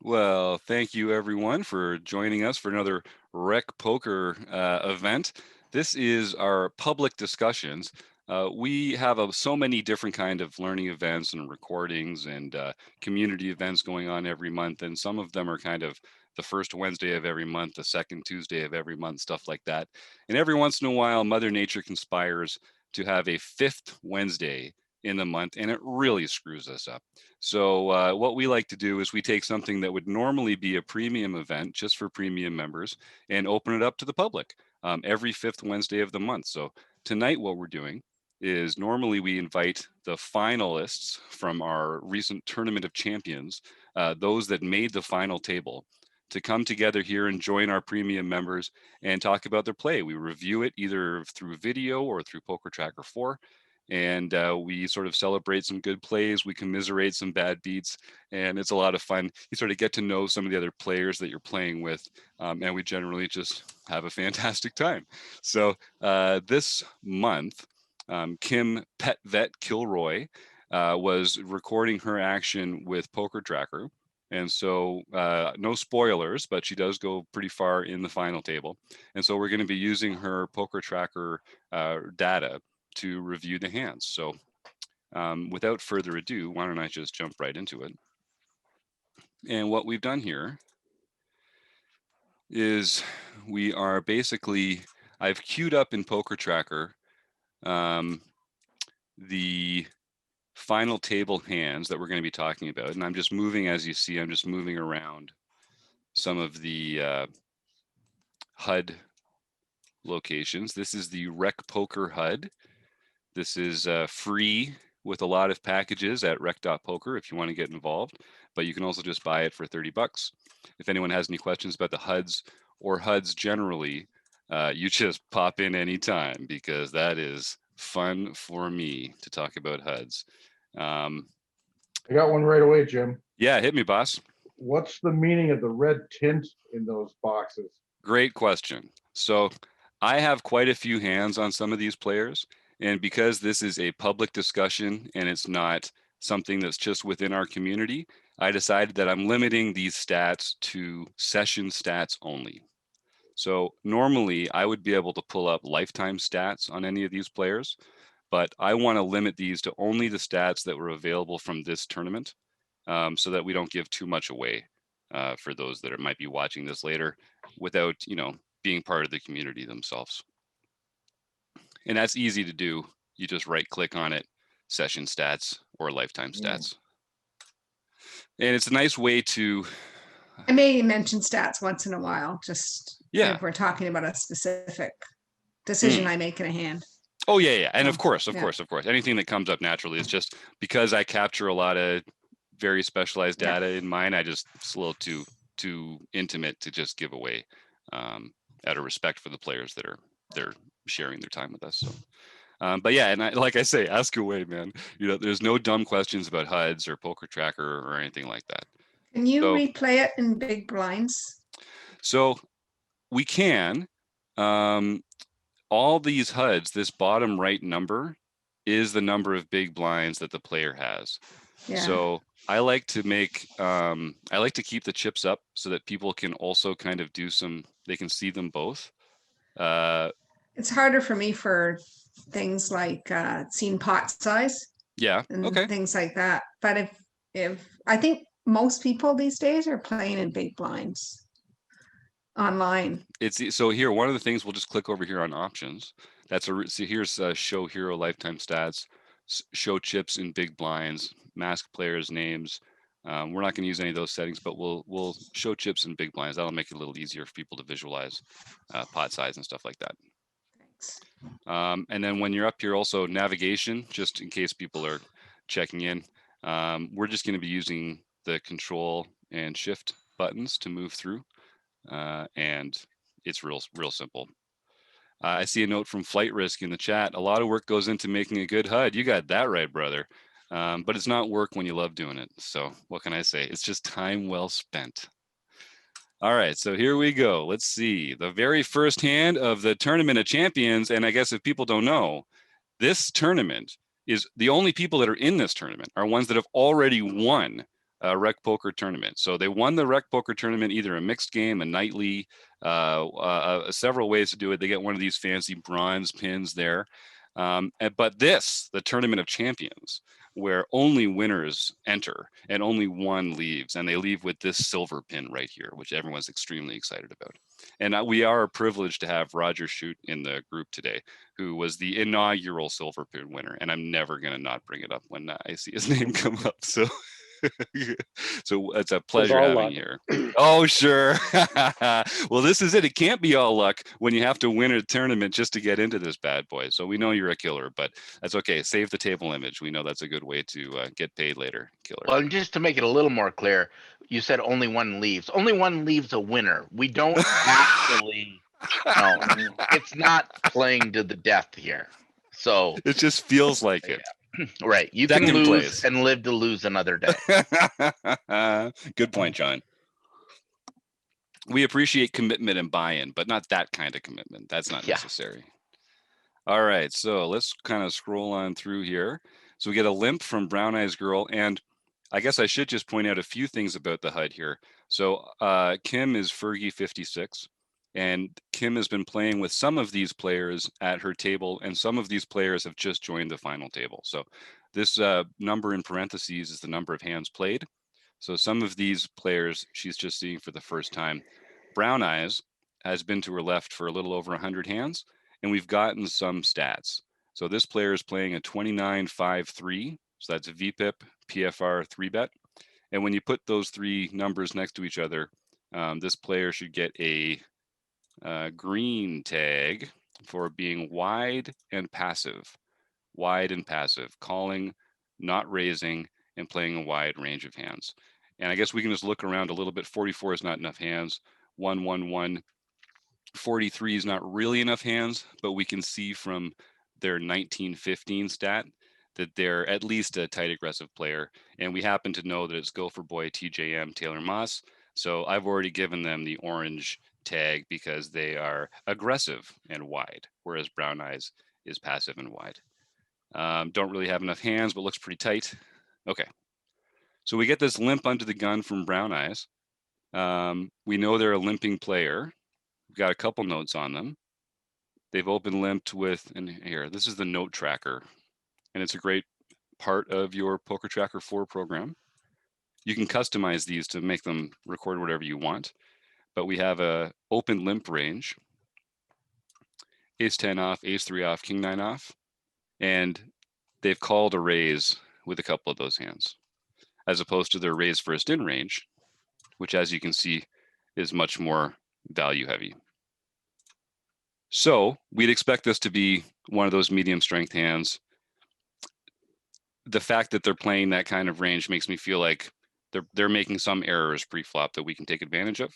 Well, thank you everyone for joining us for another RecPoker event. This is our public discussions. We have so many different kind of learning events and recordings and community events going on every month, and some of them are kind of the first Wednesday of every month, the second Tuesday of every month, stuff like that. And every once in a while, Mother Nature conspires to have a fifth Wednesday in the month, and it really screws us up. So what we like to do is we take something that would normally be a premium event just for premium members and open it up to the public every fifth Wednesday of the month. So tonight what we're doing is normally we invite the finalists from our recent Tournament of Champions, those that made the final table, to come together here and join our premium members and talk about their play. We review it either through video or through Poker Tracker 4, and we sort of celebrate some good plays. We commiserate some bad beats, and it's a lot of fun. You sort of get to know some of the other players that you're playing with, and we generally just have a fantastic time. So this month, Kim Pet Vet Kilroy was recording her action with Poker Tracker. And so no spoilers, but she does go pretty far in the final table. And so we're going to be using her Poker Tracker data to review the hands. So without further ado, why don't I just jump right into it? And what we've done here is we are basically, I've queued up in Poker Tracker the final table hands that we're going to be talking about. And I'm just moving, as you see, I'm just moving around some of the HUD locations. This is the RecPoker HUD. This is free with a lot of packages at rec.poker if you want to get involved, but you can also just buy it for 30 bucks. If anyone has any questions about the HUDs or HUDs generally, you just pop in anytime, because that is fun for me to talk about HUDs. I got one right away, Jim. Yeah, hit me, boss. What's the meaning of the red tint in those boxes? Great question. So I have quite a few hands on some of these players, and because this is a public discussion and it's not something that's just within our community, I decided that I'm limiting these stats to session stats only. So normally I would be able to pull up lifetime stats on any of these players, but I want to limit these to only the stats that were available from this tournament, so that we don't give too much away for those that might be watching this later without, being part of the community themselves. And that's easy to do. You just right click on it, session stats or lifetime stats. And it's a nice way to, I may mention stats once in a while, just yeah, if we're talking about a specific decision I make in a hand. Oh yeah. And of course, anything that comes up naturally is just because I capture a lot of very specialized data in mine. It's a little too intimate to just give away, out of respect for the players that they're sharing their time with us. So, but yeah, and like I say, ask away, man. There's no dumb questions about HUDs or Poker Tracker or anything like that. Can you replay it in big blinds? So we can. All these HUDs, this bottom right number is the number of big blinds that the player has. Yeah. So I like to keep the chips up so that people can also kind of they can see them both. It's harder for me for things like seeing pot size. Yeah. And things like that. But if I think most people these days are playing in big blinds online. So here, one of the things, we'll just click over here on options. Here's show hero lifetime stats, show chips in big blinds, mask players' names. We're not going to use any of those settings, but we'll show chips in big blinds. That'll make it a little easier for people to visualize pot size and stuff like that. Thanks. And then when you're up here, also navigation, just in case people are checking in. We're just going to be using the control and shift buttons to move through. And it's real simple. I see a note from Flight Risk in the chat. A lot of work goes into making a good HUD. You got that right, brother. But it's not work when you love doing it. So what can I say? It's just time well spent. All right, so here we go. Let's see. The very first hand of the Tournament of Champions. And I guess if people don't know, this tournament is the only people that are in this tournament are ones that have already won RecPoker tournament. So they won the RecPoker tournament, either a mixed game, a nightly, several ways to do it. They get one of these fancy bronze pins there. But the Tournament of Champions, where only winners enter and only one leaves, and they leave with this silver pin right here, which everyone's extremely excited about. And we are privileged to have Roger Shute in the group today, who was the inaugural silver pin winner. And I'm never going to not bring it up when I see his name come up. So so it's a pleasure having you here. Oh, sure. Well, this is it. It can't be all luck when you have to win a tournament just to get into this bad boy. So we know you're a killer, but that's okay. Save the table image. We know that's a good way to get paid later, killer. Well, and just to make it a little more clear, you said only one leaves. Only one leaves a winner. We don't actually. No, it's not playing to the death here. So it just feels like it. Right. You can lose and live to lose another day. Good point, John. We appreciate commitment and buy-in, but not that kind of commitment. That's not necessary. All right, so let's kind of scroll on through here. So we get a limp from Brown Eyes Girl, and I guess I should just point out a few things about the HUD here. So Kim is Fergie 56, and Kim has been playing with some of these players at her table, and some of these players have just joined the final table. So this number in parentheses is the number of hands played. So some of these players she's just seeing for the first time. Brown Eyes has been to her left for a little over 100 hands, and we've gotten some stats. So this player is playing a 29-5-3, so that's a VPIP, PFR, 3-bet. And when you put those three numbers next to each other, this player should get a green tag for being wide and passive. Wide and passive, calling, not raising, and playing a wide range of hands. And I guess we can just look around a little bit. 44 is not enough hands. 1-1-1. 43 is not really enough hands, but we can see from their 1915 stat that they're at least a tight aggressive player. And we happen to know that it's Gopher Boy, TJM, Taylor Moss. So I've already given them the orange tag because they are aggressive and wide, whereas Brown Eyes is passive and wide. Don't really have enough hands, but looks pretty tight. Okay. So we get this limp under the gun from Brown Eyes. We know they're a limping player. We've got a couple notes on them. They've open limped with, and here, this is the note tracker. And it's a great part of your Poker Tracker 4 program. You can customize these to make them record whatever you want. But we have a open limp range. Ace 10 off, Ace 3 off, King 9 off. And they've called a raise with a couple of those hands, as opposed to their raise first in range, which, as you can see, is much more value heavy. So we'd expect this to be one of those medium strength hands. The fact that they're playing that kind of range makes me feel like they're making some errors pre-flop that we can take advantage of.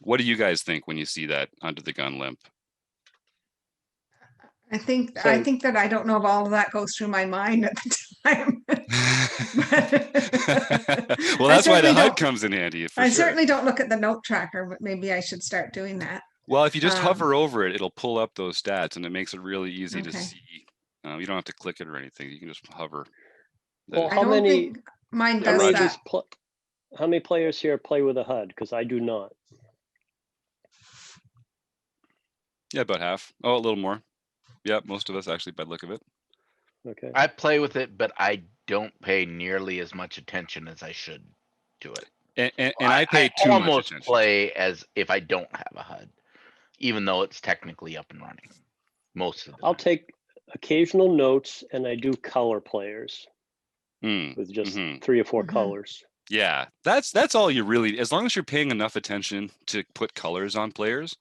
What do you guys think when you see that under the gun limp? I think that I don't know if all of that goes through my mind at the time. Well, that's why the HUD comes in handy. I certainly don't look at the note tracker, but maybe I should start doing that. Well, if you just hover over it, it'll pull up those stats, and it makes it really easy to see. You don't have to click it or anything. You can just hover. Well, I don't think mine does that. How many players here play with a HUD? Because I do not. Yeah, about half. Oh, a little more. Yeah, most of us actually, by the look of it. Okay. I play with it, but I don't pay nearly as much attention as I should to it. And I pay too much almost attention. Play as if I don't have a HUD, even though it's technically up and running. Most of the I'll time. take occasional notes, and I do color players with just 3 or 4 colors. Yeah, that's all you really. As long as you're paying enough attention to put colors on players.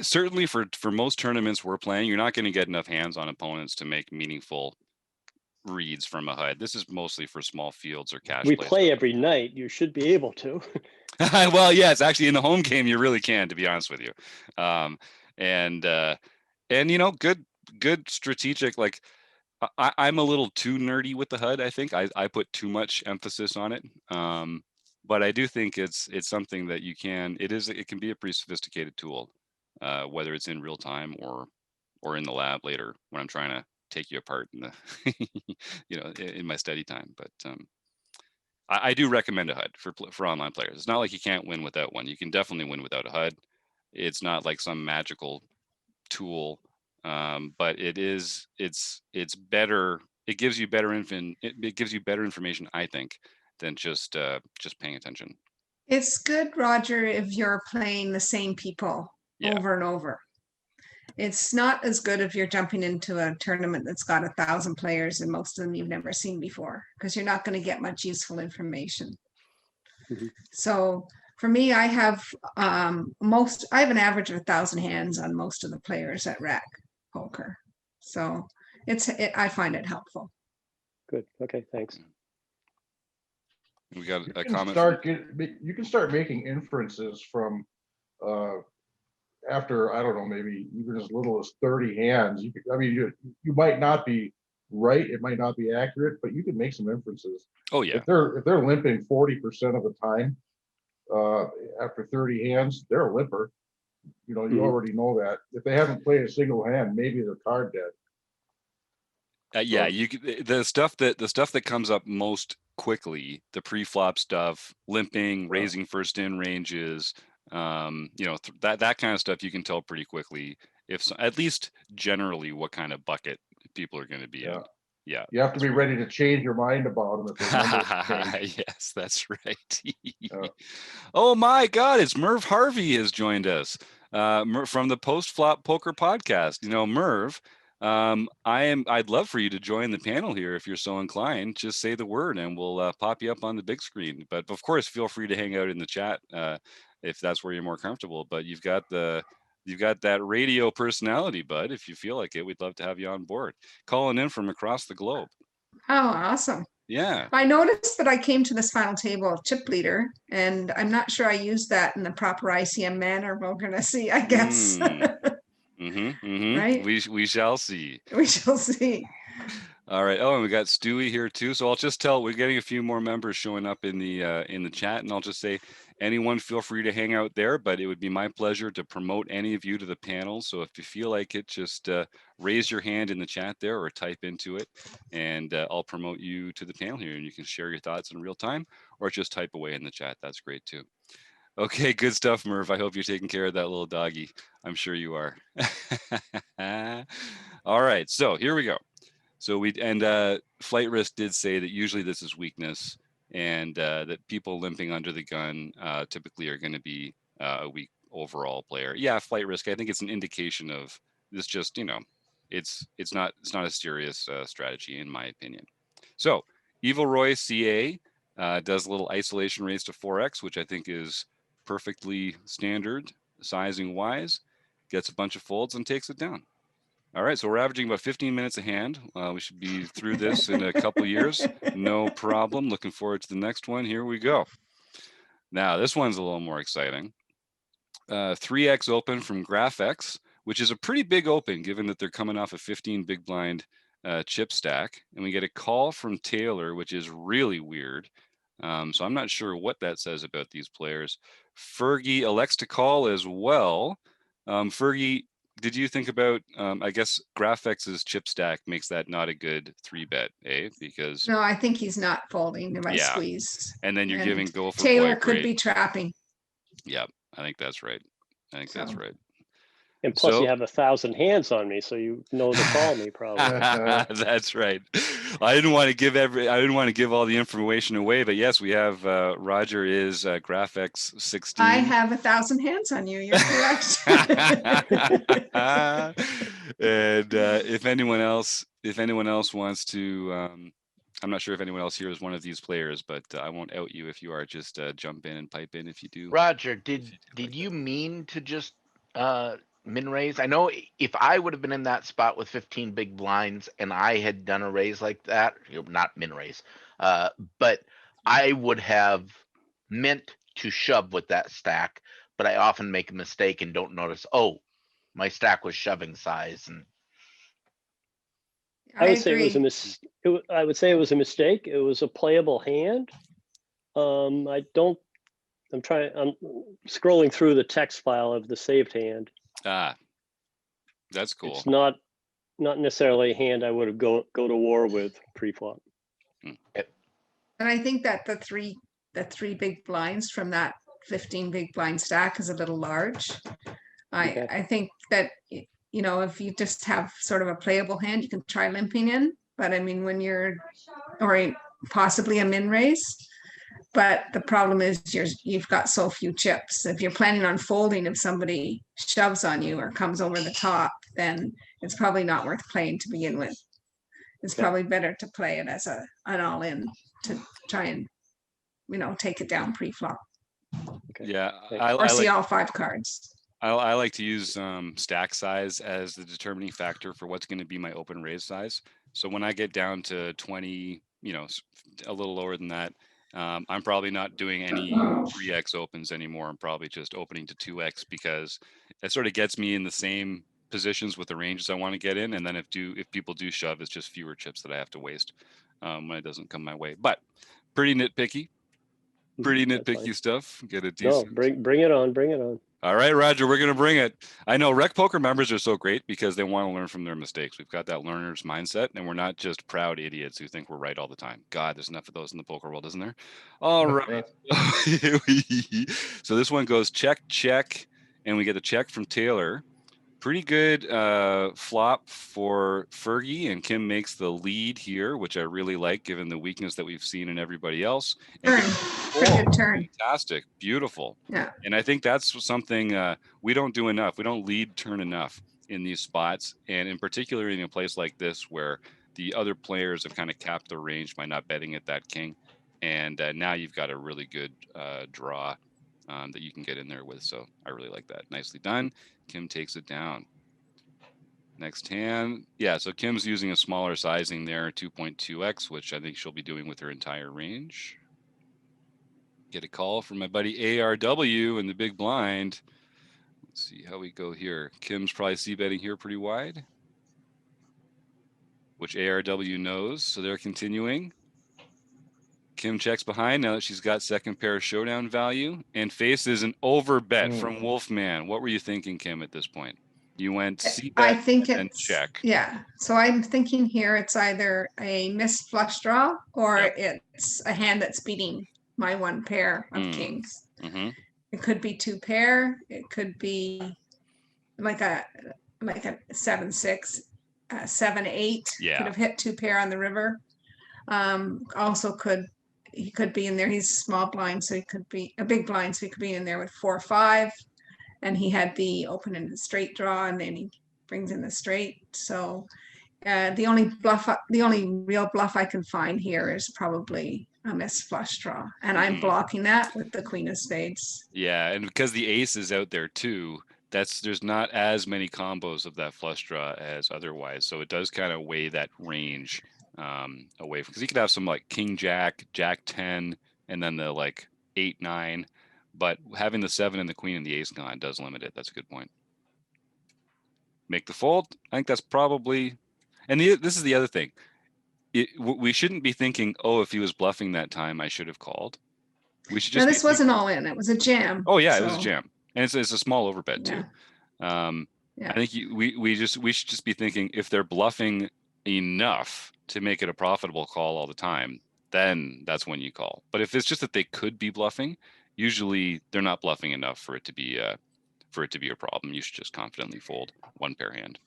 Certainly for most tournaments we're playing, you're not going to get enough hands on opponents to make meaningful reads from a HUD. This is mostly for small fields or cash. We play every night. You should be able to. Well, yes, actually in the home game you really can, to be honest with you. And you know, good strategic. Like I'm a little too nerdy with the HUD. I think I put too much emphasis on it. But I do think it's something that you can. It can be a pretty sophisticated tool. Whether it's in real time or in the lab later when I'm trying to take you apart in the, in my study time. But I do recommend a HUD for online players. It's not like you can't win without one. You can definitely win without a HUD. It's not like some magical tool, but it's better. It gives you better it gives you better information, I think, than just paying attention. It's good, Roger, if you're playing the same people over and over. It's not as good if you're jumping into a tournament that's got 1,000 players and most of them you've never seen before, because you're not going to get much useful information. So for me, I have an average of 1,000 hands on most of the players at RecPoker. So I find it helpful. Good. Okay, thanks. We got a You comment. You can start making inferences from after, I don't know, maybe even as little as 30 hands. You might not be right, it might not be accurate, but you can make some inferences. Oh yeah. If they're limping 40% of the time, after 30 hands, they're a limper. You already know that. If they haven't played a single hand, maybe they're card dead. Yeah, the stuff that comes up most quickly, the pre-flop stuff, limping, raising first in ranges, that kind of stuff, you can tell pretty quickly at least generally what kind of bucket people are going to be in. Yeah, you have to be ready to change your mind about them if their numbers change. Yes, that's right. Oh my God, it's Merv Harvey has joined us from the Post Flop Poker Podcast. Merv, I'd love for you to join the panel here if you're so inclined. Just say the word and we'll pop you up on the big screen. But of course, feel free to hang out in the chat if that's where you're more comfortable. But you've got that radio personality, bud. If you feel like it, we'd love to have you on board. Calling in from across the globe. Oh, awesome. Yeah. I noticed that I came to this final table of chip leader, and I'm not sure I used that in the proper ICM manner. We're going to see, I guess. Right? We shall see. We shall see. All right. Oh, and we got Stewie here too. So I'll just tell, we're getting a few more members showing up in the chat, and I'll just say, anyone feel free to hang out there, but it would be my pleasure to promote any of you to the panel. So if you feel like it, just raise your hand in the chat there or type into it, and I'll promote you to the panel here, and you can share your thoughts in real time or just type away in the chat. That's great too. Okay, good stuff, Merv. I hope you're taking care of that little doggy. I'm sure you are. All right, so here we go. So Flight Risk did say that usually this is weakness, and that people limping under the gun typically are going to be a weak overall player. Yeah, Flight Risk, I think it's an indication of this. Just it's not a serious strategy in my opinion. So Evil Roy CA does a little isolation raise to 4x, which I think is perfectly standard sizing wise. Gets a bunch of folds and takes it down. All right, so we're averaging about 15 minutes a hand. We should be through this in a couple years. No problem. Looking forward to the next one. Here we go. Now, this one's a little more exciting. 3x open from GraphX, which is a pretty big open given that they're coming off a 15 big blind chip stack. And we get a call from Taylor, which is really weird. So I'm not sure what that says about these players. Fergie elects to call as well. Fergie, did you think about, I guess GraphX's chip stack makes that not a good 3-bet, eh? Because no, I think he's not folding if I squeeze. And then you're giving go for Taylor boy, could be trapping. Yeah, I think that's right. That's right. And plus, you have 1,000 hands on me, so you know to call me probably. That's right. I didn't want to give all the information away, but yes, we have Roger is GraphX 16. I have 1,000 hands on you. You're correct. And if anyone else wants to, I'm not sure if anyone else here is one of these players, but I won't out you if you are. Just jump in and pipe in if you do. Roger, did you mean to just min raise? I know if I would have been in that spot with 15 big blinds and I had done a raise like that, not min raise, but I would have meant to shove with that stack, but I often make a mistake and don't notice, oh, my stack was shoving size. And I would say it was a mistake. It was a playable hand. I'm scrolling through the text file of the saved hand. Ah, that's cool. It's not not necessarily a hand I would have go to war with pre-flop. And I think that the three big blinds from that 15 big blind stack is a little large. Okay. I think that, you know, if you just have sort of a playable hand, you can try limping in. But I mean, when you're, or possibly a min raise. But the problem is you've got so few chips. If you're planning on folding, if somebody shoves on you or comes over the top, then it's probably not worth playing to begin with. It's probably better to play it as an all-in to try and, you know, take it down pre-flop. Okay. Yeah, or see all 5 cards. I like to use stack size as the determining factor for what's going to be my open raise size. So when I get down to 20, you know, a little lower than that, I'm probably not doing any 3x opens anymore. I'm probably just opening to 2x because it sort of gets me in the same positions with the ranges I want to get in. And then if people do shove, it's just fewer chips that I have to waste when it doesn't come my way. But pretty nitpicky stuff. Get a decent. No, bring it on. Bring it on. All right, Roger, we're going to bring it. I know RecPoker members are so great because they want to learn from their mistakes. We've got that learner's mindset, and we're not just proud idiots who think we're right all the time. God, there's enough of those in the poker world, isn't there? All right. So this one goes check, check, and we get a check from Taylor. Pretty good flop for Fergie, and Kim makes the lead here, which I really like given the weakness that we've seen in everybody else. Pretty good turn. Fantastic. Beautiful. Yeah. And I think that's something we don't do enough. We don't lead turn enough in these spots. And in particular, in a place like this where the other players have kind of capped their range by not betting at that king. And now you've got a really good draw that you can get in there with. So I really like that. Nicely done. Kim takes it down. Next hand. Yeah, so Kim's using a smaller sizing there, 2.2x, which I think she'll be doing with her entire range. Get a call from my buddy ARW in the big blind. Let's see how we go here. Kim's probably c-betting here pretty wide, which ARW knows, so they're continuing. Kim checks behind now that she's got second pair showdown value and faces an over bet from Wolfman. What were you thinking, Kim, at this point? You went c-bet I think and it's check. Yeah. So I'm thinking here it's either a missed flush draw or it's a hand that's beating my one pair of kings. It could be 2 pair. It could be like a 7-6, 7-8. Yeah. Could have hit 2 pair on the river. Also he could be in there. He's small blind, so he could be a big blind, so he could be in there with 4-5, and he had the open and the straight draw, and then he brings in the straight. So the only real bluff I can find here is probably a missed flush draw, and I'm blocking that with the queen of spades. Yeah, and because the ace is out there too, there's not as many combos of that flush draw as otherwise, so it does kind of weigh that range away, because you could have some like king jack, jack 10, and then the like 8-9, but having the 7 and the queen and the ace gone does limit it. That's a good point. Make the fold. I think that's probably, and this is the other thing. We shouldn't be thinking, oh, if he was bluffing that time, I should have called. We should just. Now, this wasn't all in. It was a jam. Oh yeah, it was a jam, and it's a small overbet too. Yeah. I think we should just be thinking, if they're bluffing enough to make it a profitable call all the time, then that's when you call. But if it's just that they could be bluffing, usually they're not bluffing enough for it to be a problem. You should just confidently fold one pair hand.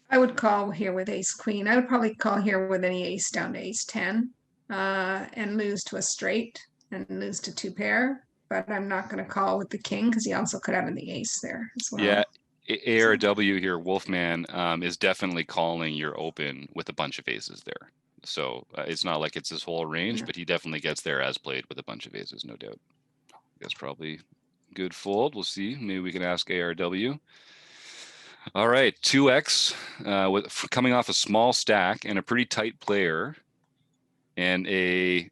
I would call here with ace queen. I would probably call here with any ace down to ace 10, and lose to a straight and lose to 2 pair. But I'm not going to call with the king because he also could have in the ace there as well. Yeah, ARW here, Wolfman, is definitely calling your open with a bunch of aces there. So it's not like it's his whole range, but he definitely gets there as played with a bunch of aces, no doubt. That's probably good fold. We'll see. Maybe we can ask ARW. All right, 2x coming off a small stack and a pretty tight player, and a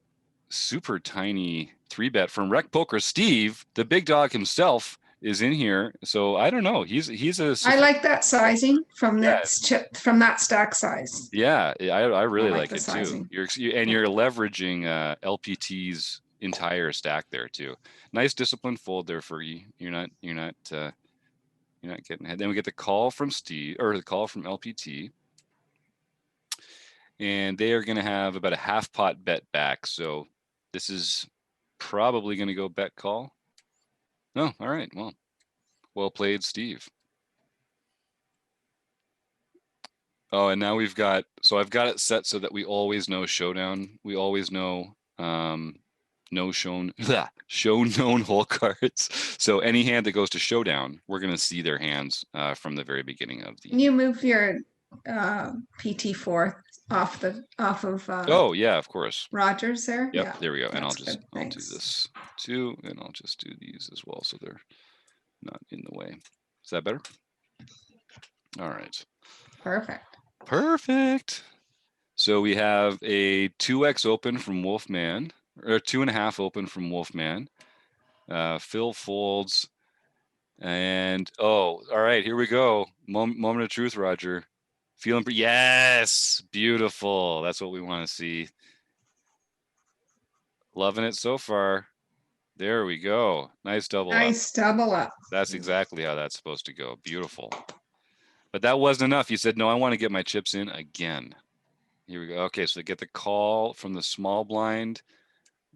super tiny 3-bet from RecPoker. Steve, the big dog himself, is in here. So I don't know. He's a. I like that sizing from that stack size. Yeah, I really like the it sizing. too. You're leveraging LPT's entire stack there too. Nice disciplined fold there, Fergie. You're not You're not getting ahead. Then we get the call from Steve, or the call from LPT. And they are going to have about a half pot bet back. So this is probably going to go bet call. Oh, all right. Well played, Steve. Oh, and now we've got, so I've got it set so that we always know showdown. We always know no shown, show known hole cards. So any hand that goes to showdown, we're going to see their hands from the very beginning of the. Can you move your PT4 off of Oh yeah, of course. Roger's there? Yep, Yeah, there we go. And I'll that's good. do Thanks. this too, and I'll just do these as well so they're not in the way. Is that better? All right. Perfect. So we have a 2x open from Wolfman, or 2.5 open from Wolfman. Phil folds, and oh, all right, here we go. Moment of truth, Roger. Feeling, yes, beautiful. That's what we want to see. Loving it so far. There we go. Nice double up. Nice double up. That's exactly how that's supposed to go. Beautiful. But that wasn't enough. You said, no, I want to get my chips in again. Here we go. Okay, so get the call from the small blind.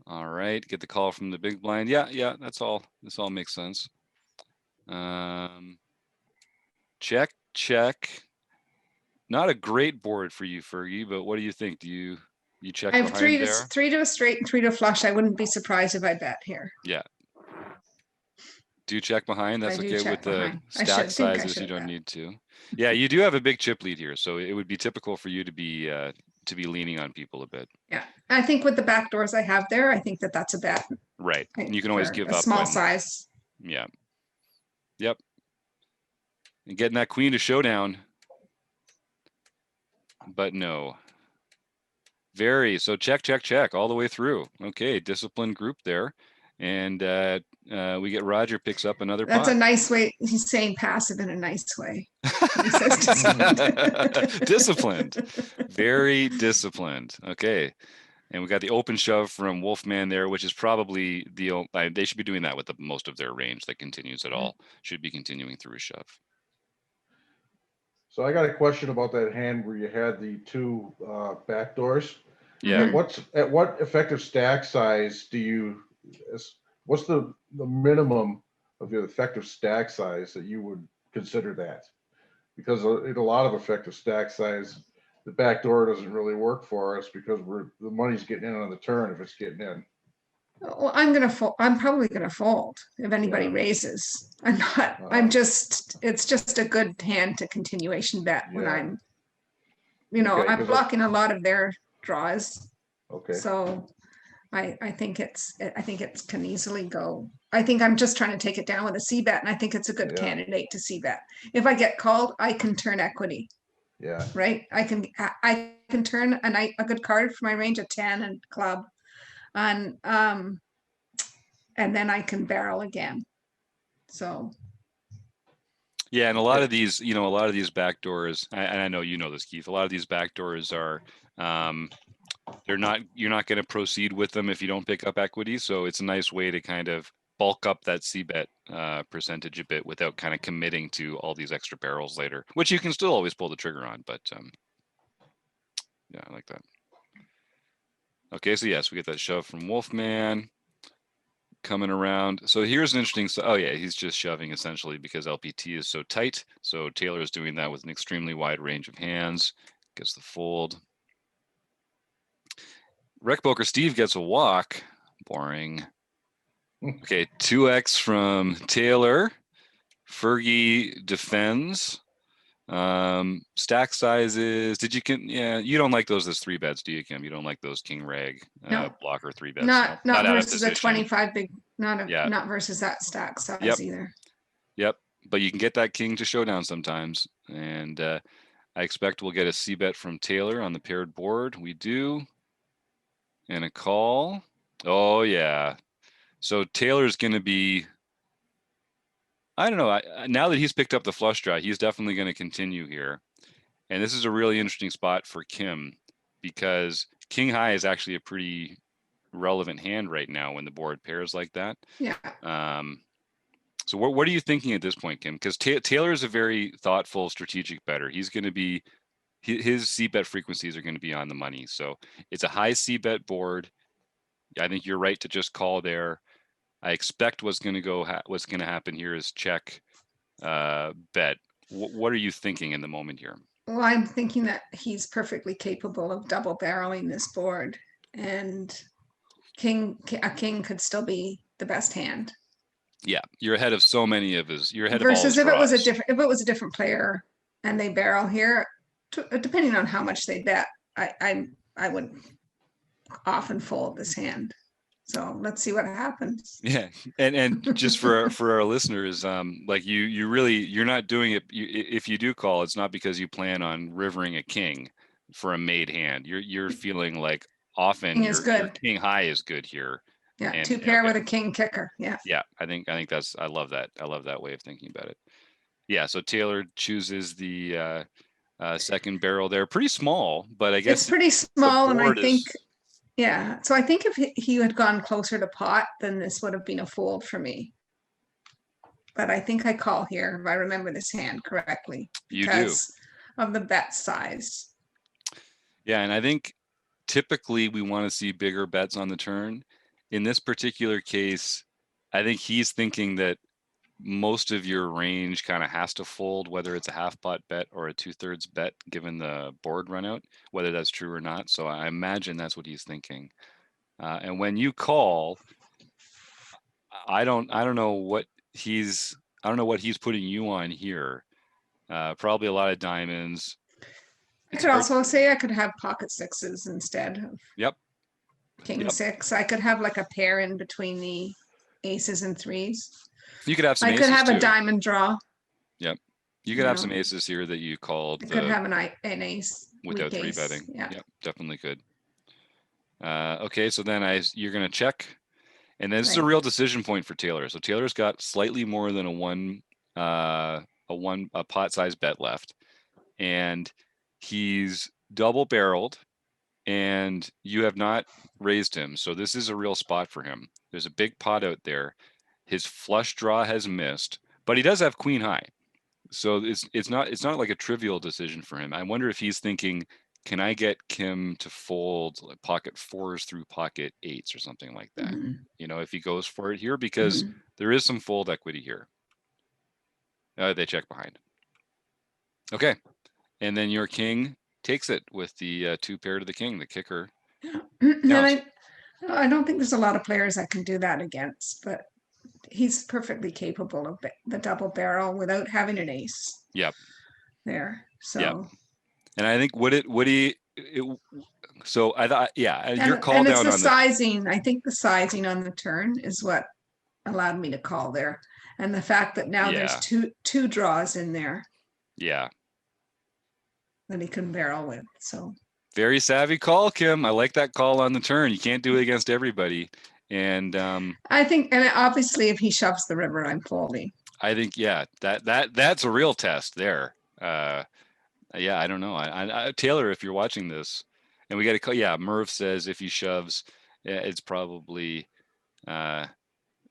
All right, get the call from the big blind. Yeah, that's all. This all makes sense. Check. Not a great board for you, Fergie, but what do you think? Do you check I have behind there? three to a straight and 3 to a flush. I wouldn't be surprised if I bet here. Yeah. Do you check behind? That's okay with the stack sizes. You don't need to. Yeah, you do have a big chip lead here, so it would be typical for you to be leaning on people a bit. Yeah, I think with the back doors I have there, I think that's a bet. Right, and you can always give up small size. Yeah. Yep. And getting that queen to showdown, but no. So check all the way through. Okay, disciplined group there. And we get Roger picks up another pot. That's a nice way. He's saying passive in a nice way. He says disciplined. Disciplined. Very disciplined. Okay. And we got the open shove from Wolfman there, which is probably they should be doing that with most of their range that continues at all. Should be continuing through a shove. So I got a question about that hand where you had the two back doors. Yeah. At what effective stack size what's the minimum of your effective stack size that you would consider that? Because in a lot of effective stack size, the back door doesn't really work for us because the money's getting in on the turn if it's getting in. Well, I'm probably gonna fold if anybody raises. It's just a good hand to continuation bet when I'm I'm blocking a lot of their draws. Okay. So I think it can easily go. I think I'm just trying to take it down with a C bet, and I think it's a good candidate to C bet. If I get called, I can turn equity. Yeah. Right. I can turn a good card for my range of 10 and club, and then I can barrel again. So. Yeah, and a lot of these backdoors, and I know you know this, Keith. A lot of these backdoors are, you're not going to proceed with them if you don't pick up equity. So it's a nice way to kind of bulk up that C-bet percentage a bit without kind of committing to all these extra barrels later, which you can still always pull the trigger on. But yeah, I like that. Okay, so yes, we get that shove from Wolfman coming around. So here's an interesting, oh yeah, he's just shoving essentially because LPT is so tight. So Taylor is doing that with an extremely wide range of hands, gets the fold. RecPoker Steve gets a walk. Boring. Okay, 2x from Taylor. Fergie defends. Stack sizes. You don't like those as 3 bets, do you, Kim? You don't like those king rag blocker 3 bets. Not versus a 25 big, not versus that stack size either. Yep. But you can get that king to showdown sometimes. And I expect we'll get a C bet from Taylor on the paired board. We do. And a call. Oh yeah. So Taylor's going to be, I don't know. Now that he's picked up the flush draw, he's definitely going to continue here. And this is a really interesting spot for Kim because king high is actually a pretty relevant hand right now when the board pairs like that. Yeah. So what are you thinking at this point, Kim? Because Taylor is a very thoughtful, strategic bettor. He's going to be, his c-bet frequencies are going to be on the money. So it's a high c-bet board. I think you're right to just call there. I expect what's going to happen here is check, bet. What are you thinking in the moment here? Well, I'm thinking that he's perfectly capable of double barreling this board, and a king could still be the best hand. Yeah, you're ahead of so many of his. You're ahead of all his Versus if it was draws. if it was a different player and they barrel here, depending on how much they bet, I would often fold this hand. So let's see what happens. Yeah, and just for our listeners, like you're not doing it. If you do call, it's not because you plan on rivering a king for a made hand. You're feeling like often King is your good. king high is good here. Yeah, And two pair okay. with a king kicker. Yeah. Yeah, I think that's, I love that. I love that way of thinking about it. Yeah, so Taylor chooses the second barrel there. Pretty small, but I guess it's pretty small, and I think is... yeah. So I think if he had gone closer to pot, then this would have been a fold for me. But I think I call here if I remember this hand correctly. Because of the bet size. Yeah, and I think typically we want to see bigger bets on the turn. In this particular case, I think he's thinking that most of your range kind of has to fold, whether it's a half pot bet or a 2/3 bet, given the board run out, whether that's true or not. So I imagine that's what he's thinking. And when you call, I don't know what he's putting you on here. Probably a lot of diamonds. I could also say I could have pocket sixes instead of king six. I could have like a pair in between the aces and threes. You could have some aces I could have too. a diamond draw. Yep. You could have some aces here that you called. I could have an ace without three betting. Yeah. Yep, definitely could. Okay, so then you're going to check, and this is a real decision point for Taylor. So Taylor's got slightly more than a pot size bet left, and he's double barreled, and you have not raised him. So this is a real spot for him. There's a big pot out there. His flush draw has missed, but he does have queen high. So it's not like a trivial decision for him. I wonder if he's thinking, can I get Kim to fold like pocket fours through pocket eights or something like that? You know, if he goes for it here, because there is some fold equity here. They check behind. Okay, and then your king takes it with the 2 pair to the king, the kicker. And I don't think there's a lot of players I can do that against, but he's perfectly capable of the double barrel without having an ace. Yep. There. So. Yep. And I think so I thought, yeah, your call and down it's on the sizing. I think the sizing on the turn is what allowed me to call there, and the fact that now there's two draws in there. Yeah. That he can barrel with. So. Very savvy call, Kim. I like that call on the turn. You can't do it against everybody. And I think, and obviously, if he shoves the river, I'm folding. I think, yeah, that's a real test there. Yeah, I don't know. I Taylor, if you're watching this, and we got to call. Yeah, Merv says if he shoves, it's probably. I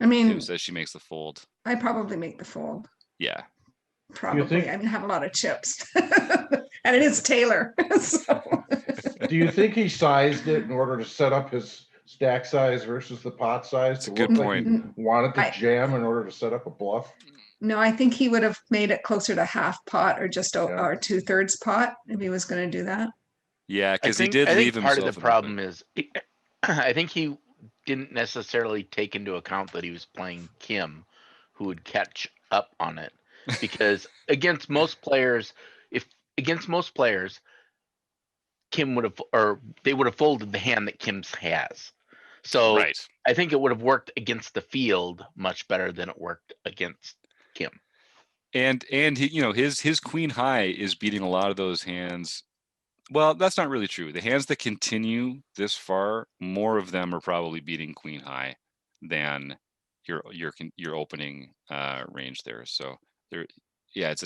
mean, Kim says she makes the fold. I probably make the fold. Yeah. Probably. I mean, have a lot of chips, and it is Taylor. So. Do you think he sized it in order to set up his stack size versus the pot size? That's a good point. Like he wanted to jam in order to set up a bluff? No, I think he would have made it closer to half pot or just or 2/3 pot if he was going to do that. Yeah, because he did leave himself. Part of the problem is, I think he didn't necessarily take into account that he was playing Kim, who would catch up on it. Because against most players, Kim would have, or they would have folded the hand that Kim's has. So I think it would have worked against the field much better than it worked against Kim. And he, you know, his queen high is beating a lot of those hands. Well, that's not really true. The hands that continue this far, more of them are probably beating queen high than your opening range there. So there, yeah, it's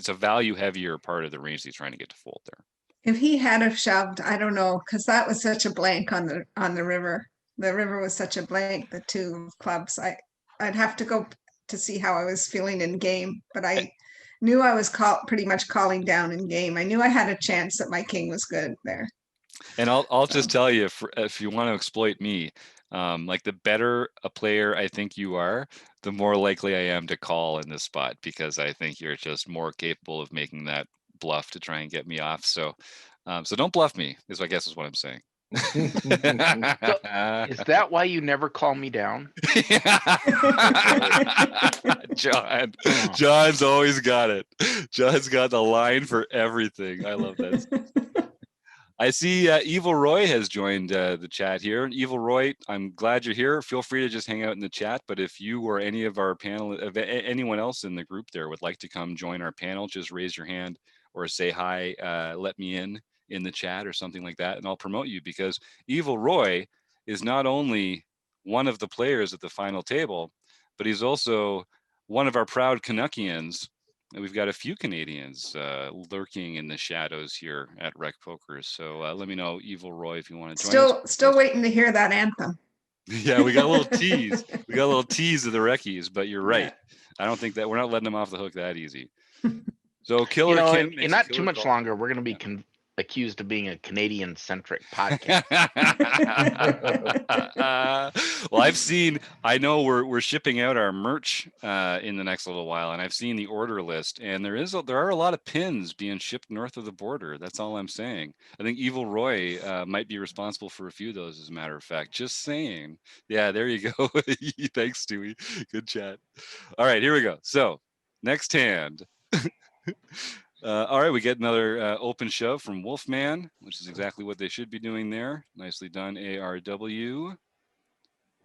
a value heavier part of the range he's trying to get to fold there. If he had have shoved, I don't know, because that was such a blank on the river. The river was such a blank. The 2 of clubs. I'd have to go to see how I was feeling in game, but I knew I was pretty much calling down in game. I knew I had a chance that my king was good there. And I'll just tell you, if you want to exploit me, like the better a player I think you are, the more likely I am to call in this spot, because I think you're just more capable of making that bluff to try and get me off. So, so don't bluff me, is I guess is what I'm saying. So, is that why you never call me down? John's always got it. John's got the line for everything. I love that. I see Evil Roy has joined the chat here. Evil Roy, I'm glad you're here. Feel free to just hang out in the chat. But if you or any of our panel, anyone else in the group there would like to come join our panel, just raise your hand or say hi, let me in the chat or something like that, and I'll promote you, because Evil Roy is not only one of the players at the final table, but he's also one of our proud Canuckians. We've got a few Canadians lurking in the shadows here at RecPoker. So let me know, Evil Roy, if you want to join us. Still waiting to hear that anthem. Yeah, we got a little tease. We got a little tease of the Reckies, but you're right. I don't think that we're not letting them off the hook that easy. So Killer Kim, in not too much longer, we're going to be accused of being a Canadian-centric podcast. Well, I know we're shipping out our merch in the next little while, and I've seen the order list, and there are a lot of pins being shipped north of the border. That's all I'm saying. I think Evil Roy might be responsible for a few of those, as a matter of fact. Just saying. Yeah, there you go. Thanks, Stewie. Good chat. All right, here we go. So, next hand. All right, we get another open shove from Wolfman, which is exactly what they should be doing there. Nicely done, ARW.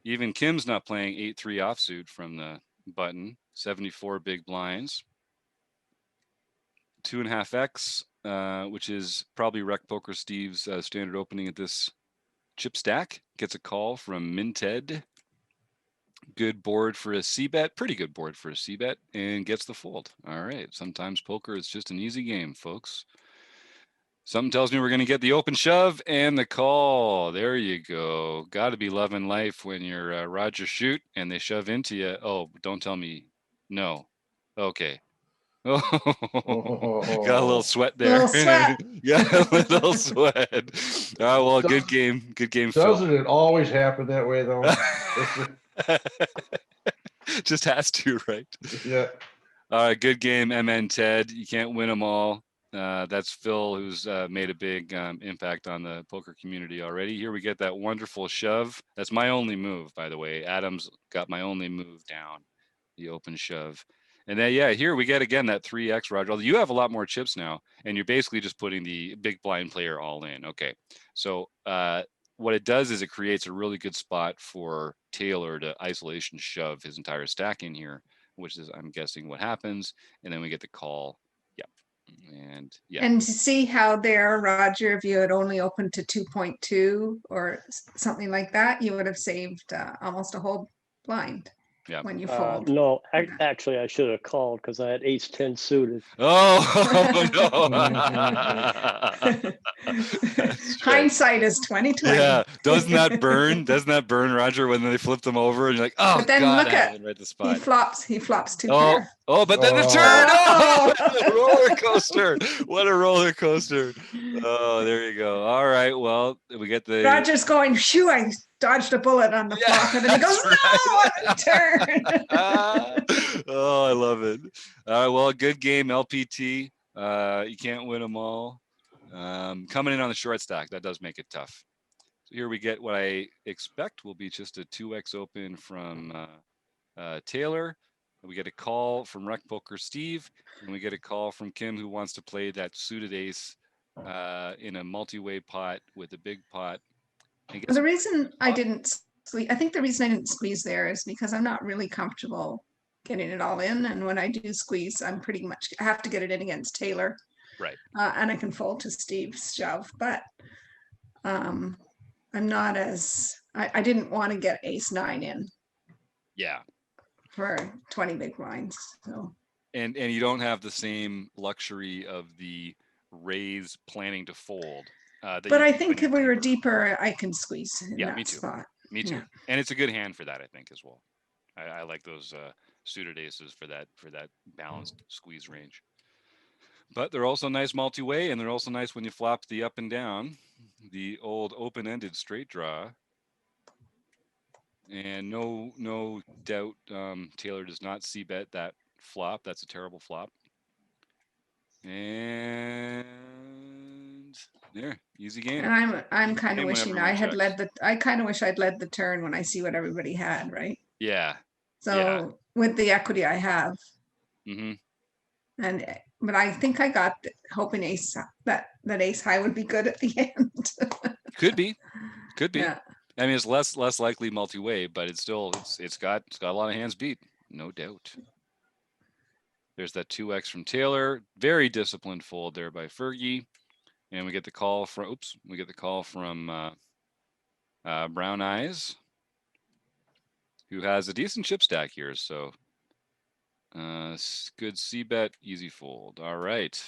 Even Kim's not playing 8-3 offsuit from the button. 74 big blinds. 2.5x, which is probably RecPoker Steve's standard opening at this chip stack. Gets a call from Minted. Good board for a C-bet, pretty good board for a C-bet, and gets the fold. All right, sometimes poker is just an easy game, folks. Something tells me we're going to get the open shove and the call. There you go. Got to be loving life when you're Roger Shoot and they shove into you. Oh, don't tell me no. Okay. Oh, got a little sweat there. Little sweat. Got a little sweat. Well, good game. Good game, Doesn't Phil. it always happen that way, though? Just has to, right? Yeah. All right, good game, MN Ted. You can't win them all. That's Phil, who's made a big impact on the poker community already. Here we get that wonderful shove. That's my only move, by the way. Adam's got my only move down, the open shove. And then, yeah, here we get, again, that 3x, Roger. Although you have a lot more chips now, and you're basically just putting the big blind player all in. Okay, so what it does is it creates a really good spot for Taylor to isolation shove his entire stack in here, which is, I'm guessing, what happens. And then we get the call. Yep. And yeah. And to see how there, Roger, if you had only opened to 2.2 or something like that, you would have saved almost a whole blind. Yeah. When you fold. No, actually, I should have called because I had ace-10 suited. Oh, no. Hindsight is 2020. Yeah, doesn't that burn? Doesn't that burn, Roger, when they flip them over and you're like, oh, but then God, look at right the spot. He flops two pair. Oh, but then the turn. Oh, roller coaster. What a roller coaster. Oh, there you go. All right, well, we get the Roger's going, phew, I dodged a bullet on the flop, and then he goes, no, turn. Oh, I love it. All right, well, good game, LPT. You can't win them all. Coming in on the short stack, that does make it tough. So here we get what I expect will be just a 2x open from Taylor. We get a call from RecPoker Steve, and we get a call from Kim, who wants to play that suited ace in a multi-way pot with a big pot. The reason I didn't squeeze, I think the reason I didn't squeeze there is because I'm not really comfortable getting it all in. And when I do squeeze, I have to get it in against Taylor. Right. And I can fold to Steve's shove, but I'm not as, I didn't want to get ace-9 in. Yeah. For 20 big blinds. So. And you don't have the same luxury of the raise planning to fold. But I think if we were deeper, I can squeeze in that me too. spot. Me too. Yeah. And it's a good hand for that, I think, as well. I like those suited aces for that balanced squeeze range. But they're also nice multi-way, and they're also nice when you flop the up and down, the old open-ended straight draw. And no doubt, Taylor does not c-bet that flop. That's a terrible flop. And there, easy game. And I'm kind of game when wishing everyone I had checks. I kind of wish I'd led the turn when I see what everybody had, right? Yeah. So with the equity I have, Mm-hmm. but I think I got hoping that ace high would be good at the end. Could be. Yeah. I mean, it's less likely multi-way, but it's still it's got a lot of hands beat, no doubt. There's that 2x from Taylor. Very disciplined fold there by Fergie. And we get the call from Brown Eyes, who has a decent chip stack here. So good c-bet, easy fold. All right.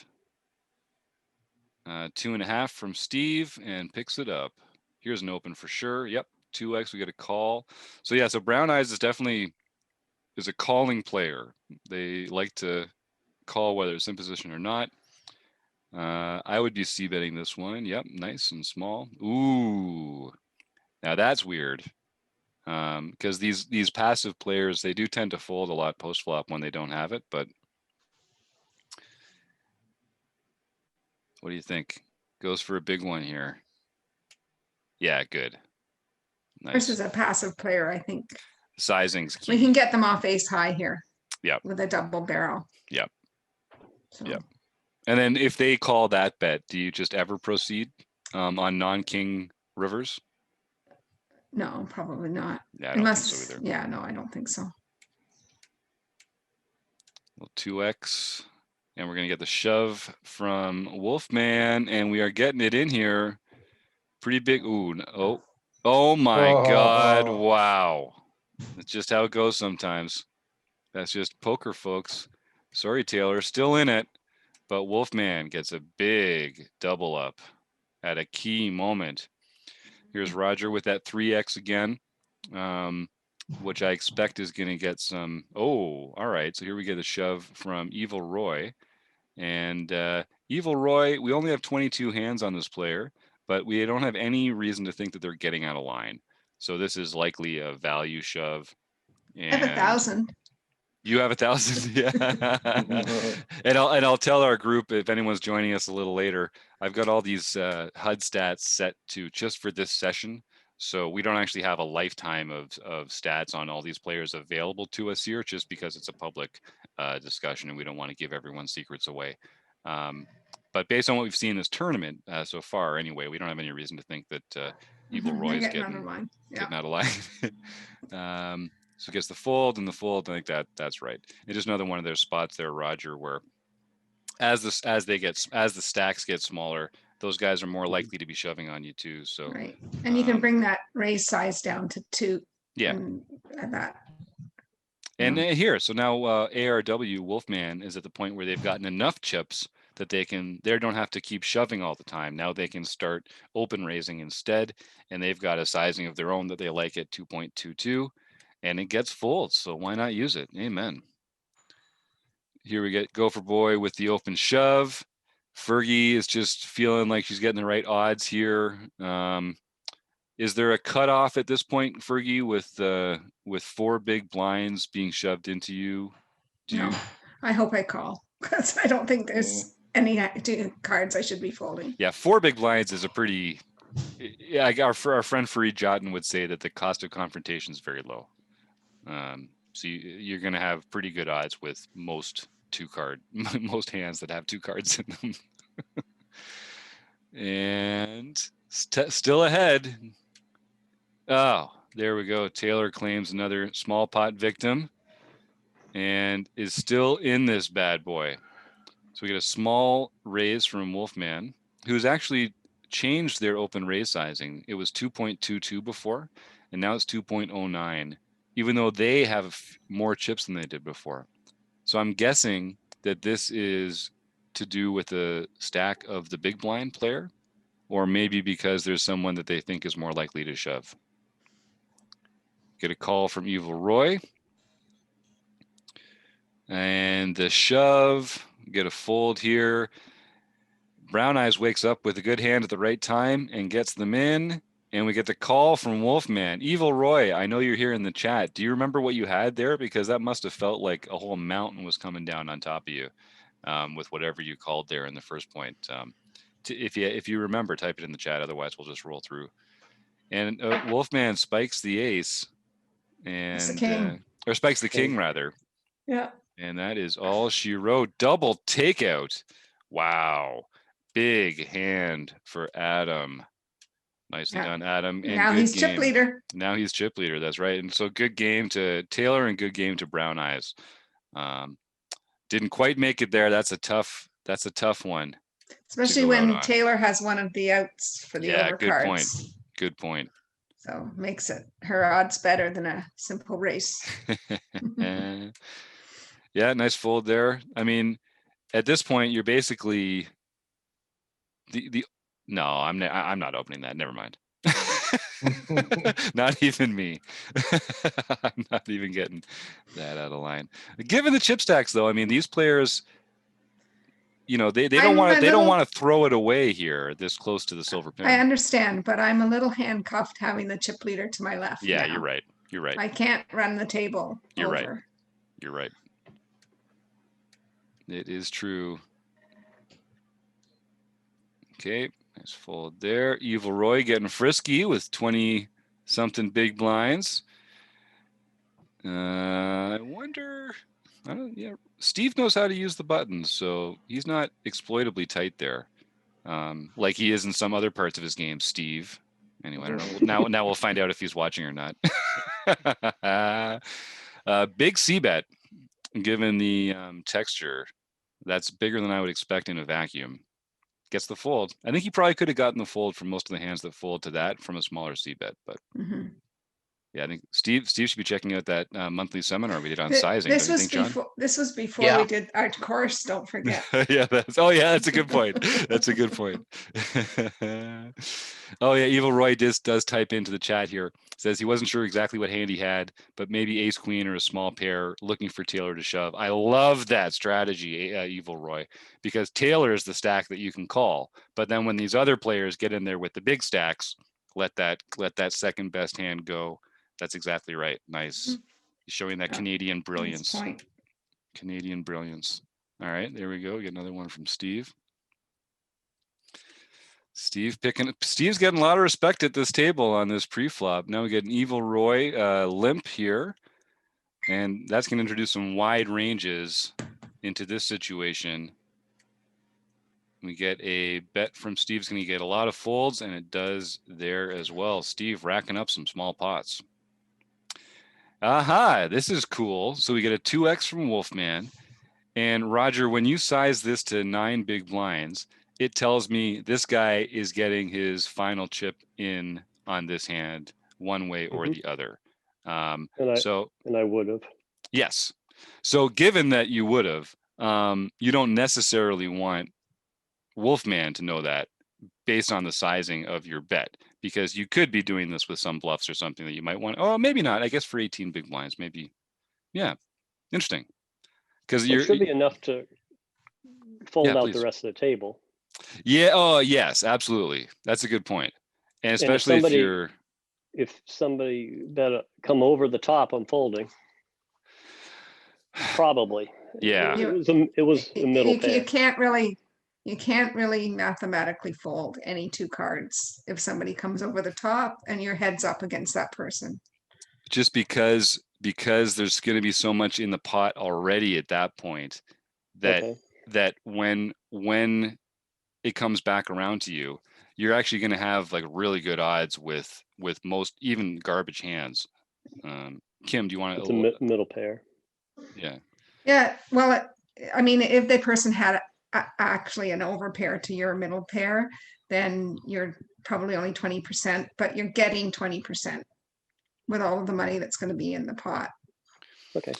2.5 from Steve and picks it up. Here's an open for sure. Yep, 2x, we get a call. So yeah, so Brown Eyes is definitely a calling player. They like to call whether it's in position or not. I would be c-betting this one. Yep, nice and small. Ooh, now that's weird. Because these passive players, they do tend to fold a lot post flop when they don't have it. But what do you think? Goes for a big one here. Yeah, good. Nice. Versus a passive player, I think. Sizing's key. We can get them off ace high here. Yep. With a double barrel. Yep. So. Yep. And then if they call that bet, do you just ever proceed on non-king rivers? No, probably not. Yeah, I don't think so either. Yeah, no, I don't think so. Well, 2x, and we're going to get the shove from Wolfman, and we are getting it in here. Pretty big. Ooh, oh my God. Wow. That's just how it goes sometimes. That's just poker, folks. Sorry, Taylor, still in it, but Wolfman gets a big double up at a key moment. Here's Roger with that 3x again, which I expect is going to get some. Oh, all right. So here we get a shove from Evil Roy. And Evil Roy, we only have 22 hands on this player, but we don't have any reason to think that they're getting out of line. So this is likely a value shove. And I have 1,000. You have 1,000, yeah. and I'll tell our group, if anyone's joining us a little later, I've got all these HUD stats set to just for this session. So we don't actually have a lifetime of stats on all these players available to us here, just because it's a public discussion and we don't want to give everyone's secrets away. But based on what we've seen in this tournament so far, anyway, we don't have any reason to think that Evil Roy is getting out of line. So gets the fold and the fold. I think that's right. It's just another one of those spots there, Roger, where as the stacks get smaller, those guys are more likely to be shoving on you too. So right, and you can bring that raise size down to 2. Yeah, at that. And here, so now ARW Wolfman is at the point where they've gotten enough chips that they don't have to keep shoving all the time. Now they can start open raising instead, and they've got a sizing of their own that they like at 2.22. And it gets fold, so why not use it? Amen. Here we get Gopher Boy with the open shove. Fergie is just feeling like she's getting the right odds here. Is there a cutoff at this point, Fergie, with 4 big blinds being shoved into you? No, I hope I call, because I don't think there's any cards I should be folding. Yeah, 4 big blinds is a pretty. Yeah, our friend Fareed Jotin would say that the cost of confrontation is very low. So you're going to have pretty good odds with most hands that have 2 cards in them. And still ahead. Oh, there we go. Taylor claims another small pot victim and is still in this bad boy. So we get a small raise from Wolfman, who's actually changed their open raise sizing. It was 2.22 before, and now it's 2.09. Even though they have more chips than they did before. So I'm guessing that this is to do with the stack of the big blind player, or maybe because there's someone that they think is more likely to shove. Get a call from Evil Roy. And the shove, get a fold here. Brown Eyes wakes up with a good hand at the right time and gets them in. And we get the call from Wolfman. Evil Roy, I know you're here in the chat. Do you remember what you had there? Because that must have felt like a whole mountain was coming down on top of you with whatever you called there in the first point. If you remember, type it in the chat. Otherwise, we'll just roll through. And Wolfman spikes the ace. It's the And king. or spikes the king, rather. Yeah. And that is all she wrote. Double takeout. Wow. Big hand for Adam. Nicely done, Adam. And now good he's game. chip leader. Now he's chip leader. That's right. And so good game to Taylor and good game to Brown Eyes. Didn't quite make it there. That's a tough one. Especially when Taylor has one of the outs for the overcards. Good point. Good point. So makes it her odds better than a simple race. Yeah, nice fold there. I mean, at this point, you're basically no, I'm not opening that. Never mind. Not even me. I'm not even getting that out of line. Given the chip stacks, though, I mean, these players, they don't want to throw it away here this close to the silver pin. I understand, but I'm a little handcuffed having the chip leader to my left. Yeah, now. You're right. I can't run the table. You're right. It is true. Okay, nice fold there. Evil Roy getting frisky with 20-something big blinds. I wonder. Steve knows how to use the buttons, so he's not exploitably tight there, like he is in some other parts of his game. Steve. Anyway, I don't know. Now we'll find out if he's watching or not. Big C bet, given the texture. That's bigger than I would expect in a vacuum. Gets the fold. I think he probably could have gotten the fold from most of the hands that fold to that from a smaller C bet, but yeah, I think Steve should be checking out that monthly seminar we did on sizing. This was before we did our course. Don't forget. That's a good point. That's a good point. Oh yeah, Evil Roy does type into the chat here. Says he wasn't sure exactly what hand he had, but maybe ace queen or a small pair, looking for Taylor to shove. I love that strategy, Evil Roy, because Taylor is the stack that you can call. But then when these other players get in there with the big stacks, let that second best hand go. That's exactly right. Nice. Showing that Canadian brilliance. Canadian brilliance. All right, there we go. Get another one from Steve. Steve's getting a lot of respect at this table on this pre-flop. Now we get an Evil Roy limp here, and that's going to introduce some wide ranges into this situation. We get a bet from Steve's going to get a lot of folds, and it does there as well. Steve racking up some small pots. Aha, this is cool. So we get a 2x from Wolfman. And Roger, when you size this to 9 big blinds, it tells me this guy is getting his final chip in on this hand one way or the other. And I would have. Yes. So given that you would have, you don't necessarily want Wolfman to know that based on the sizing of your bet, because you could be doing this with some bluffs or something that you might want. Oh, maybe not. I guess for 18 big blinds, maybe. Yeah. Interesting. Because it should be enough to fold out the rest of the table. Yeah. Oh, yes, absolutely. That's a good point. And especially if somebody better come over the top, I'm folding. Probably. Yeah. It was a middle pair. You can't really mathematically fold any 2 cards if somebody comes over the top and your head's up against that person. Just because there's going to be so much in the pot already at that point that when it comes back around to you, you're actually going to have like really good odds with most even garbage hands. Kim, do you want to? It's a middle pair. Yeah. Yeah. Well, I mean, if the person had actually an overpair to your middle pair, then you're probably only 20%, but you're getting 20% with all of the money that's going to be in the pot. Okay.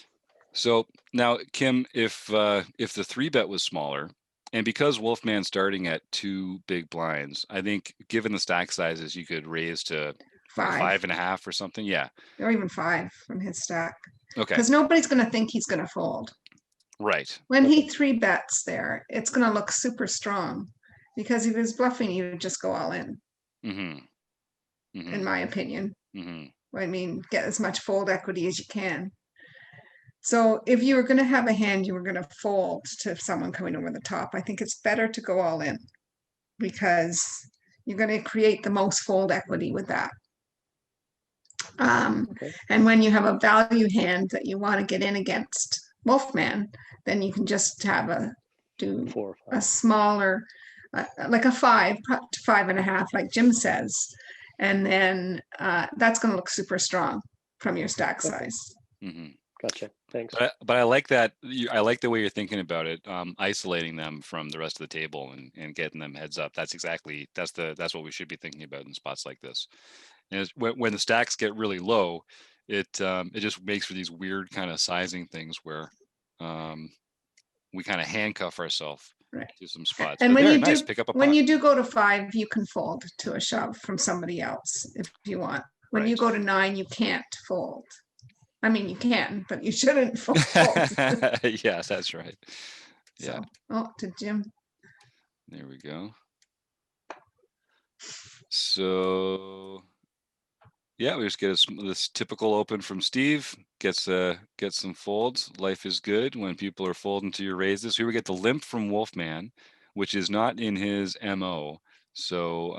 So now, Kim, if the 3-bet was smaller, and because Wolfman's starting at 2 big blinds, I think given the stack sizes, you could raise to 5.5 or something. Yeah. Or even 5 from his stack. Okay. Because nobody's going to think he's going to fold. Right. When he 3-bets there, it's going to look super strong, because if he's bluffing, you would just go all in. In my opinion. I mean, get as much fold equity as you can. So if you were going to have a hand, you were going to fold to someone coming over the top, I think it's better to go all in, because you're going to create the most fold equity with that. And when you have a value hand that you want to get in against Wolfman, then you can just have do 4 or 5. a smaller, like a 5 to 5.5, like Jim says, and then that's going to look super strong from your stack size. Gotcha. Thanks. But I like that. I like the way you're thinking about it. Isolating them from the rest of the table and getting them heads up. That's what we should be thinking about in spots like this. And when the stacks get really low, it just makes for these weird kind of sizing things where we kind of handcuff ourselves to some spots. And when you nice, do pick up a when puck. you do go to 5, you can fold to a shove from somebody else if you want. When you go to 9, you can't fold. I mean, you can, but you shouldn't fold. Yes, that's right. Yeah. So, to Jim. There we go. So yeah, we just get this typical open from Steve. Gets some folds. Life is good when people are folding to your raises. Here we get the limp from Wolfman, which is not in his MO. So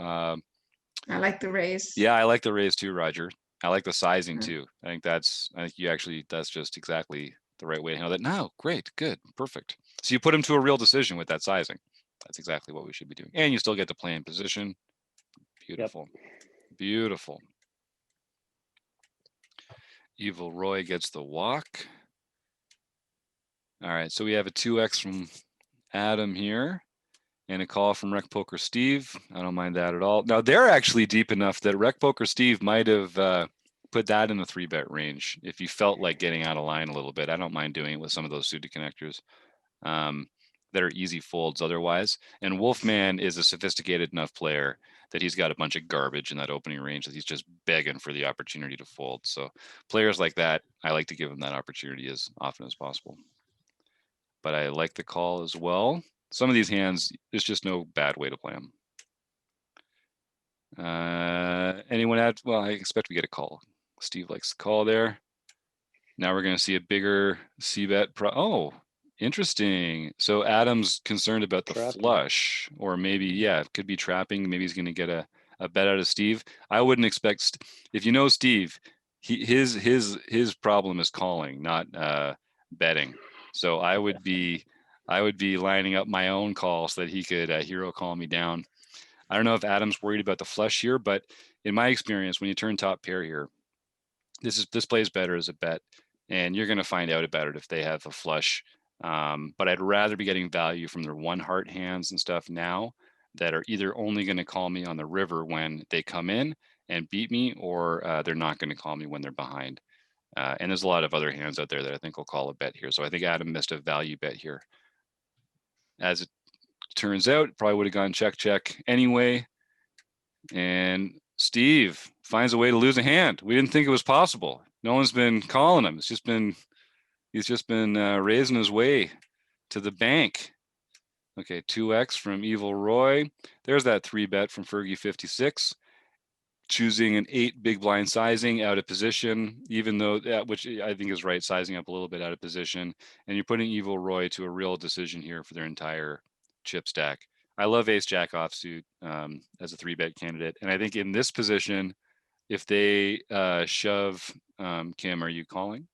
I like the raise. Yeah, I like the raise too, Roger. I like the sizing too. I think that's just exactly the right way to handle that. No, great, good, perfect. So you put him to a real decision with that sizing. That's exactly what we should be doing. And you still get to play in position. Beautiful. Yep. Beautiful. Evil Roy gets the walk. All right, so we have a 2x from Adam here and a call from RecPoker Steve. I don't mind that at all. Now, they're actually deep enough that RecPoker Steve might have put that in the 3-bet range if you felt like getting out of line a little bit. I don't mind doing it with some of those suited connectors that are easy folds otherwise. And Wolfman is a sophisticated enough player that he's got a bunch of garbage in that opening range that he's just begging for the opportunity to fold. So players like that, I like to give them that opportunity as often as possible. But I like the call as well. Some of these hands, there's just no bad way to play them. Anyone add? Well, I expect we get a call. Steve likes the call there. Now we're going to see a bigger c-bet. Oh, interesting. So Adam's concerned about the flush, or maybe, yeah, it could be trapping. Maybe he's going to get a bet out of Steve. I wouldn't expect, if you know Steve, his problem is calling, not betting. So I would be lining up my own call so that he could hero call me down. I don't know if Adam's worried about the flush here, but in my experience, when you turn top pair here, this plays better as a bet, and you're going to find out about it if they have a flush. But I'd rather be getting value from their 1-heart hands and stuff now that are either only going to call me on the river when they come in and beat me, or they're not going to call me when they're behind. And there's a lot of other hands out there that I think will call a bet here. So I think Adam missed a value bet here. As it turns out, probably would have gone check anyway. And Steve finds a way to lose a hand. We didn't think it was possible. No one's been calling him. He's just been raising his way to the bank. Okay, 2x from Evil Roy. There's that 3-bet from Fergie 56. Choosing an 8 big blind sizing out of position, even though which I think is right, sizing up a little bit out of position. And you're putting Evil Roy to a real decision here for their entire chip stack. I love ace jack offsuit as a 3-bet candidate. And I think in this position, if they shove, Kim, are you calling?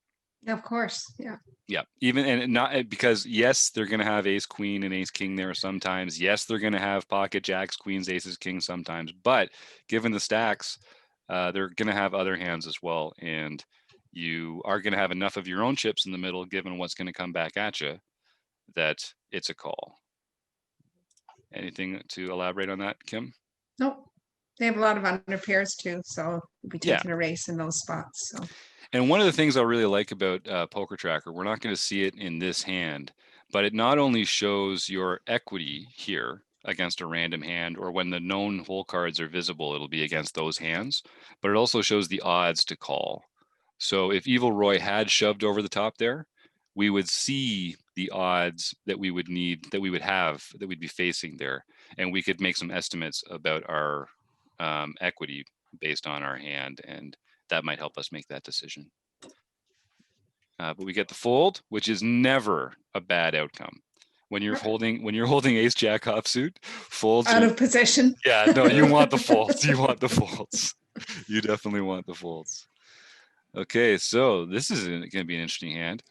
Of course, yeah. Yeah, even and not because yes, they're going to have ace queen and ace king there sometimes. Yes, they're going to have pocket jacks, queens, aces, kings sometimes. But given the stacks, they're going to have other hands as well, and you are going to have enough of your own chips in the middle, given what's going to come back at you, that it's a call. Anything to elaborate on that, Kim? Nope. They have a lot of under pairs too, so we'll be taking a race in those spots. So. And one of the things I really like about Poker Tracker, we're not going to see it in this hand, but it not only shows your equity here against a random hand, or when the known hole cards are visible, it'll be against those hands, but it also shows the odds to call. So if Evil Roy had shoved over the top there, we would see the odds that we would need, that we would have, that we'd be facing there. And we could make some estimates about our equity based on our hand, and that might help us make that decision. But we get the fold, which is never a bad outcome. When you're holding ace jack offsuit, folds out of position. Yeah, no, you want the folds. You want the folds. You definitely want the folds. Okay, so this is going to be an interesting hand.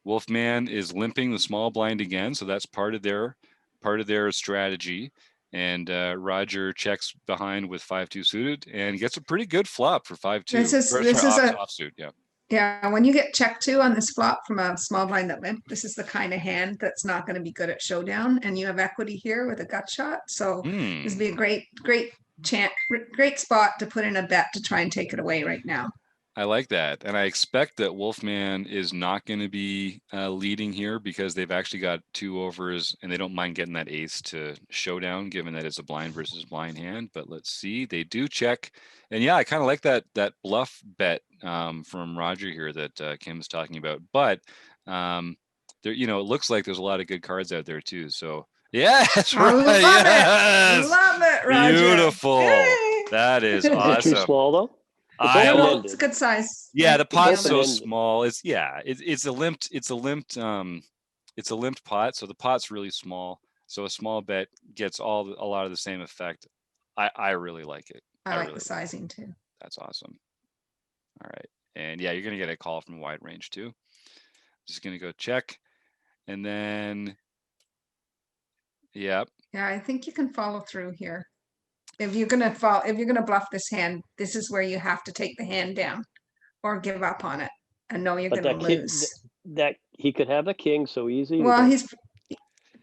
Wolfman is limping the small blind again, so that's part of their strategy. And Roger checks behind with 5-2 suited and gets a pretty good flop for 5-2. This is a offsuit. Yeah. Yeah, when you get check 2 on this flop from a small blind that limp, this is the kind of hand that's not going to be good at showdown, and you have equity here with a gut shot. So this would be a great spot to put in a bet to try and take it away right now. I like that. And I expect that Wolfman is not going to be leading here because they've actually got 2 overs and they don't mind getting that ace to showdown, given that it's a blind versus blind hand. But let's see, they do check. And yeah, I kind of like that bluff bet from Roger here that Kim is talking about. But there, it looks like there's a lot of good cards out there too. So yes, I love yes! it. Love it, Roger. Beautiful. Yay. That is Is it awesome. too small though? It's a good size. Yeah, the pot's so open-ended. small. It's a limped pot, so the pot's really small. So a small bet gets a lot of the same effect. I really like it. I like the sizing too. That's awesome. All right. And yeah, you're gonna get a call from wide range too. Just gonna go check. And then yeah. Yeah, I think you can follow through here. If you're gonna bluff this hand, this is where you have to take the hand down or give up on it and know you're gonna lose. That he could have a king so easy. Well, he's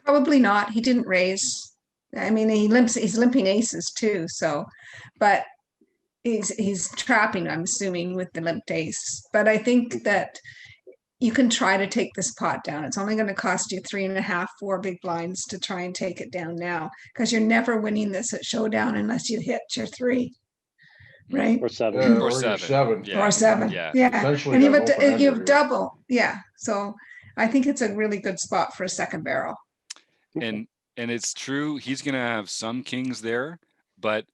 probably not. He didn't raise. I mean, he's limping aces too. So, but he's trapping, I'm assuming, with the limped ace. But I think that you can try to take this pot down. It's only going to cost you 3.5, 4 big blinds to try and take it down now, because you're never winning this at showdown unless you hit your 3, right? Or 7. Or 7. Yeah. Or 7. Yeah. Essentially And got an you open-ender have double. Yeah. So I think it's a really good spot for a second barrel. And it's true, he's going to have some kings there, but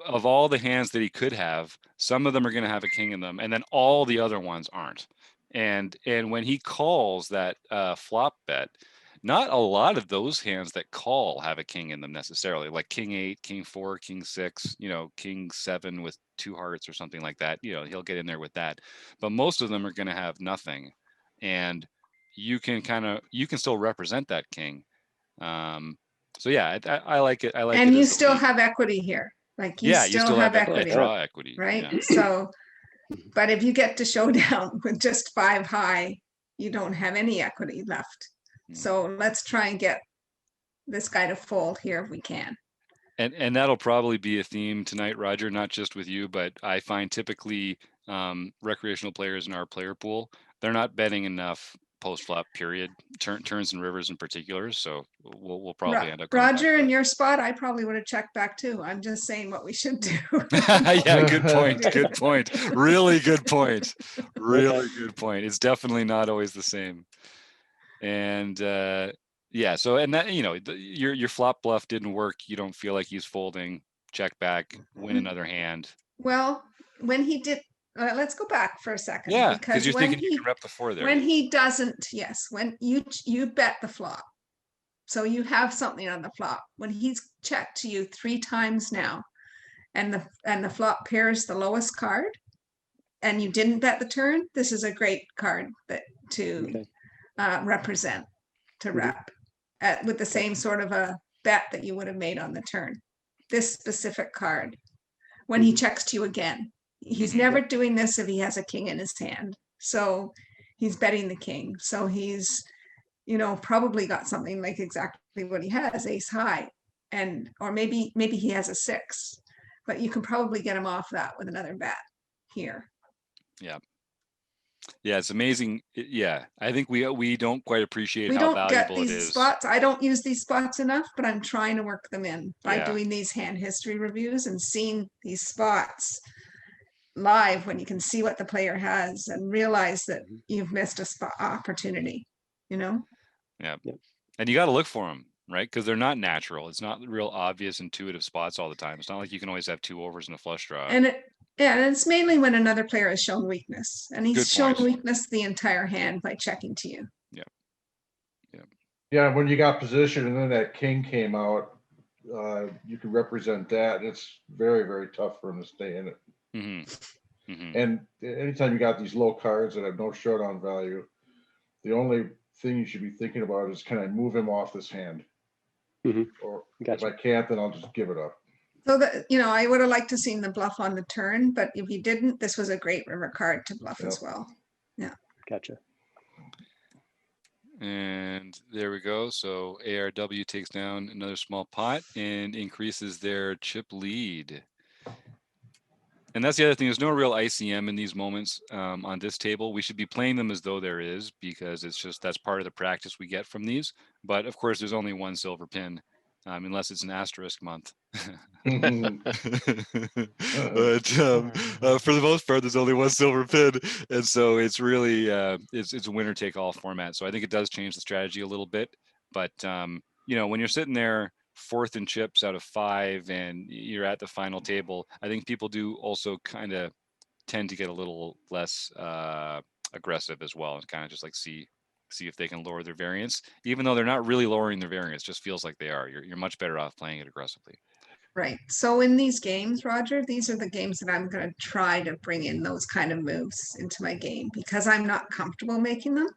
of all the hands that he could have, some of them are going to have a king in them, and then all the other ones aren't. And when he calls that flop bet, not a lot of those hands that call have a king in them necessarily, like king 8, king 4, king 6, king 7 with 2 hearts or something like that. He'll get in there with that. But most of them are going to have nothing. And you can still represent that king. So yeah, I like it. I like it. And you still have equity here. Like you still have equity. Draw equity. Right. Yeah. So, but if you get to showdown with just 5 high, you don't have any equity left. So let's try and get this guy to fold here if we can. And that'll probably be a theme tonight, Roger, not just with you, but I find typically recreational players in our player pool, they're not betting enough post-flop period, turns and rivers in particular. So we'll probably end up Roger, in your spot, I probably would have checked back too. I'm just saying what we should do. Yeah, good point. Good point. Really good point. Really good point. It's definitely not always the same. And yeah, so and that your flop bluff didn't work. You don't feel like he's folding. Check back, win another hand. Well, when he did. Let's go back for a second. Yeah, because you're thinking you can rep the 4 there. When he doesn't, yes, when you bet the flop, so you have something on the flop. When he's checked to you 3 times now, and the flop pairs the lowest card, and you didn't bet the turn, this is a great card to represent, to rep, with the same sort of a bet that you would have made on the turn. This specific card, when he checks to you again. He's never doing this if he has a king in his hand. So he's betting the king. So he's, probably got something like exactly what he has, ace high. Or maybe he has a 6, but you can probably get him off that with another bet here. Yeah. Yeah, it's amazing. Yeah, I think we don't quite appreciate how valuable it is. Spots. I don't use these spots enough, but I'm trying to work them in by doing these hand history reviews and seeing these spots. live when you can see what the player has and realize that Mhm. you've missed a spot opportunity, you know? Yeah. Yep. And you got to look for them, right? Because they're not natural. It's not real obvious, intuitive spots all the time. It's not like you can always have 2 overs and a flush draw. And it's mainly when another player has shown weakness, and he's Good shown point. weakness the entire hand by checking to you. Yeah. Yeah, when you got position and then that king came out, you can represent that. And it's very, very tough for him to stay in it. Mm-hmm. Mm-hmm. And anytime you got these low cards that have no showdown value, the only thing you should be thinking about is, can I move him off this hand? Mhm. Or Gotcha. if I can't, then I'll just give it up. So that, you know, I would have liked to seen the bluff on the turn, but if you didn't, this was a great river card to bluff as well. Gotcha. And there we go. So ARW takes down another small pot and increases their chip lead. And that's the other thing. There's no real ICM in these moments on this table. We should be playing them as though there is, because it's just that's part of the practice we get from these. But of course, there's only one silver pin, unless it's an asterisk month. But for the most part, there's only one silver pin, and so it's really it's a winner take all format. So I think it does change the strategy a little bit. But you know, when you're sitting there 4th in chips out of 5 and you're at the final table, I think people do also kind of tend to get a little less aggressive as well, and kind of just like see if they can lower their variance, even though they're not really lowering their variance. Just feels like they are. You're much better off playing it aggressively. Right. So in these games, Roger, these are the games that I'm going to try to bring in those kind of moves into my game, because I'm not comfortable making them.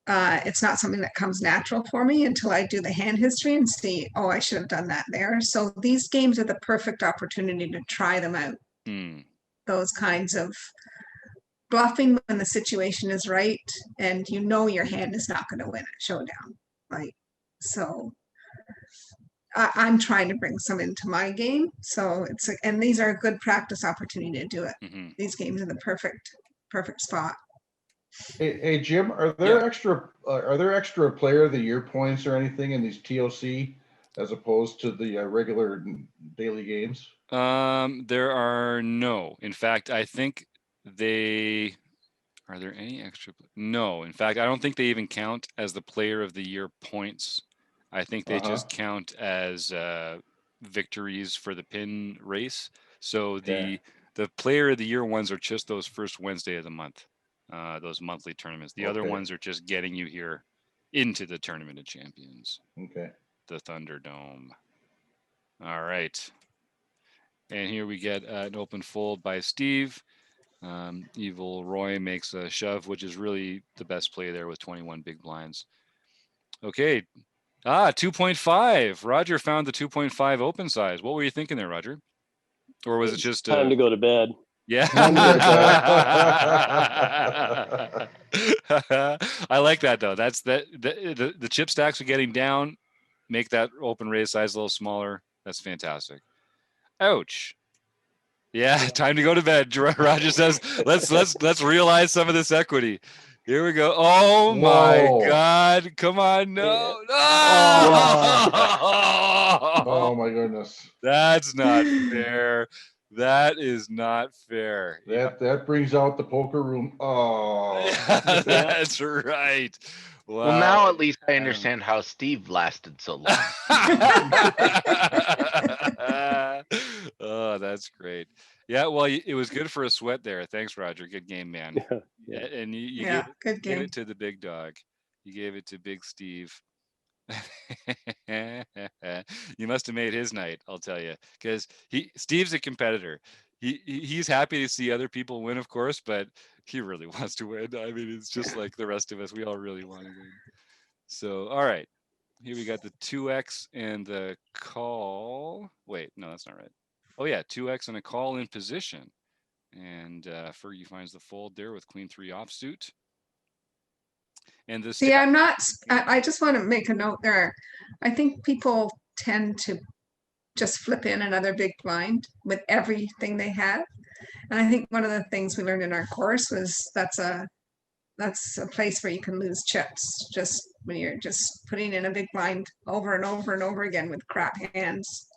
It's not something that comes natural for me until I do the hand history and see, oh, I should have done that there. So these games are the perfect opportunity to try them out. Those kinds of bluffing when the situation is right and you know your hand is not going to win at showdown. Like, so I'm trying to bring some into my game. So and these are a good practice opportunity to do it. These games are the perfect spot. Hey Jim, are there extra player of the year points or anything in these TOC as opposed to the regular daily games? There are no. In fact, I think are there any extra? No. In fact, I don't think they even count as the player of the year points. I think they just count as victories for the pin race. So the player of the year ones are just those first Wednesday of the month, those monthly tournaments. The other ones are just getting you here into the Tournament of Champions. Okay. The Thunderdome. All right. And here we get an open fold by Steve. Evil Roy makes a shove, which is really the best play there with 21 big blinds. Okay. 2.5. Roger found the 2.5 open size. What were you thinking there, Roger? Or was it just time to go to bed? Yeah. I like that though. That's the chip stacks are getting down. Make that open raise size a little smaller. That's fantastic. Ouch. Yeah, time to go to bed. Roger says, let's realize some of this equity. Here we go. Oh my God. Come on. No. Oh my goodness. That's not fair. That is not fair. That brings out the poker room. Oh. That's right. Wow. Well, now at least I understand how Steve lasted so long. Oh, that's great. Yeah, well, it was good for a sweat there. Thanks, Roger. Good game, man. Yeah. And you good game. gave it to the big dog. You gave it to Big Steve. You must have made his night, I'll tell you, because Steve's a competitor. He's happy to see other people win, of course, but he really wants to win. I mean, it's just like the rest of us. We all really want to win. So, all right. Here we got the 2x and the call. Wait, no, that's not right. Oh yeah, 2x and a call in position. And Fergie finds the fold there with queen 3 offsuit. And this. See, I just want to make a note there. I think people tend to just flip in another big blind with everything they have. And I think one of the things we learned in our course was that's a place where you can lose chips just when you're just putting in a big blind over and over and over again with crap hands.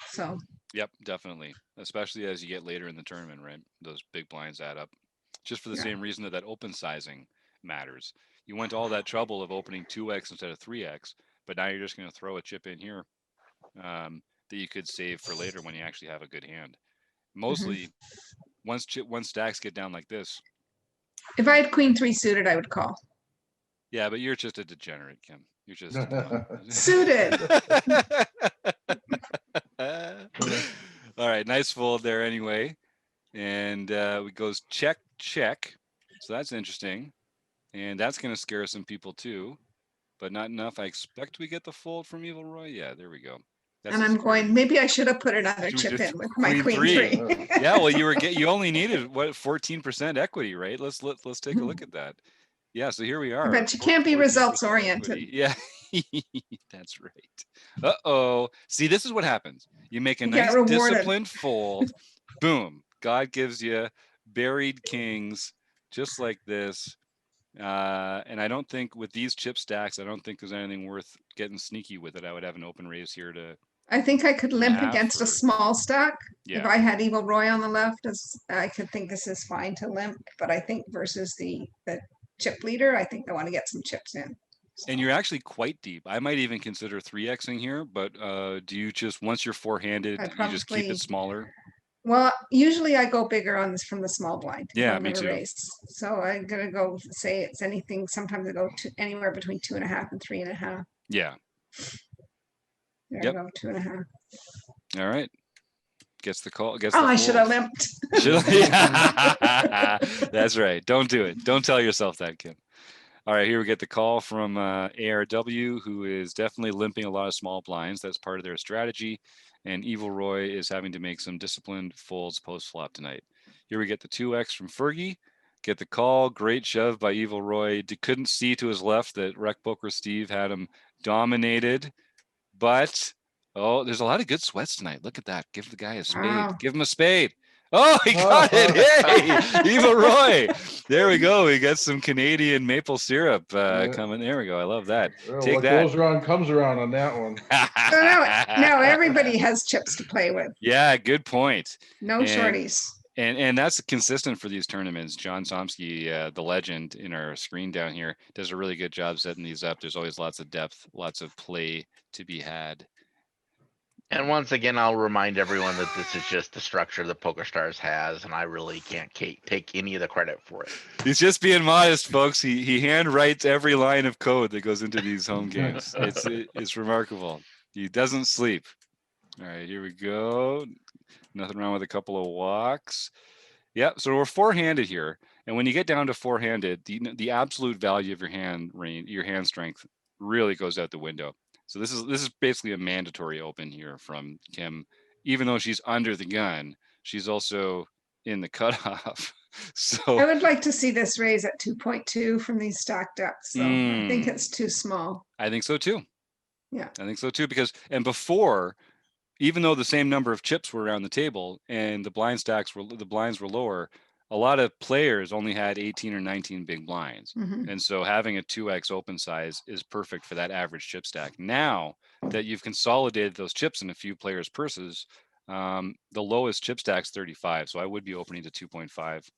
So Yep, definitely. Especially as you get later in the tournament, right? Those big blinds add up. Just for the Yeah. same reason that open sizing matters. You went all that trouble of opening 2x instead of 3x, but now you're just going to throw a chip in here that you could save for later when you actually have a good hand. Mostly, once stacks get down like this. If I had queen 3 suited, I would call. Yeah, but you're just a degenerate, Kim. You're just Suited. All right, nice fold there anyway. And it goes check, check. So that's interesting. And that's going to scare some people too, but not enough. I expect we get the fold from Evil Roy. Yeah, there we go. That's And I'm going, maybe I should have put another chip in with my queen 3. Yeah, well, you only needed what 14% equity, right? Let's take a look at that. Yeah, so here we are. But you can't be results oriented. Yeah, that's right. Uh-oh. See, this is what happens. You make a nice disciplined fold. Boom. God gives you buried kings just like this. And I don't think with these chip stacks, I don't think there's anything worth getting sneaky with it. I would have an open raise here to. I think I could limp against a small stack. Yeah. If I had Evil Roy on the left, I could think this is fine to limp. But I think versus the chip leader, I think I want to get some chips in. So. And you're actually quite deep. I might even consider 3xing here, but do you just, once you're four-handed, you just keep it smaller? Well, usually I go bigger on this from the small blind. Yeah, me too. Raise. So I'm gonna go say it's anything. Sometimes I go to anywhere between 2.5 and 3.5. Yeah. There you go, 2.5. All right. Gets the call. Gets. I should have limped. That's right. Don't do it. Don't tell yourself that, Kim. All right, here we get the call from ARW, who is definitely limping a lot of small blinds. That's part of their strategy. And Evil Roy is having to make some disciplined folds post-flop tonight. Here we get the 2x from Fergie. Get the call. Great shove by Evil Roy. Couldn't see to his left that RecPoker Steve had him dominated. But, oh, there's a lot of good sweats tonight. Look at that. Give the guy a spade. Wow. Give him a spade. Oh, he got it. Hey, Evil Roy. There we go. We got some Canadian maple syrup coming. There we go. I love that. Well, take what that. Goes around comes around on that one. So now everybody has chips to play with. Yeah, good point. No shorties. And that's consistent for these tournaments. John Somsky, the legend in our screen down here, does a really good job setting these up. There's always lots of depth, lots of play to be had. And once again, I'll remind everyone that this is just the structure that PokerStars has, and I really can't take any of the credit for it. He's just being modest, folks. He hand writes every line of code that goes into these home games. It's remarkable. He doesn't sleep. All right, here we go. Nothing wrong with a couple of walks. Yeah, so we're four-handed here, and when you get down to four-handed, the absolute value of your hand strength really goes out the window. So this is basically a mandatory open here from Kim. Even though she's under the gun, she's also in the cutoff. So I would like to see this raise at 2.2 from these stacked ups. So I think it's too small. I think so too. Yeah, I think so too, because before, even though the same number of chips were around the table and the blinds were lower, a lot of players only had 18 or 19 big blinds. Mm-hmm. And so having a 2x open size is perfect for that average chip stack. Now that you've consolidated those chips in a few players' purses, the lowest chip stack's 35. So I would be opening to 2.5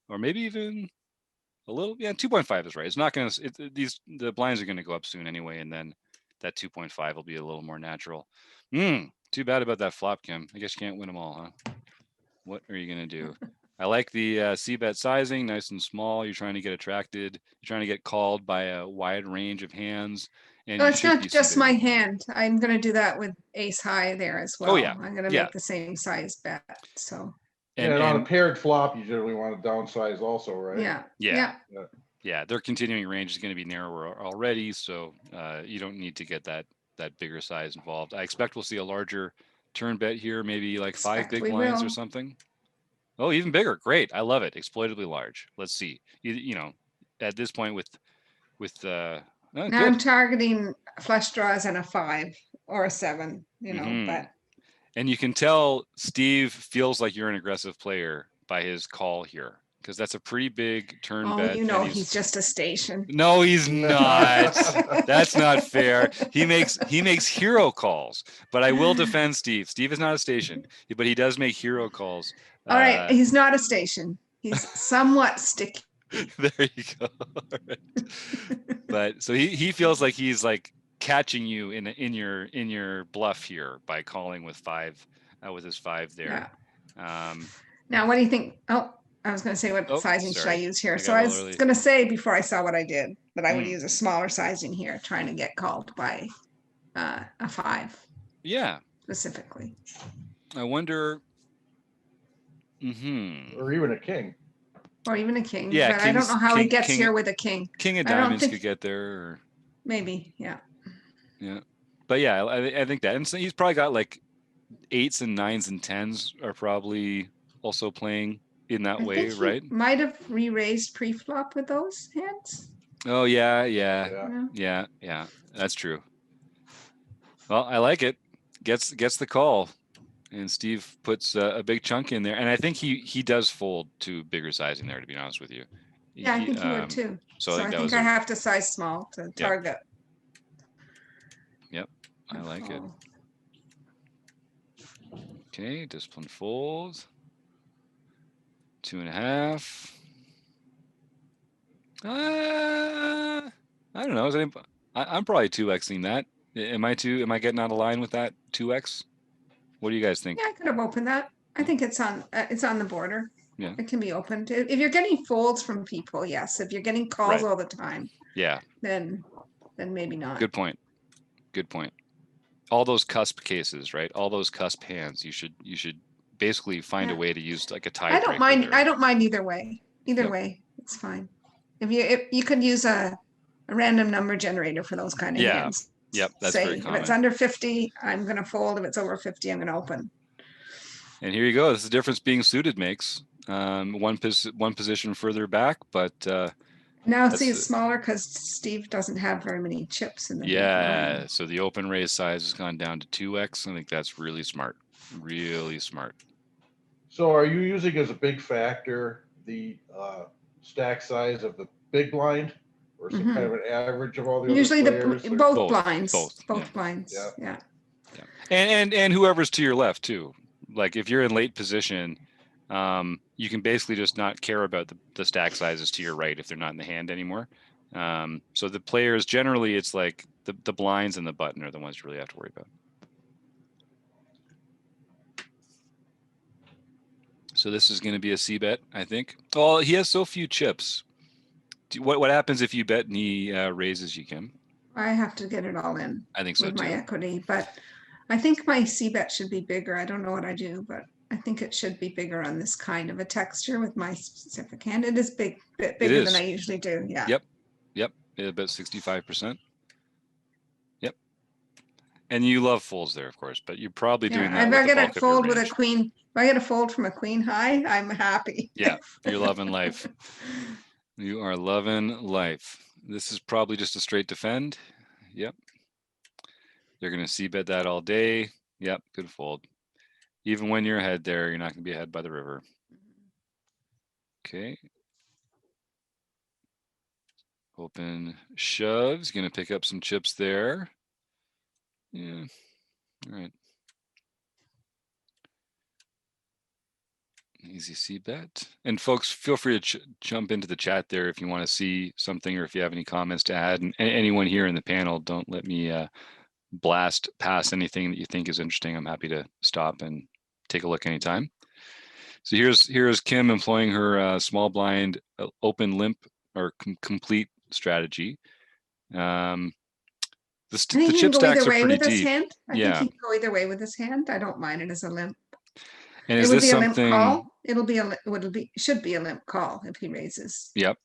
or maybe even a little. Yeah, 2.5 is right. It's not going to, the blinds are going to go up soon anyway. And then that 2.5 will be a little more natural. Too bad about that flop, Kim. I guess you can't win them all, huh? What are you going to do? I like the C-bet sizing, nice and small. You're trying to get attracted. You're trying to get called by a wide range of hands. And it's not just my hand. I'm going to do that with ace high there as well. Oh, yeah. I'm going to make the same size bet. So. And on a paired flop, you generally want to downsize also, right? Yeah. Their continuing range is going to be narrower already, so you don't need to get that bigger size involved. I expect we'll see a larger turn bet here, maybe like 5 big blinds or something. Oh, even bigger. Great. I love it. Exploitably large. Let's see. You know, at this point with now good. I'm targeting flush draws and a 5 or a 7, but. And you can tell Steve feels like you're an aggressive player by his call here. because that's a pretty big turn Oh, bet. you know, and he's just a station. No, he's not. That's not fair. He makes hero calls, but I will defend Steve. Steve is not a station, but he does make hero calls. All right, he's not a station. He's somewhat sticky. There you go. But so he feels like he's like catching you in your bluff here by calling with five with his five there. Yeah. Now, what do you think? Oh, I was going to say, what sizing should I use here? So I was going to say before I saw what I did that I would use a smaller sizing here, trying to get called by a 5. Yeah. Specifically. I wonder. Or even a king. Or even a king. Yeah, but I don't know how he gets here with a king. King of diamonds could get there. Or... Maybe, yeah. Yeah. But yeah, I think that. And so he's probably got like 8s and 9s and 10s are probably also playing in that way, right? Might have re-raised pre-flop with those hands. Oh yeah. That's true. Well, I like it. Gets the call, and Steve puts a big chunk in there, and I think he does fold to bigger sizing there. To be honest with you. Yeah, I think he would too. So I think I have to size small to target. Yep, I like it. Okay, discipline fold. 2.5. I don't know. I'm probably 2xing that. Am I getting out of line with that 2x? What do you guys think? Yeah, I could have opened that. I think it's on the border. Yeah, it can be opened. If you're getting folds from people, yes. If you're getting calls all the time, then maybe not. Good point. All those cusp cases, right? All those cusp hands. You should basically find a way to use like a tie. I don't mind either way. Either way, it's fine. If you could use a random number generator for those kind of hands. Yep, that's very common. If it's under 50, I'm going to fold. If it's over 50, I'm going to open. And here you go. This is the difference being suited makes. One position further back, but now see it's smaller because Steve doesn't have very many chips in the line. So the open raise size has gone down to 2x. I think that's really smart. Really smart. So are you using as a big factor the stack size of the big blind, or some kind of an average of all the usually other players? Both blinds. Both blinds. Yeah. And whoever's to your left too. Like if you're in late position, you can basically just not care about the stack sizes to your right if they're not in the hand anymore. So the players generally, it's like the blinds and the button are the ones you really have to worry about. So this is going to be a C bet, I think. Oh, he has so few chips. What happens if you bet and he raises you, Kim? I have to get it all in. I think so with too. My equity, but I think my C bet should be bigger. I don't know what I do, but I think it should be bigger on this kind of a texture with my specific hand. It is bit bigger than I usually do. Yeah. Yep. About 65%. Yep. And you love folds there, of course, but you're probably doing that. If I get a fold with a queen, if I get a fold from a queen high, I'm happy. Yeah, you're loving life. You are loving life. This is probably just a straight defend. Yep. They're going to c-bet that all day. Yep, good fold. Even when you're ahead there, you're not going to be ahead by the river. Okay. Open shoves. Going to pick up some chips there. Yeah. All right. Easy c-bet. And folks, feel free to jump into the chat there if you want to see something or if you have any comments to add. And anyone here in the panel, don't let me blast past anything that you think is interesting. I'm happy to stop and take a look anytime. So here's Kim employing her small blind open limp or complete strategy. The chip stacks are pretty deep. I think he can go either way with his hand. I don't mind it as a limp. And is this something? A limp call. Should be a limp call if he raises. Yep.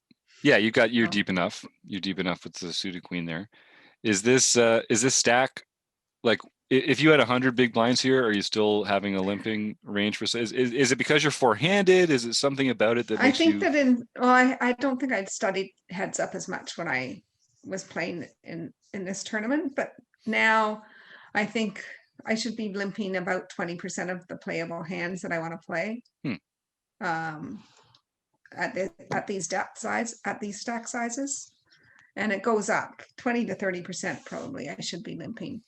Yeah, you're deep enough. You're deep enough with the suited queen there. Is this stack like if you had 100 big blinds here, are you still having a limping range for? Is it because you're four-handed? Is it something about it that makes you? I don't think I'd studied heads up as much when I was playing in this tournament, but now I think I should be limping about 20% of the playable hands that I want to play. at these stack sizes, and it goes up 20 to 30% probably. I should be limping.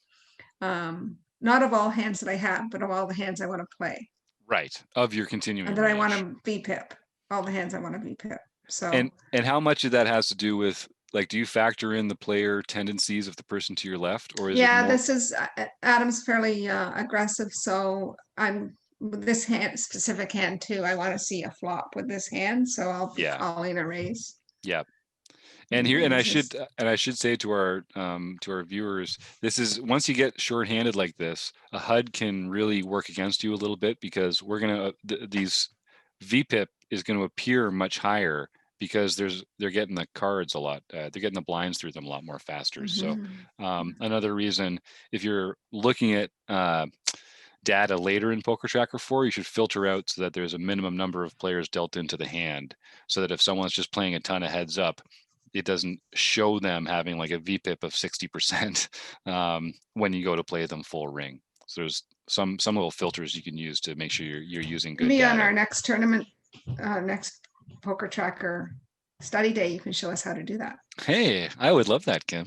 Not of all hands that I have, but of all the hands I want to play. Right. Of your continuing And that I want range. to VPIP. All the hands I want to VPIP. So and how much of that has to do with, like, do you factor in the player tendencies of the person to your left, or is it more? this is Adam's fairly aggressive, so I'm with this specific hand too. I want to see a flop with this hand, so I'll be calling a raise. Yeah. And here, and I should say to our viewers, this is, once you get short-handed like this, a HUD can really work against you a little bit, because we're gonna these VPIP is going to appear much higher because they're getting the cards a lot, they're getting the blinds through them a lot more faster. So another reason, if you're looking at data later in Poker Tracker 4, you should filter out so that there's a minimum number of players dealt into the hand, so that if someone's just playing a ton of heads up, it doesn't show them having like a VPIP of 60% when you go to play them full ring. So there's some little filters you can use to make sure you're using good data. On our next tournament, next Poker Tracker study day, you can show us how to do that. Hey, I would love that, Kim.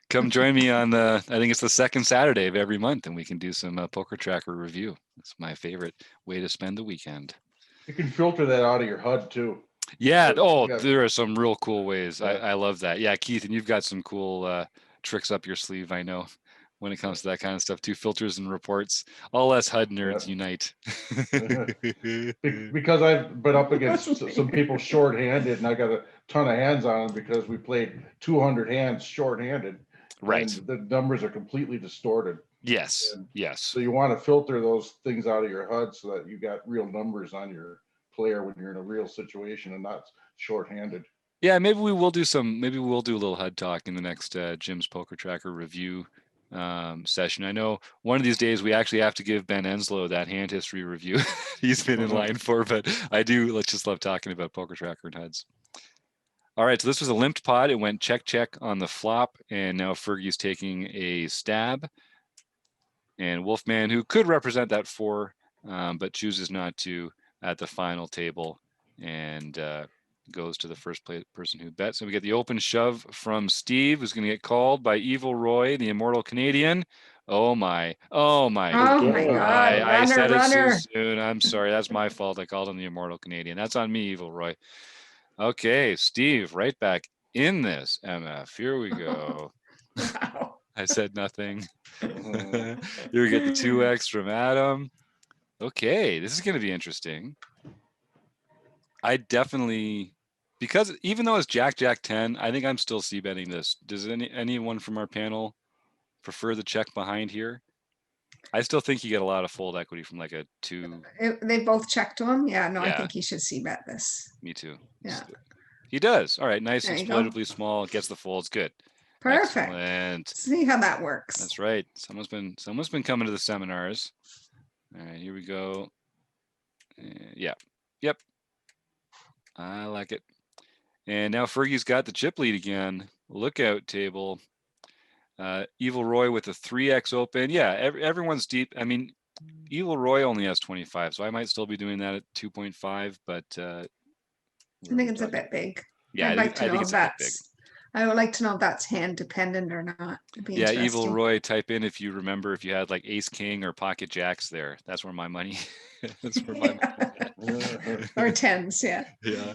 Come join me on I think it's the second Saturday of every month, and we can do some Poker Tracker review. It's my favorite way to spend the weekend. You can filter that out of your HUD too. Yeah. There are some real cool ways. I love that. Yeah, Keith, and you've got some cool tricks up your sleeve, I know, when it comes to that kind of stuff too. Filters and reports. All us HUD nerds unite. Because I've been up against some people short-handed, and I got a ton of hands on them because we played 200 hands short-handed. Right. And the numbers are completely distorted. Yes. Yes. So you want to filter those things out of your HUD so that you got real numbers on your player when you're in a real situation and not short-handed. Yeah, maybe we will do a little HUD talk in the next Jim's Poker Tracker review session. I know one of these days we actually have to give Ben Enslow that hand history review he's been in line for, but let's just love talking about Poker Tracker and HUDs. All right, so this was a limped pot. It went check on the flop, and now Fergie's taking a stab. And Wolfman, who could represent that 4, but chooses not to at the final table, and goes to the first person who bets. And we get the open shove from Steve, who's going to get called by Evil Roy, the immortal Canadian. Oh my God. I said it too soon. I'm sorry. That's my fault. I called him the immortal Canadian. That's on me, Evil Roy. Okay, Steve, right back in this MF. Here we go. Wow. I said nothing. Here we get the 2x from Adam. Okay, this is going to be interesting. I definitely, because even though it's Jack 10, I think I'm still c-betting this. Does anyone from our panel prefer the check behind here? I still think you get a lot of fold equity from like a 2. They both checked to him. Yeah, no, I think he should c-bet this. Me too. Yeah. He does. All right, nice, exploitably small, gets the folds. Good. Perfect. Excellent. See how that works. That's right. Someone's been coming to the seminars. All right, here we go. Yep. I like it. And now Fergie's got the chip lead again. Lookout table. Evil Roy with a 3x open. Yeah, everyone's deep. I mean, Evil Roy only has 25, so I might still be doing that at 2.5, but I think it's a bit big. Yeah, I think it's a bit big. I would like to know if that's hand dependent or not. Yeah, Evil Roy, type in if you remember if you had like ace king or pocket jacks there. That's where my money. That's where my money. Or tens, yeah. Yeah.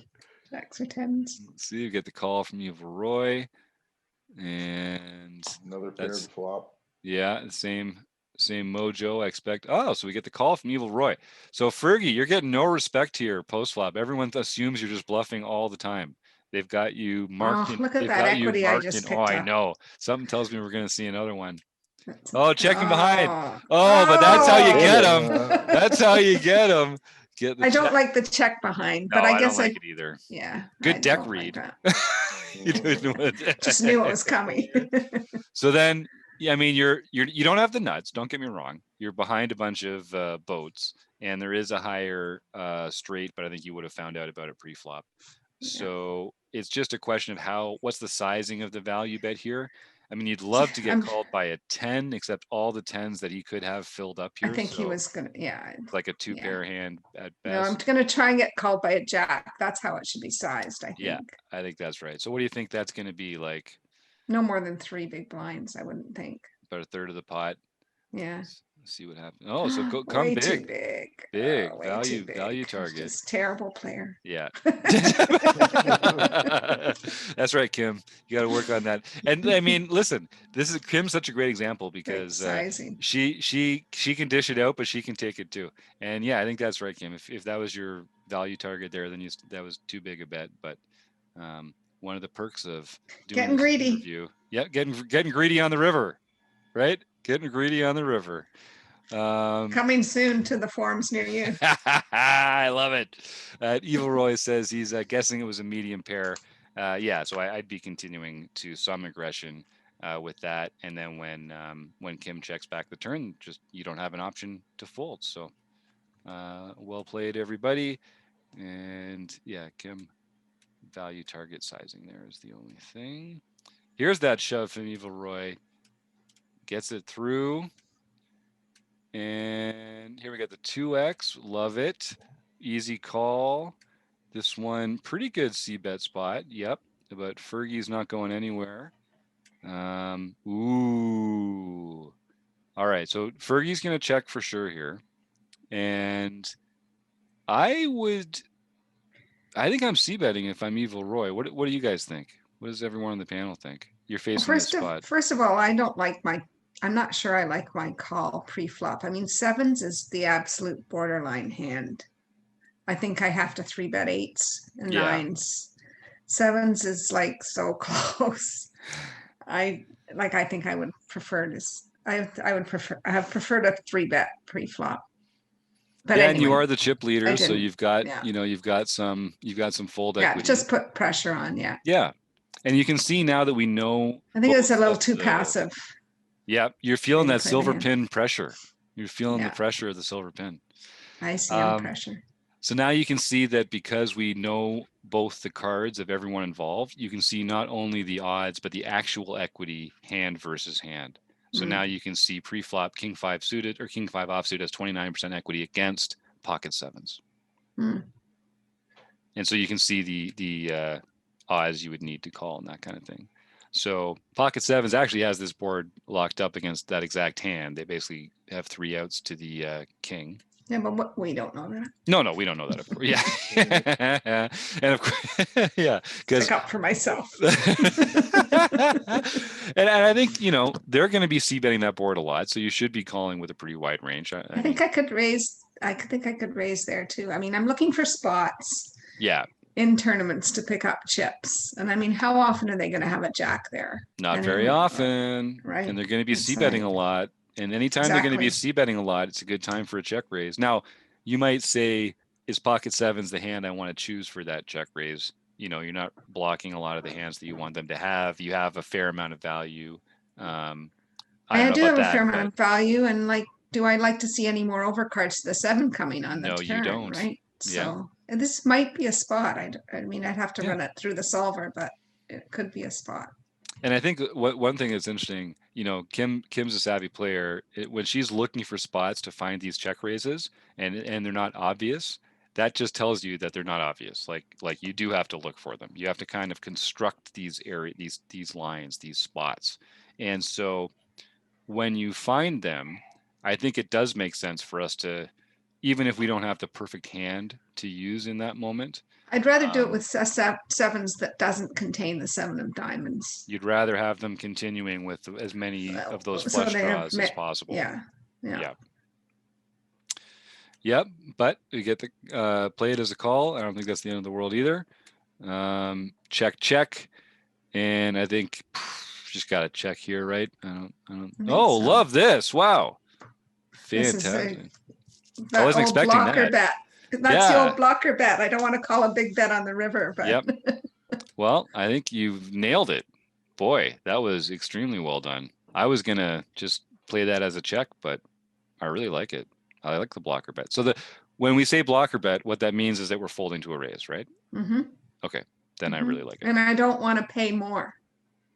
Jacks or tens. Let's see, you get the call from Evil Roy, and another paired flop. Yeah, same mojo. I expect. Oh, so we get the call from Evil Roy. So Fergie, you're getting no respect here post flop. Everyone assumes you're just bluffing all the time. They've got you marked. Oh, look at that equity I just picked up. I know. Something tells me we're going to see another one. Oh, checking behind. But that's how you get them. That's how you get them. I don't like the check behind, but I guess don't like it either. Yeah. Good deck read. You just knew it was coming. So then, I mean, you don't have the nuts. Don't get me wrong. You're behind a bunch of boats, and there is a higher straight, but I think you would have found out about it pre-flop. So it's just a question of what's the sizing of the value bet here. I mean, you'd love to get called by a 10, except all the 10s that he could have filled up here. I think he was gonna, like a 2-pair hand at best. No, I'm gonna try and get called by a jack. That's how it should be sized, I think. Yeah, I think that's right. So what do you think that's gonna be like? No more than 3 big blinds, I wouldn't think. About a third of the pot. Yeah. Let's see what happens. Oh, so come way big. Too big. Big way value too big. value target. Just terrible player. Yeah. That's right, Kim. You got to work on that. And I mean, listen, Kim's such a great example because she can dish it out, but she can take it too. And yeah, I think that's right, Kim. If that was your value target there, then that was too big a bet. But one of the perks of doing getting greedy. Review, yeah, getting greedy on the river, right? Getting greedy on the river. Coming soon to the forums near you. I love it. Evil Roy says he's guessing it was a medium pair. Yeah, so I'd be continuing to some aggression with that, and then when Kim checks back the turn, just you don't have an option to fold. So well played, everybody. And yeah, Kim, value target sizing there is the only thing. Here's that shove from Evil Roy. Gets it through. And here we got the 2x. Love it. Easy call. This one, pretty good c-bet spot. Yep. But Fergie's not going anywhere. Ooh. All right. So Fergie's going to check for sure here. And I think I'm c-betting if I'm Evil Roy. What do you guys think? What does everyone on the panel think? You're facing this spot. First of all, I'm not sure I like my call pre-flop. I mean, 7s is the absolute borderline hand. I think I have to 3-bet 8s and 9s. 7s is like so close. I think I would prefer this. I have preferred a 3-bet pre-flop. But yeah, anyway, and you are the chip leader, so you've got you've got some fold equity. Yeah, just put pressure on. Yeah. Yeah, and you can see now that we know. I think it's a little too passive. Yeah, you're feeling that silver pin pressure. You're feeling the pressure of the silver pin. I see pressure. So now you can see that because we know both the cards of everyone involved, you can see not only the odds, but the actual equity hand versus hand. So now you can see pre-flop King 5 suited or King 5 offsuit has 29% equity against pocket 7s. And so you can see the odds you would need to call and that kind of thing. So pocket 7s actually has this board locked up against that exact hand. They basically have 3 outs to the king. Yeah, but we don't know that. No, we don't know that, of course. Yeah. And of course, yeah. Stick up for myself. And I think, they're going to be c-betting that board a lot. So you should be calling with a pretty wide range. I think I could raise there too. I mean, I'm looking for spots. Yeah. In tournaments to pick up chips. And I mean, how often are they going to have a jack there? Not very often. Right. And they're going to be c-betting a lot. And anytime they're going to be c-betting a lot, it's a good time for a check raise. Now, you might say, is pocket 7s the hand I want to choose for that check raise? You're not blocking a lot of the hands that you want them to have. You have a fair amount of value. I do have a fair amount of value. And do I like to see any more overcards to the 7 coming on the turn? No, you don't. Right. So this might be a spot. I mean, I'd have to run it through the solver, but it could be a spot. And I think one thing that's interesting, Kim's a savvy player. When she's looking for spots to find these check raises and they're not obvious, that just tells you that they're not obvious. Like you do have to look for them. You have to kind of construct these lines, these spots. And so when you find them, I think it does make sense for us to, even if we don't have the perfect hand to use in that moment. I'd rather do it with 7s that doesn't contain the 7 of diamonds. You'd rather have them continuing with as many of those flush draws as possible. Yeah. Yep, but you get the play it as a call. I don't think that's the end of the world either. Check. And I think just got to check here, right? I don't. Oh, so. Love this. Wow. Fantastic. I wasn't expecting that. Bet. That's the old blocker bet. I don't want to call a big bet on the river, but yep. Well, I think you've nailed it. Boy, that was extremely well done. I was gonna just play that as a check, but I really like it. I like the blocker bet. So when we say blocker bet, what that means is that we're folding to a raise, right? Mm-hmm. Okay, then I really like it. And I don't want to pay more.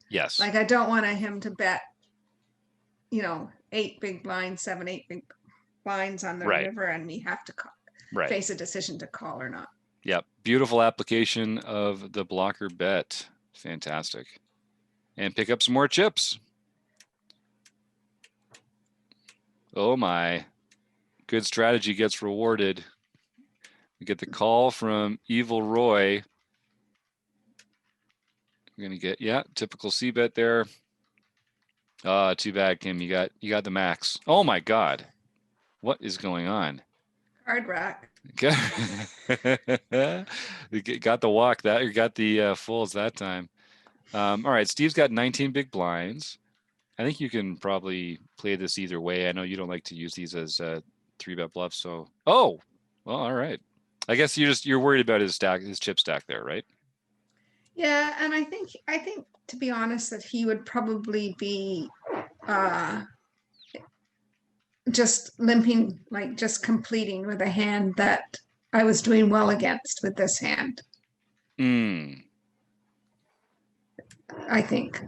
Yes. Like I don't want him to bet, 8 big blinds, 7, 8 big blinds on the Right. river, and we have to face a decision to call or not. Yep. Beautiful application of the blocker bet. Fantastic. And pick up some more chips. Oh my. Good strategy gets rewarded. We get the call from Evil Roy. We're gonna get, yeah, typical C bet there. Too bad, Kim. You got the max. Oh my God. What is going on? Card rack. Got the walk that, or got the fulls that time. All right, Steve's got 19 big blinds. I think you can probably play this either way. I know you don't like to use these as 3-bet bluffs. So, oh, well, all right. I guess you're worried about his chip stack there, right? Yeah, and I think to be honest, that he would probably be just limping, like just completing with a hand that I was doing well against with this hand. I think.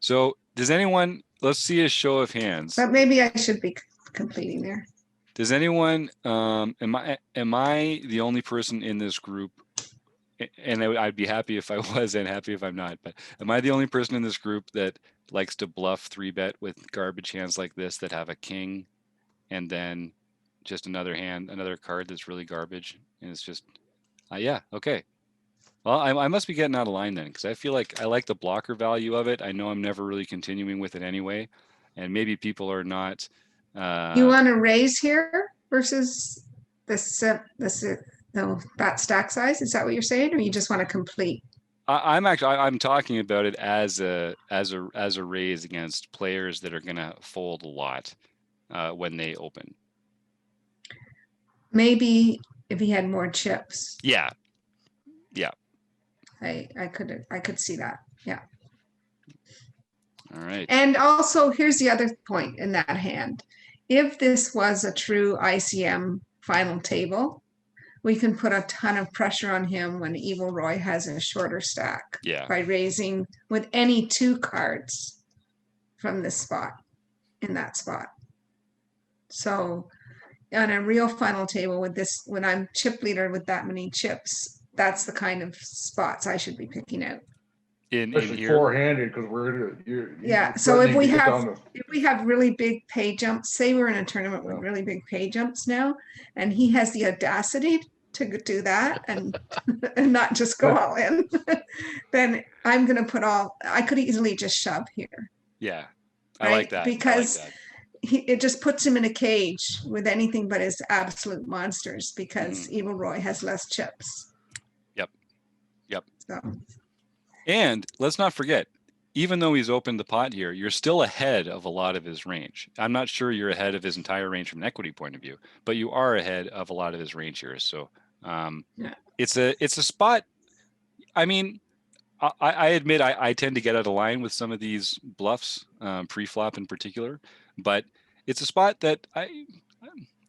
So does anyone, let's see a show of hands. But maybe I should be completing there. Does anyone, am I the only person in this group, and I'd be happy if I was and happy if I'm not, but am I the only person in this group that likes to bluff 3-bet with garbage hands like this that have a king and then just another card that's really garbage, and it's just, yeah, okay. Well, I must be getting out of line then, because I feel like I like the blocker value of it. I know I'm never really continuing with it anyway, and maybe people are not. You want to raise here versus this that stack size? Is that what you're saying, or you just want to complete? I'm talking about it as a raise against players that are going to fold a lot when they open. Maybe if he had more chips. Yeah. I could see that. Yeah. All right. And also, here's the other point in that hand. If this was a true ICM final table, we can put a ton of pressure on him when Evil Roy has a shorter stack. Yeah. By raising with any 2 cards from this spot, in that spot. So on a real final table with this, when I'm chip leader with that many chips, that's the kind of spots I should be picking out. In here, four-handed, because you're so if we have really big pay jumps, say we're in a tournament with really big pay jumps now, and he has the audacity to do that and and not just go all in, then I'm gonna I could easily just shove here. Yeah, I like that, because it just puts him in a cage with anything but his absolute monsters, because Evil Roy has less chips. Yep. So. And let's not forget, even though he's opened the pot here, you're still ahead of a lot of his range. I'm not sure you're ahead of his entire range from an equity point of view, but you are ahead of a lot of his range here. So it's a spot. I mean, I admit I tend to get out of line with some of these bluffs, pre-flop in particular, but it's a spot that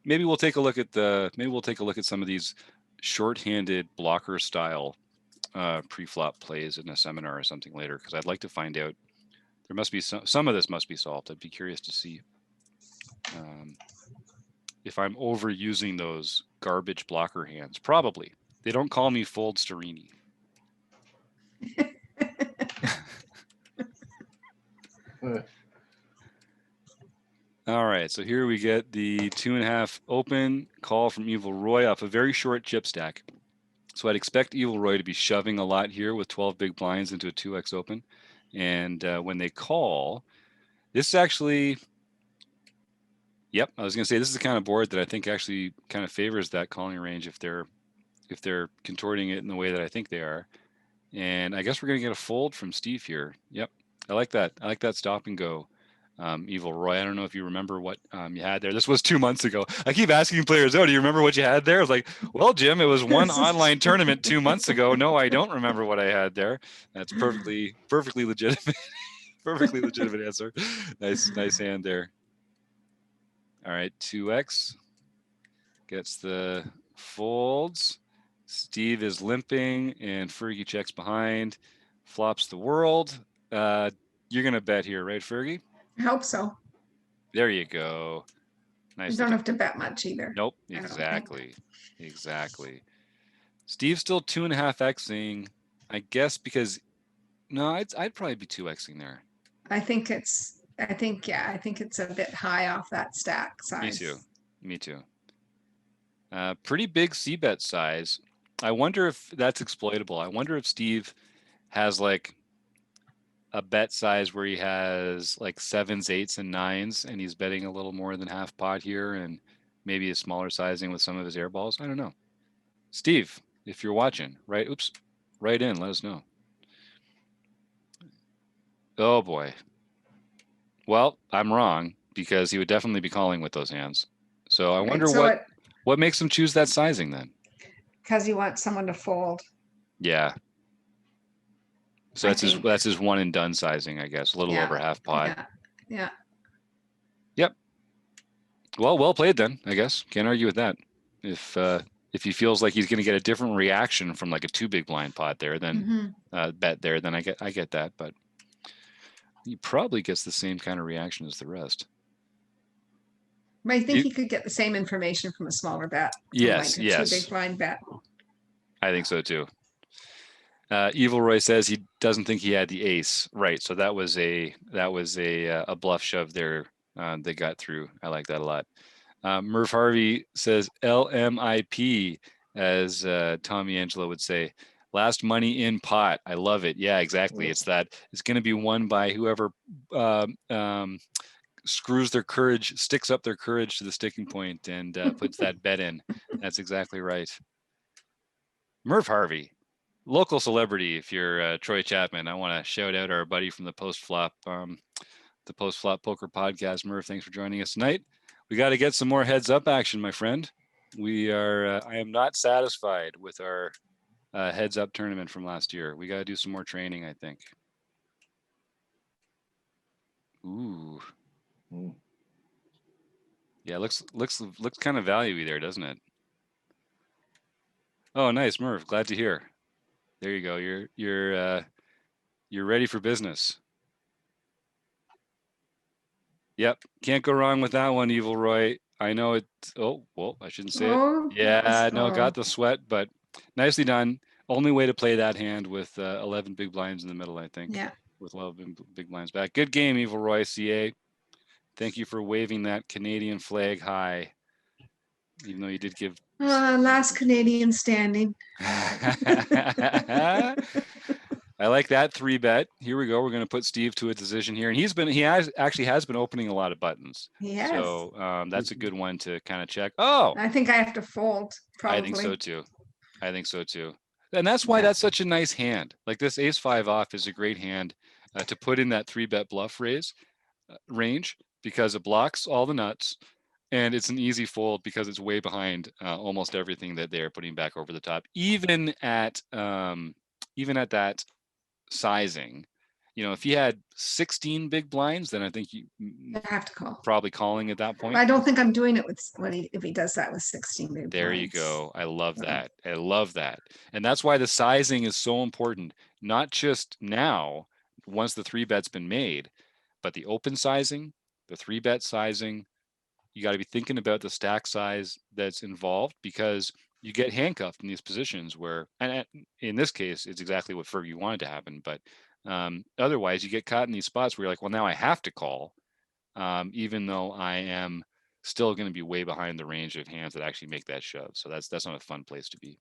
maybe we'll take a look at some of these short-handed blocker style pre-flop plays in a seminar or something later, because I'd like to find out. There must be some of this must be solved. I'd be curious to see if I'm overusing those garbage blocker hands. Probably. They don't call me Fold Sterini. All right, so here we get the 2.5 open call from Evil Roy off a very short chip stack. So I'd expect Evil Roy to be shoving a lot here with 12 big blinds into a 2x open. And when they call, this is actually, yep, I was going to say this is the kind of board that I think actually kind of favors that calling range if they're contorting it in the way that I think they are. And I guess we're going to get a fold from Steve here. Yep, I like that. I like that stop and go. Evil Roy, I don't know if you remember what you had there. This was 2 months ago. I keep asking players, do you remember what you had there? I was like, well, Jim, it was one online tournament 2 months ago. No, I don't remember what I had there. That's perfectly legitimate. Perfectly legitimate answer. Nice hand there. All right, 2x gets the folds. Steve is limping and Fergie checks behind. flops the world. You're gonna bet here, right, Fergie? I hope so. There you go. You Nicely don't done. have to bet much either. Nope. I don't think. Exactly. Steve's still 2.5xing. I guess because no, I'd probably be 2xing there. I think it's a bit high off that stack size. Me too. Pretty big C bet size. I wonder if that's exploitable. I wonder if Steve has like a bet size where he has like 7s, 8s, and 9s, and he's betting a little more than half pot here, and maybe a smaller sizing with some of his air balls. I don't know. Steve, if you're watching, write in, let us know. Oh boy. Well, I'm wrong because he would definitely be calling with those hands. So I wonder what makes him choose that sizing then. Because he wants someone to fold. Yeah. So that's his one and done sizing, I guess. A little over half pot. Yeah. Yep. Well played then, I guess. Can't argue with that. If he feels like he's going to get a different reaction from like a 2 big blind pot there, then bet there, then I get that, but he probably gets the same kind of reaction as the rest. But I think he could get the same information from a smaller bet. Yes. 2 big blind bet. I think so too. Evil Roy says he doesn't think he had the ace. Right. So that was a bluff shove there. They got through. I like that a lot. Murph Harvey says LMIP, as Tommy Angelo would say. Last money in pot. I love it. Yeah, exactly. It's going to be won by whoever screws their courage, sticks up their courage to the sticking point and puts that bet in. That's exactly right. Murph Harvey, local celebrity. If you're Troy Chapman, I want to shout out our buddy from the Post Flop Poker Podcast. Murph, thanks for joining us tonight. We got to get some more heads up action, my friend. I am not satisfied with our heads up tournament from last year. We got to do some more training, I think. Ooh. Yeah, looks kind of value-y there, doesn't it? Oh, nice, Murph. Glad to hear. There you go. You're ready for business. Yep, can't go wrong with that one, Evil Roy. I know it. Oh, well, I shouldn't say it. Yeah, no, got the sweat, but nicely done. Only way to play that hand with 11 big blinds in the middle, I think. Yeah. With 11 big blinds back. Good game, Evil Roy, CA. Thank you for waving that Canadian flag high, even though you did give. Last Canadian standing. I like that 3-bet. Here we go. We're going to put Steve to a decision here, and he has been opening a lot of buttons. Yes. So that's a good one to kind of check. Oh, I think I have to fold. Probably. I think so too. And that's why that's such a nice hand. Like this ace-5 off is a great hand to put in that 3-bet bluff raise range because it blocks all the nuts. And it's an easy fold because it's way behind almost everything that they're putting back over the top, even at that sizing. You know, if he had 16 big blinds, then I think you have to call. Probably calling at that point. I don't think I'm doing it with if he does that with 16 big there blinds. You go. I love that. I love that. And that's why the sizing is so important. Not just now, once the 3-bet's been made, but the open sizing, the 3-bet sizing. You got to be thinking about the stack size that's involved because you get handcuffed in these positions where, and in this case, it's exactly what Fergie wanted to happen. But otherwise, you get caught in these spots where you're like, well, now I have to call, even though I am still going to be way behind the range of hands that actually make that shove. So that's not a fun place to be.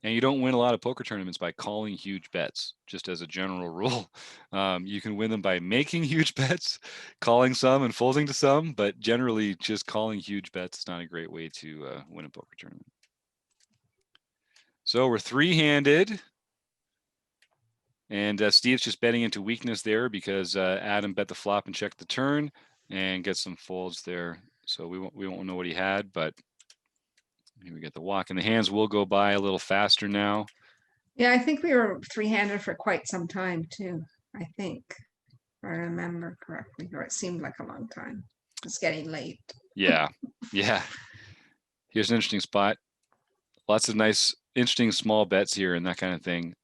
And you don't win a lot of poker tournaments by calling huge bets, just as a general rule. You can win them by making huge bets, calling some and folding to some, but generally just calling huge bets is not a great way to win a poker tournament. So we're 3-handed. And Steve's just betting into weakness there because Adam bet the flop and checked the turn and get some folds there. So we won't know what he had, but here we get the walk, and the hands will go by a little faster now. Yeah, I think we were 3-handed for quite some time too. I think, if I remember correctly, or it seemed like a long time. It's getting late. Yeah. Here's an interesting spot. Lots of nice, interesting small bets here and that kind of thing.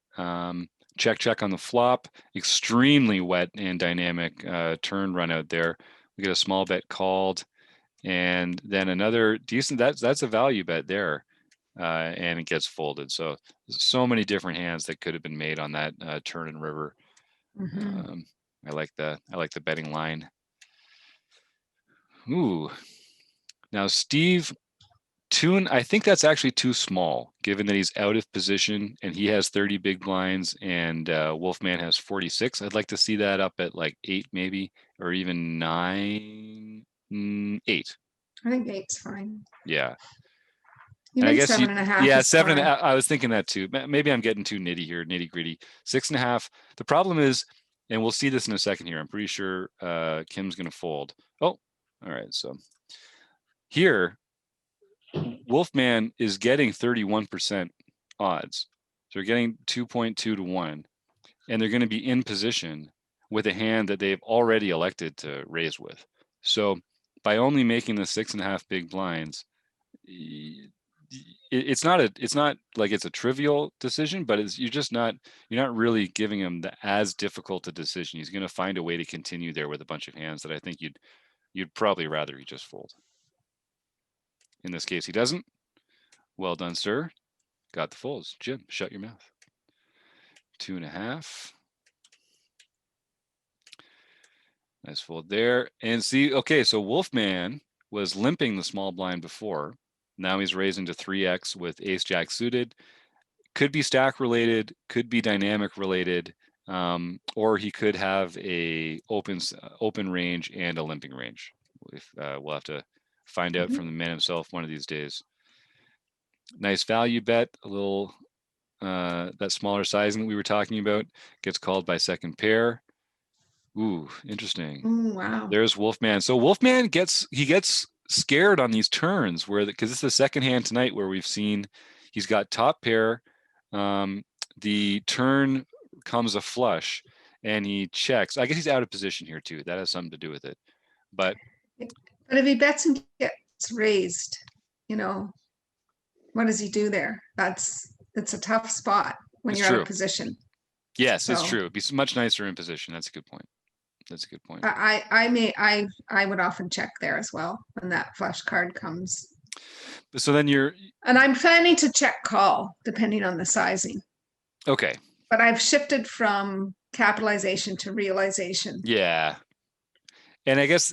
Check on the flop. Extremely wet and dynamic turn run out there. We get a small bet called, and then another decent. That's a value bet there, and it gets folded. So many different hands that could have been made on that turn and river. I like the betting line. Ooh, now Steve. I think that's actually too small, given that he's out of position and he has 30 big blinds and Wolfman has 46. I'd like to see that up at like 8 maybe, or even 9, 8. I think 8's fine. Yeah. Even I guess 7.5. Yeah, is 7. fine. I was thinking that too. Maybe I'm getting too nitty gritty. 6.5. The problem is, and we'll see this in a second here. I'm pretty sure Kim's going to fold. Oh, all right. So here, Wolfman is getting 31% odds. So they're getting 2.2 to 1, and they're going to be in position with a hand that they've already elected to raise with. So by only making the 6.5 big blinds, it's not like it's a trivial decision, but you're not really giving him as difficult a decision. He's going to find a way to continue there with a bunch of hands that I think you'd probably rather he just fold. In this case, he doesn't. Well done, sir. Got the folds. Jim, shut your mouth. 2.5. Nice fold there. And see, okay, so Wolfman was limping the small blind before. Now he's raising to 3x with ace jack suited. Could be stack related, could be dynamic related, or he could have a open range and a limping range. We'll have to find out from the man himself one of these days. Nice value bet, a little that smaller sizing that we were talking about gets called by second pair. Ooh, interesting. Ooh, wow. There's Wolfman. So Wolfman gets scared on these turns because it's the second hand tonight where we've seen he's got top pair. The turn comes a flush and he checks. I guess he's out of position here too. That has something to do with it. But if he bets and gets raised, what does he do there? It's a tough spot when you're out of position. Yes, it's true. It'd be much nicer in position. That's a good point. I would often check there as well when that flush card comes. So then and I'm planning to check call depending on the sizing. Okay. But I've shifted from capitalization to realization. Yeah. And I guess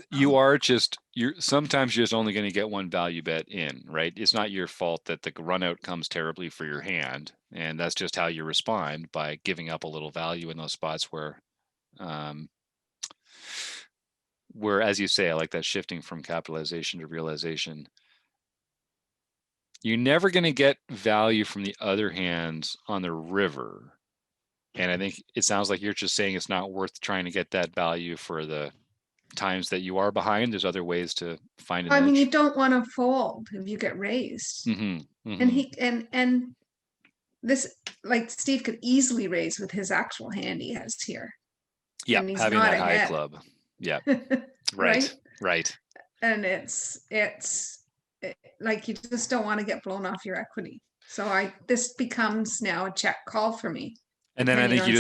sometimes you're just only going to get one value bet in, right? It's not your fault that the run out comes terribly for your hand. And that's just how you respond, by giving up a little value in those spots where, as you say, I like that shifting from capitalization to realization. You're never going to get value from the other hands on the river. And I think it sounds like you're just saying it's not worth trying to get that value for the times that you are behind. There's other ways to find an edge. I mean, you don't want to fold if you get raised. And this, like, Steve could easily raise with his actual hand he has here. Yeah, having that high club. Yeah. Right. And it's like, you just don't want to get blown off your equity. So this becomes now a check call for me. And then I think you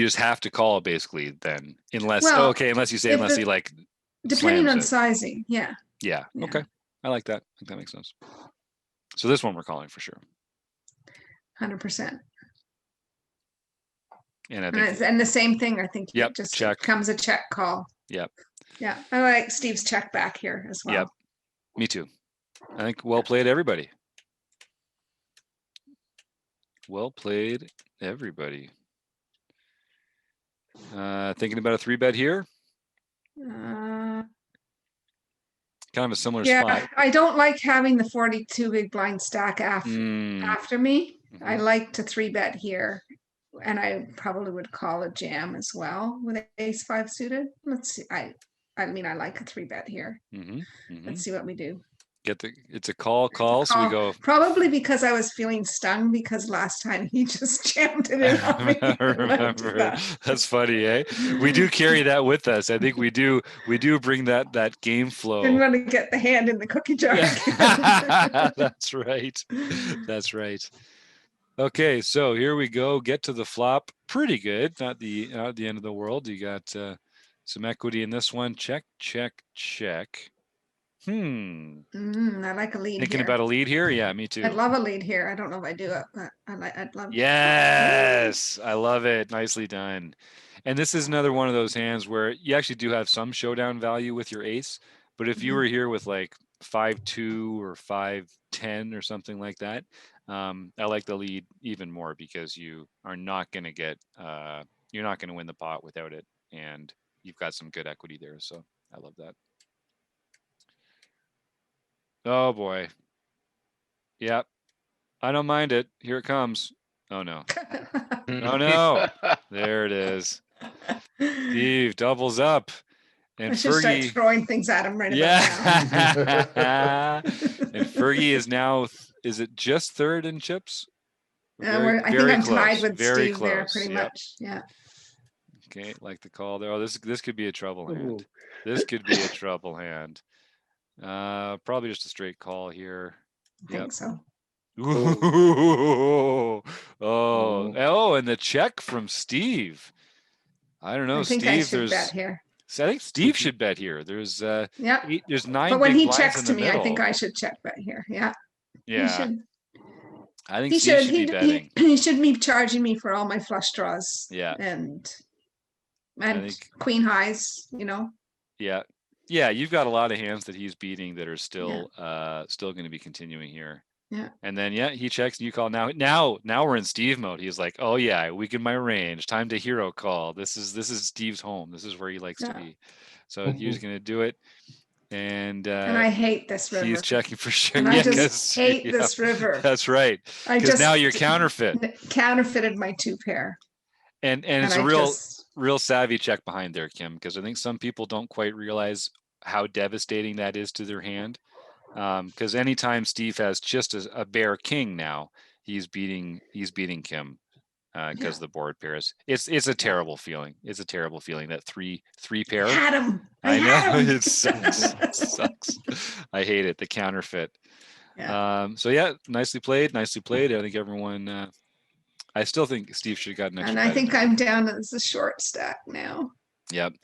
just have to call basically then, unless you say unless he like depending on sizing. Yeah. Okay, I like that. I think that makes sense. So this one we're calling for sure. 100%. And I think and the same thing, I think just check. Comes a check call. Yep. Yeah, I like Steve's check back here as well. Yep. Me too. I think well played, everybody. Well played, everybody. Thinking about a 3-bet here. Kind of a similar spot. I don't like having the 42 big blind stack after me. I like to 3-bet here, and I probably would call a jam as well with ace 5 suited. Let's see. I mean, I like a 3-bet here. Let's see what we do. It's a call. So we go probably because I was feeling stung because last time he just jammed it in on me. Remember. That's funny, eh? We do carry that with us. I think we do bring that game flow. Didn't want to get the hand in the cookie jar. That's right. Okay, so here we go. Get to the flop. Pretty good. Not the end of the world. You got some equity in this one. Check, check, check. I like a lead Thinking here. about a lead here? Yeah, me too. I'd love a lead here. I don't know if I do it, but I'd love. Yes, I love it. Nicely done. And this is another one of those hands where you actually do have some showdown value with your ace. But if you were here with like 5-2 or 5-10 or something like that, I like the lead even more because you are not going to get, you're not going to win the pot without it. And you've got some good equity there. So I love that. Oh boy. Yep. I don't mind it. Here it comes. Oh no. Oh no. There it is. Steve doubles up. And I should start Fergie, throwing things at him right yeah. about now. And Fergie is now, is it just third in chips? I think I'm tied with Very Steve there close. pretty Yep. much. Yeah. Okay, like the call there. Oh, this could be a trouble Ooh. hand. This could be a trouble hand. Probably just a straight call here. I think so. Ooh. Oh, and the check from Steve. I don't know, I think Steve. I should bet here. So I think Steve should bet here. There's Yeah. there's 9 But when big he blinds checks in to the me, middle. I think I should check bet here. Yeah. Yeah. He should. I think Steve should be betting. He should be charging me for all my flush draws. Yeah. And think, queen highs, you know. Yeah. Yeah, you've got a lot of hands that he's beating that are still going to be continuing here. Yeah. And then he checks and you call. Now we're in Steve mode. He's like, "Oh yeah, I weaken my range. Time to hero call. This is Steve's home. This is where he likes to be." So he's going to do it. And I hate this river. He's checking for sure. And I just hate this river. That's right. Because now you're counterfeited my 2-pair. And it's a real savvy check behind there, Kim, because I think some people don't quite realize how devastating that is to their hand. Because anytime Steve has just a bare king now, he's beating Kim because the board pairs. It's a terrible feeling. It's a terrible feeling that three pair. I had him. I know it sucks. It sucks. I hate it. The counterfeit. Yeah. So yeah, nicely played. Nicely played. I think everyone. I still think Steve should have gotten extra. And I think I'm down as a short stack now. Yep.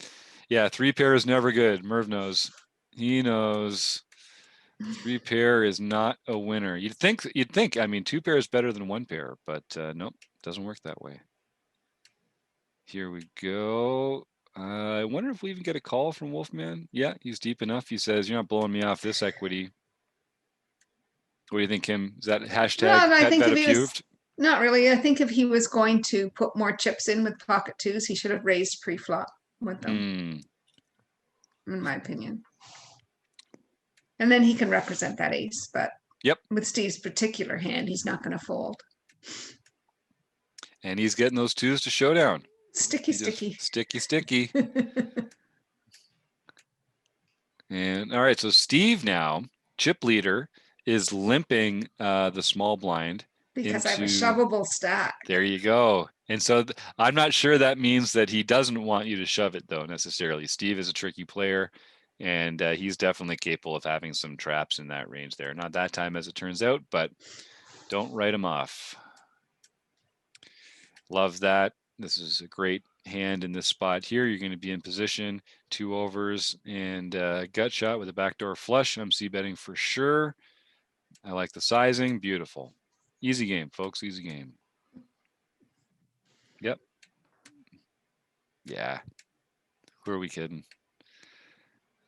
Yeah, 3 pair is never good. Merv knows. He knows. 3 pair is not a winner. You'd think. I mean, 2 pair is better than 1 pair, but nope, doesn't work that way. Here we go. I wonder if we even get a call from Wolfman. Yeah, he's deep enough. He says, "You're not blowing me off this equity." What do you think, Kim? Is that hashtag pet vet approved? Not really. I think if he was going to put more chips in with pocket twos, he should have raised pre-flop with them, in my opinion. And then he can represent that ace, but with Steve's particular hand, he's not going to fold. And he's getting those twos to showdown. Sticky. And all right, so Steve now, chip leader, is limping the small blind. Because I have a shovable stack. There you go. And so I'm not sure that means that he doesn't want you to shove it, though, necessarily. Steve is a tricky player, and he's definitely capable of having some traps in that range there. Not that time, as it turns out, but don't write him off. Love that. This is a great hand in this spot here. You're going to be in position, 2 overs, and gut shot with a backdoor flush. I'm c-betting for sure. I like the sizing. Beautiful. Easy game, folks. Easy game. Yep. Yeah. Who are we kidding?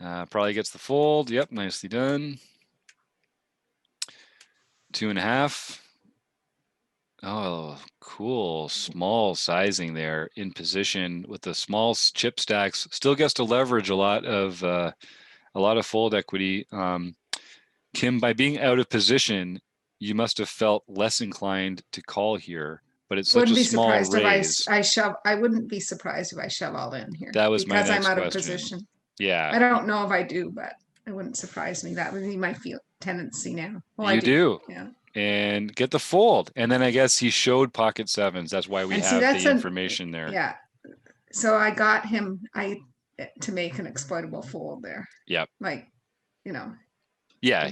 Probably gets the fold. Yep. Nicely done. 2.5. Oh, cool. Small sizing there in position with the small chip stacks. Still gets to leverage a lot of fold equity. Kim, by being out of position, you must have felt less inclined to call here, but it's such a small raise. I wouldn't be surprised if I shove all in here. That was my next because I'm out question. of position. Yeah. I don't know if I do, but it wouldn't surprise me. That would be my tendency now. Well, you do. Yeah. And get the fold. And then I guess he showed pocket sevens. That's why we have the information there. Yeah. So I got him to make an exploitable fold there. Yep. Like, you know. Yeah.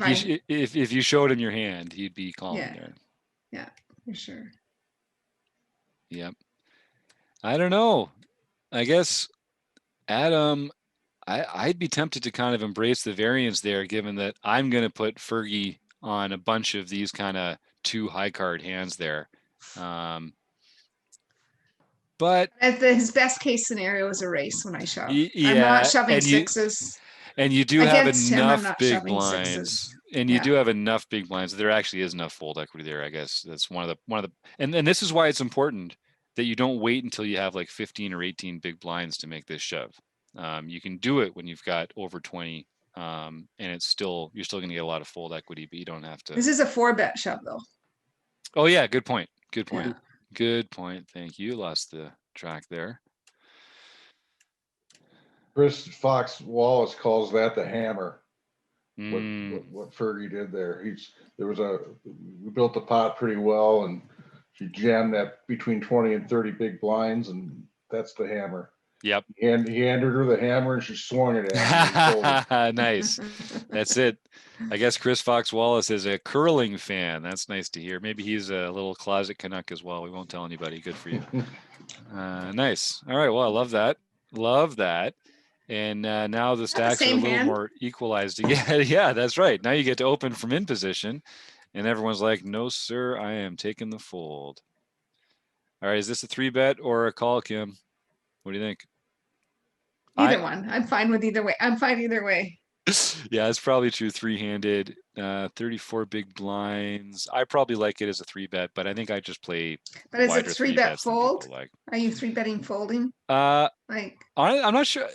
If you showed him your hand, he'd be calling there. Yeah. for sure. Yep. I don't know. I guess, Adam, I'd be tempted to kind of embrace the variance there, given that I'm going to put Fergie on a bunch of these kind of 2 high card hands there. But his best case scenario is a race when I shove. I'm not yeah, shoving sixes. and you do have Against him, I'm enough not big shoving blinds, sixes. and you do have enough big blinds. There actually is enough fold equity there. I guess that's one of the, and this is why it's important that you don't wait until you have like 15 or 18 big blinds to make this shove. You can do it when you've got over 20, and it's still, you're still going to get a lot of fold equity, but you don't have to. This is a 4-bet shove though. Oh yeah, good point. Good point. Yeah. Good point. Thank you. Lost the track there. Chris Fox Wallace calls that the hammer. What Fergie did there. We built the pot pretty well, and she jammed that between 20 and 30 big blinds, and that's the hammer. Yep. And he handed her the hammer, and she swung it at him. Nice. That's it. I guess Chris Fox Wallace is a curling fan. That's nice to hear. Maybe he's a little closet Canuck as well. We won't tell anybody. Good for you. Nice. All right. Well, I love that. Love that. And now the stacks are a little more equalized again. Yeah, that's right. Now you get to open from in position, and everyone's like, "No, sir, I am taking the fold." All right, is this a 3-bet or a call, Kim? What do you think? Either one. I'm fine with either way. I'm fine either way. Yeah, it's probably true. 3-handed, 34 big blinds. I probably like it as a 3-bet, but I think I just play. But is it 3-bet fold? Like. Are you 3-betting folding? Like I'm not sure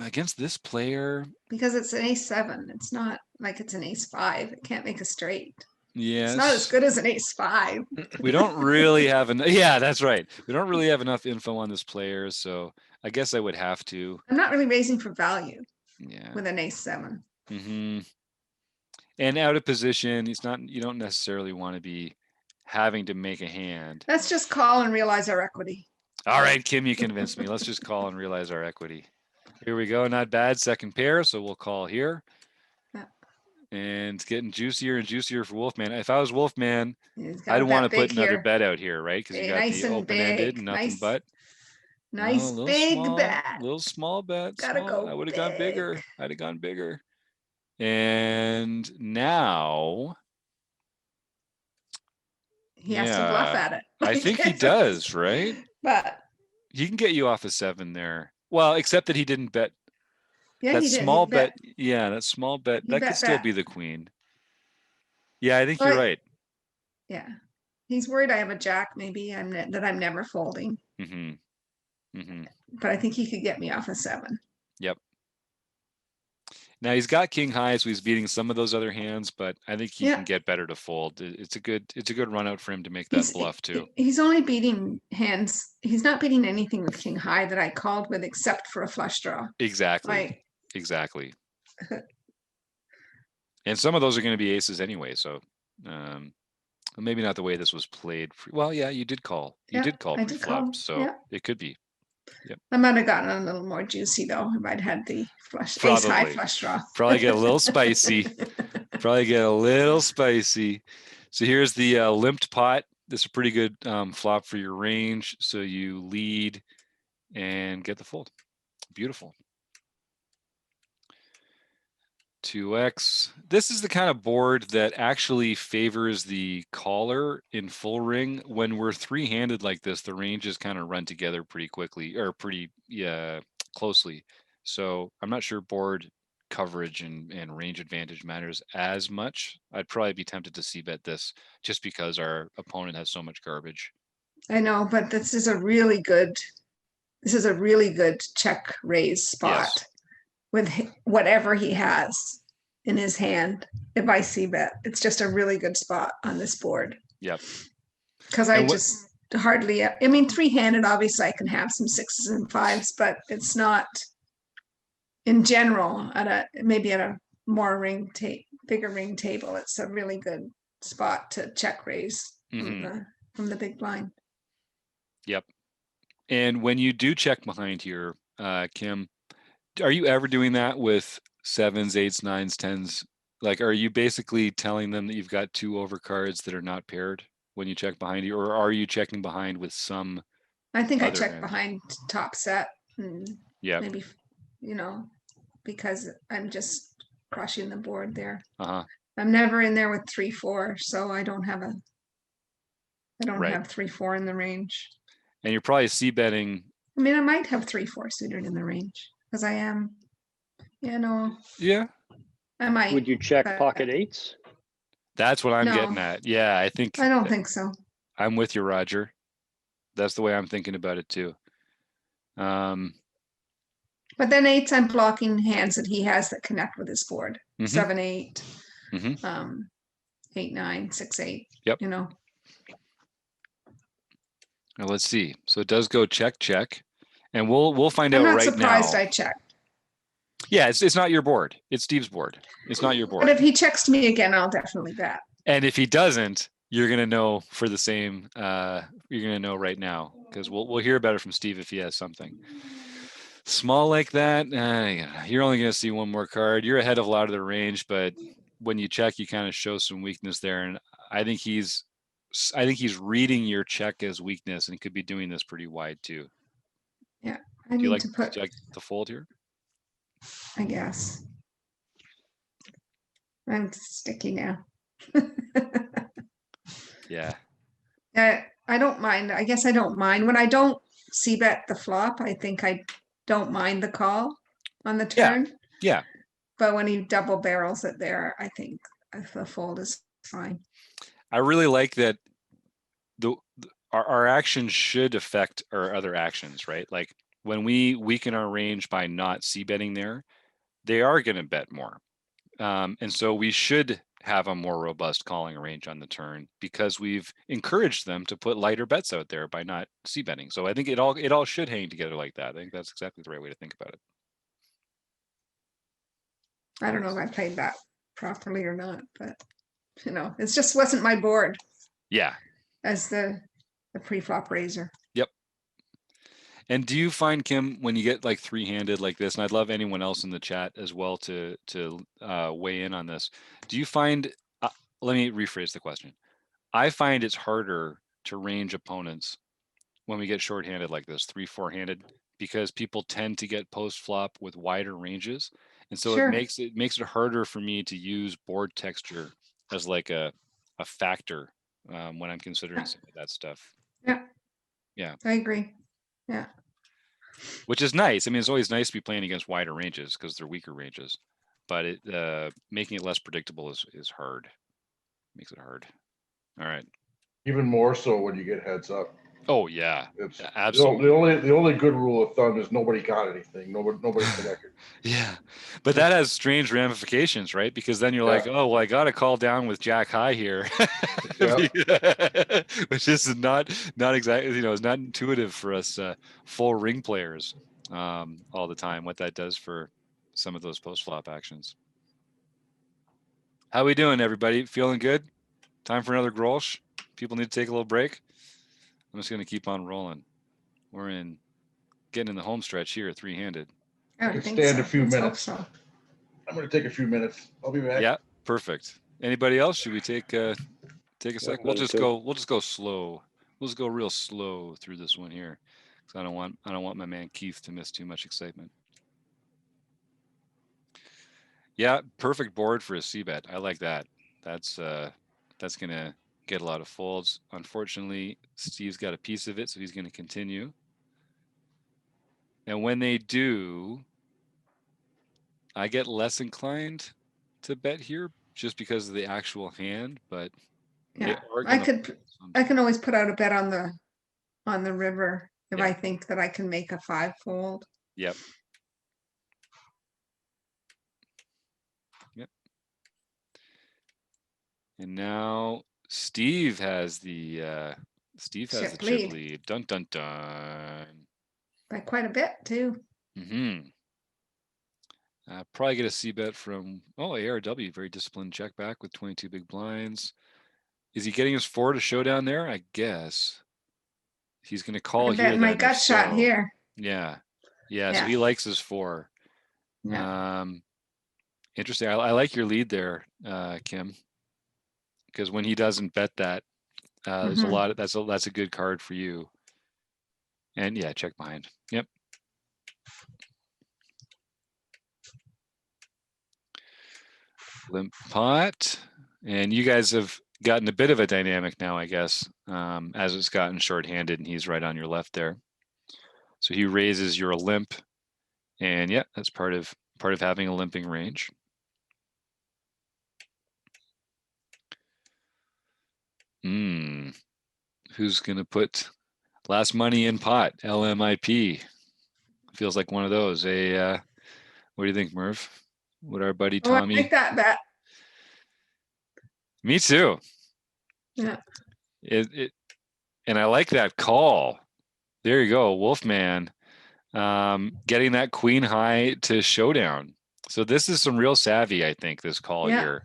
against this player because it's an ace-7. It's not like it's an ace-5. It can't make a straight. Yes. It's not as good as an ace-5. We don't really have enough. Yeah, that's right. We don't really have enough info on this player, so I guess I would have to. I'm not really raising for value. Yeah. With an ace-7. Mm-hmm. And out of position, it's not. You don't necessarily want to be having to make a hand. Let's just call and realize our equity. All right, Kim, you convinced me. Let's just call and realize our equity. Here we go. Not bad. Second pair, so we'll call here. Yeah. And it's getting juicier and juicier for Wolfman. If I was Wolfman, I'd want to put another bet out here, right? Because you got nice the open-ended, nothing but. Nice big bet. Little small bet. Gotta go. I would have gone bigger. I'd have gone bigger. And now he has to bluff at it. I think he does, right? But he can get you off a 7 there. Well, except that he didn't bet. Yeah, that small bet. Yeah, that small bet. That could still be the queen. Yeah, I think you're right. Yeah, he's worried I have a jack. Maybe I'm never folding. Mm-hmm. Mm-hmm. But I think he could get me off a 7. Yep. Now he's got king high, so he's beating some of those other hands, but I think he can get better to fold. It's a good run out for him to make that bluff too. He's only beating hands. He's not beating anything with king high that I called with, except for a flush draw. Exactly. Exactly. And some of those are going to be aces anyway, so maybe not the way this was played. Well, yeah, you did call. You did call pre-flop, so it could be. Yep. I might have gotten a little more juicy though if I'd had the ace high flush draw. Probably get a little spicy. Probably get a little spicy. So here's the limped pot. This is a pretty good flop for your range. So you lead and get the fold. Beautiful. 2x. This is the kind of board that actually favors the caller in full ring. When we're 3-handed like this, the ranges kind of run together pretty quickly or pretty closely. So I'm not sure board coverage and range advantage matters as much. I'd probably be tempted to c-bet this just because our opponent has so much garbage. I know, but this is a really good check raise spot. Yes. With whatever he has in his hand, if I c-bet, it's just a really good spot on this board. Yep. Because I just hardly, I mean, 3-handed, obviously I can have some 6s and 5s, but it's not in general maybe at a more bigger ring table. It's a really good spot to check raise from the big blind. Yep. And when you do check behind here, Kim, are you ever doing that with 7s, 8s, 9s, 10s? Like, are you basically telling them that you've got 2 overcards that are not paired? when you check behind you, or are you checking behind with some I think I other check hand? behind top set. And Yeah. maybe, because I'm just crushing the board there. I'm never in there with 3-4, so I don't have Right. have 3-4 in the range. And you're probably c-betting. I mean, I might have 3-4 suited in the range because I am, Yeah. I might. Would you check but pocket eights? That's what I'm No. getting at. Yeah, I think I don't think so. I'm with you, Roger. That's the way I'm thinking about it too. But then eights, I'm blocking hands that he has that connect with his board. 7-8, 8-9, 6-8. Yep. Now let's see. So it does go check, check, and we'll find out I'm not right surprised now. I checked. Yeah, it's not your board. It's Steve's board. It's not your board. But if he checks to me again, I'll definitely bet. And if he doesn't, you're gonna know for the same. You're gonna know right now because we'll hear about it from Steve if he has something small like that. You're only gonna see one more card. You're ahead of a lot of the range, but when you check, you kind of show some weakness there, and I think he's reading your check as weakness and could be doing this pretty wide too. Yeah, do you like the fold here? I guess. I'm sticky now. Yeah. I don't mind. I guess I don't mind when I don't c-bet the flop. I think I don't mind the call on the turn. Yeah. But when he double barrels it there, I think the fold is fine. I really like that our actions should affect our other actions, right? Like when we weaken our range by not c-betting there, they are going to bet more. And so we should have a more robust calling range on the turn because we've encouraged them to put lighter bets out there by not c-betting. So I think it all should hang together like that. I think that's exactly the right way to think about it. I don't know if I played that properly or not, but it just wasn't my board. Yeah. As the pre-flop raiser. Yep. And do you find, Kim, when you get like three-handed like this, and I'd love anyone else in the chat as well to weigh in on this. Do you find, let me rephrase the question. I find it's harder to range opponents when we get short-handed like this, 3-4-handed, because people tend to get post-flop with wider ranges. And so it makes it harder for me to use board texture as like a factor when I'm considering some of that stuff. Yeah. I agree. Yeah. Which is nice. I mean, it's always nice to be playing against wider ranges because they're weaker ranges, but making it less predictable is hard. Makes it hard. All right. Even more so when you get heads up. Oh yeah, it's absolutely. The only good rule of thumb is nobody got anything. Nobody connected. Yeah, but that has strange ramifications, right? Because then you're like, oh, well, I got to call down with Jack high here, which is not exactly, it's not intuitive for us full ring players all the time. What that does for some of those post flop actions. How we doing, everybody? Feeling good? Time for another Grolsch? People need to take a little break. I'm just going to keep on rolling. We're getting in the home stretch here, three-handed. I can stand a few minutes. So. I'm going to take a few minutes. I'll be back. Yeah, perfect. Anybody else? Should we take a sec? We'll just go slow. We'll just go real slow through this one here, because I don't want my man Keith to miss too much excitement. Yeah, perfect board for a c-bet. I like that. That's gonna get a lot of folds. Unfortunately, Steve's got a piece of it, so he's gonna continue. And when they do, I get less inclined to bet here just because of the actual hand, but yeah, I can always put out a bet on the river if I think that I can make a 5-fold. Yep. And now Steve has the chip lead. Dun dun dun. By quite a bit too. Probably get a c-bet from ARW, very disciplined check back with 22 big blinds. Is he getting his 4 to showdown there? I guess he's going to call here. My gut shot here. Yeah. So he likes his 4. Yeah. Interesting. I like your lead there, Kim, because when he doesn't bet that, There's a lot of, that's a good card for you. And yeah, check behind. Yep. Limp pot. And you guys have gotten a bit of a dynamic now, I guess, as it's gotten short-handed and he's right on your left there. So he raises your limp, and yeah, that's part of having a limping range. Who's gonna put last money in pot? LMIP. Feels like one of those. What do you think, Merv? Would our buddy Tommy? I like that bet. Me too. Yeah. And I like that call. There you go, Wolfman. Getting that queen high to showdown. So this is some real savvy, I think, this call here.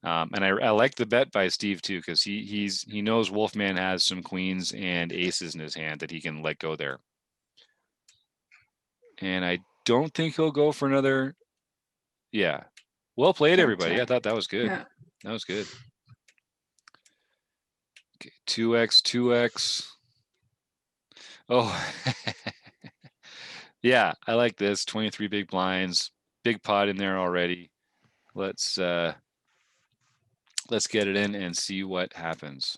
And I like the bet by Steve too, because he knows Wolfman has some queens and aces in his hand that he can let go there. And I don't think he'll go for another. Yeah. Well played, everybody. I thought that was good. Yeah. That was good. Okay, 2x, 2x. Oh, yeah, I like this. 23 big blinds, big pot in there already. Let's get it in and see what happens.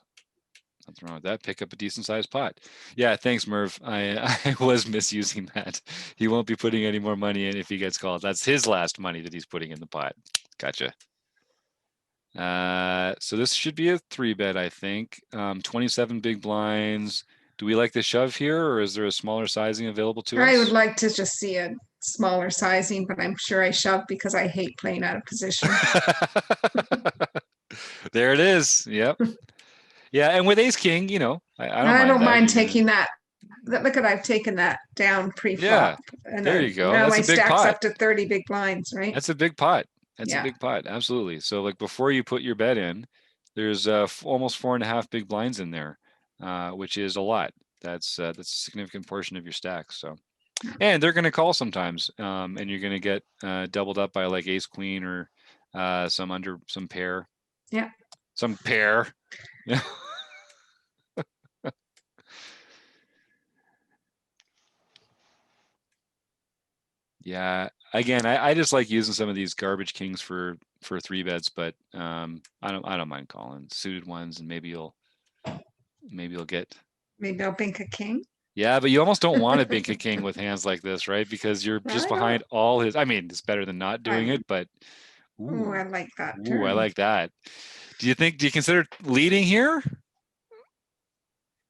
Nothing wrong with that. Pick up a decent sized pot. Yeah, thanks, Merv. I was misusing that. He won't be putting any more money in if he gets called. That's his last money that he's putting in the pot. Gotcha. So this should be a 3-bet, I think. 27 big blinds. Do we like the shove here, or is there a smaller sizing available to us? I would like to just see a smaller sizing, but I'm sure I shove because I hate playing out of position. There it is. Yep. Yeah, and with Ace King, I don't mind taking that. Look at, I've taken that down pre-flop. Yeah, and there you go. Now That's my a big stack's pot. up to 30 big blinds, right? That's a big pot. That's a big pot. Absolutely. So like before you put your bet in, there's almost 4.5 big blinds in there, which is a lot. That's a significant portion of your stack. So, and they're going to call sometimes, and you're going to get doubled up by like Ace Queen or some pair. Yeah. Some pair. Yeah. Again, I just like using some of these garbage kings for 3-bets, but I don't mind calling suited ones, and maybe you'll get. Maybe I'll bink a king. Yeah, but you almost don't want to bink a king with hands like this, right? Because you're just behind all his. I mean, it's better than not doing it, but. Ooh, I like that. Ooh, I like that. Do you consider leading here?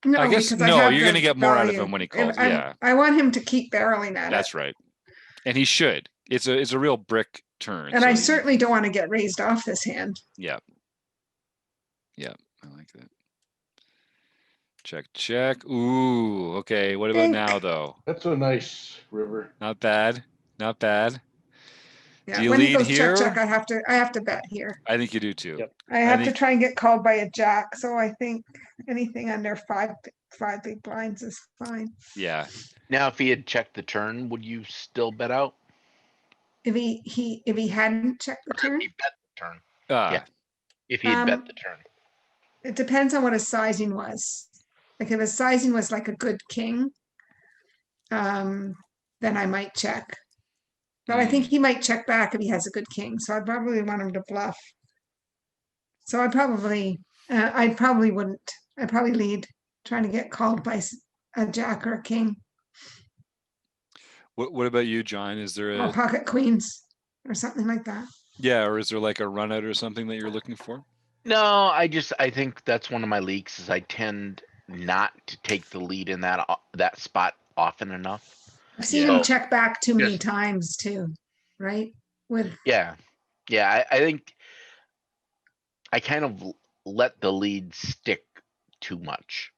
No, I guess no. You're going to get more out of him when he calls. I want him to keep barreling at it. That's right, and he should. It's a real brick turn. And I certainly don't want to get raised off this hand. Yeah. Yeah, I like that. Check, check. Ooh, okay. What about now, though? That's a nice river. Not bad. Not bad. Yeah, do you when lead he goes here? check, I have to bet here. I think you do too. Yep. I have to try and get called by a jack, so I think anything under five big blinds is fine. Yeah. Now, if he had checked the turn, would you still bet out? If he hadn't checked the turn? If he bet the turn. Yeah. If he had bet the turn. It depends on what his sizing was. Like if his sizing was like a good king, then I might check. But I think he might check back if he has a good king. So I'd probably want him to bluff. So I probably wouldn't. I'd probably lead trying to get called by a jack or a king. What about you, John? Is there or pocket queens or something like that? Yeah, or is there like a run out or something that you're looking for? No, I think that's one of my leaks is I tend not to take the lead in that spot often enough. I've seen him check back too many times too, right? I think I kind of let the lead stick too much,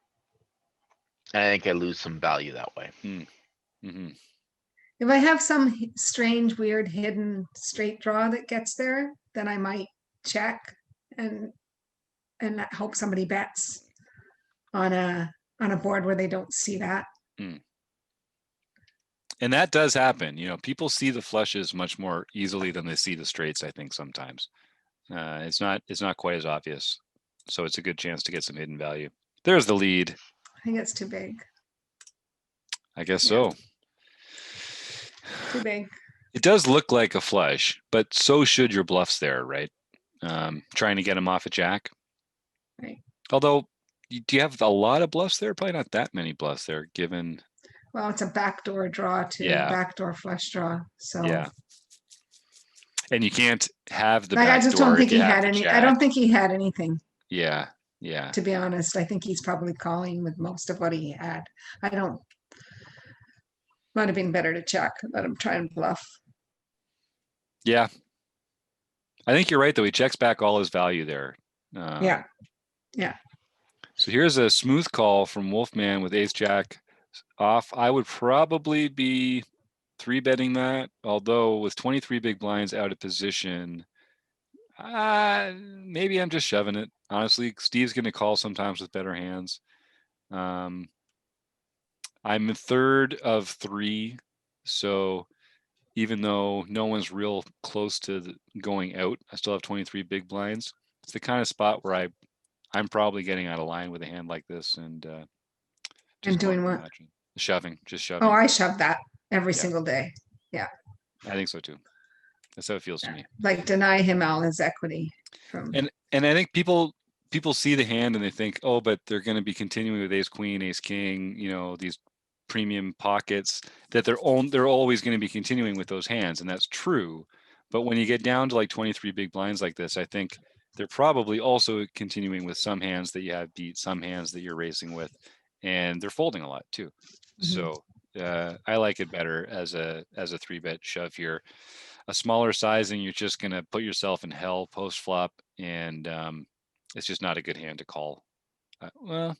and I think I lose some value that way. Mm-hmm. If I have some strange, weird, hidden straight draw that gets there, then I might check and hope somebody bets on a board where they don't see that. And that does happen. People see the flushes much more easily than they see the straights, I think sometimes. It's not quite as obvious. So it's a good chance to get some hidden value. There's the lead. I think it's too big. I guess so. Too big. It does look like a flush, but so should your bluffs there, right? Trying to get him off a jack. Right. Although, do you have a lot of bluffs there? Probably not that many bluffs there, given. Well, it's a backdoor draw too. Yeah. Backdoor flush draw. So yeah. And you can't have the like I just don't backdoor think if you he have had the any. jack. I don't think he had anything. Yeah. Yeah. To be honest, I think he's probably calling with most of what he had. I don't. Might have been better to check. Let him try and bluff. Yeah. I think you're right, though. He checks back all his value there. Yeah. Yeah. So here's a smooth call from Wolfman with ace jack off. I would probably be 3-betting that, although with 23 big blinds out of position, maybe I'm just shoving it. Honestly, Steve's going to call sometimes with better hands. I'm a third of 3, so even though no one's real close to going out, I still have 23 big blinds. It's the kind of spot where I'm probably getting out of line with a hand like this and just doing what? Shoving, just shoving. Oh, I shove that every single day. Yeah. I think so too. That's how it feels to me. Like deny him all his equity from. And I think people see the hand and they think, oh, but they're going to be continuing with ace queen, ace king, these premium pockets, that they're always going to be continuing with those hands, and that's true. But when you get down to like 23 big blinds like this, I think they're probably also continuing with some hands that you have beat, some hands that you're racing with, and they're folding a lot too. So I like it better as a 3-bet shove here. A smaller sizing, you're just going to put yourself in hell post flop, and it's just not a good hand to call. Well,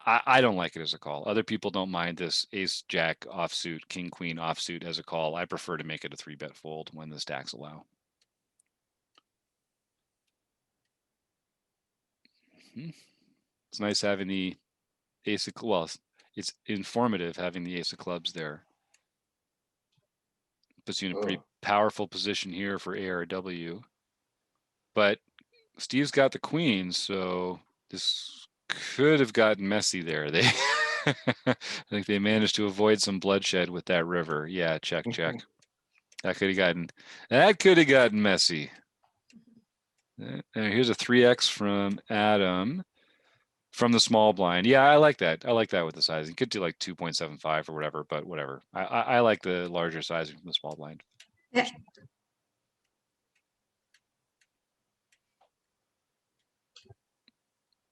I don't like it as a call. Other people don't mind this ace jack offsuit, king queen offsuit as a call. I prefer to make it a 3-bet fold when the stacks allow. It's nice having the ace of, well, it's informative having the ace of clubs there. Puts you in a pretty powerful position here for ARW. But Steve's got the queen, so this could have gotten messy there. I think they managed to avoid some bloodshed with that river. Yeah, check. That could have gotten messy. Here's a 3x from Adam from the small blind. Yeah, I like that. I like that with the sizing. Could do like 2.75 or whatever, but whatever. I like the larger sizing from the small blind. Yeah.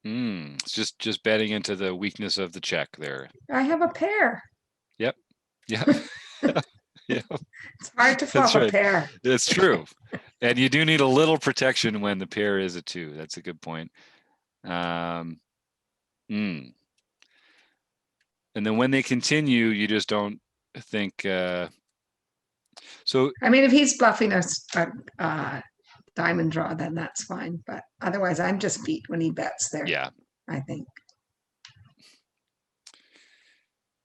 It's just betting into the weakness of the check there. I have a pair. Yep. Yeah. Yeah. It's hard to flop a pair. It's true. And you do need a little protection when the pair is a 2. That's a good point. And then when they continue, you just don't think. So I mean, if he's bluffing a diamond draw, then that's fine. But otherwise, I'm just beat when he bets there. Yeah, I think.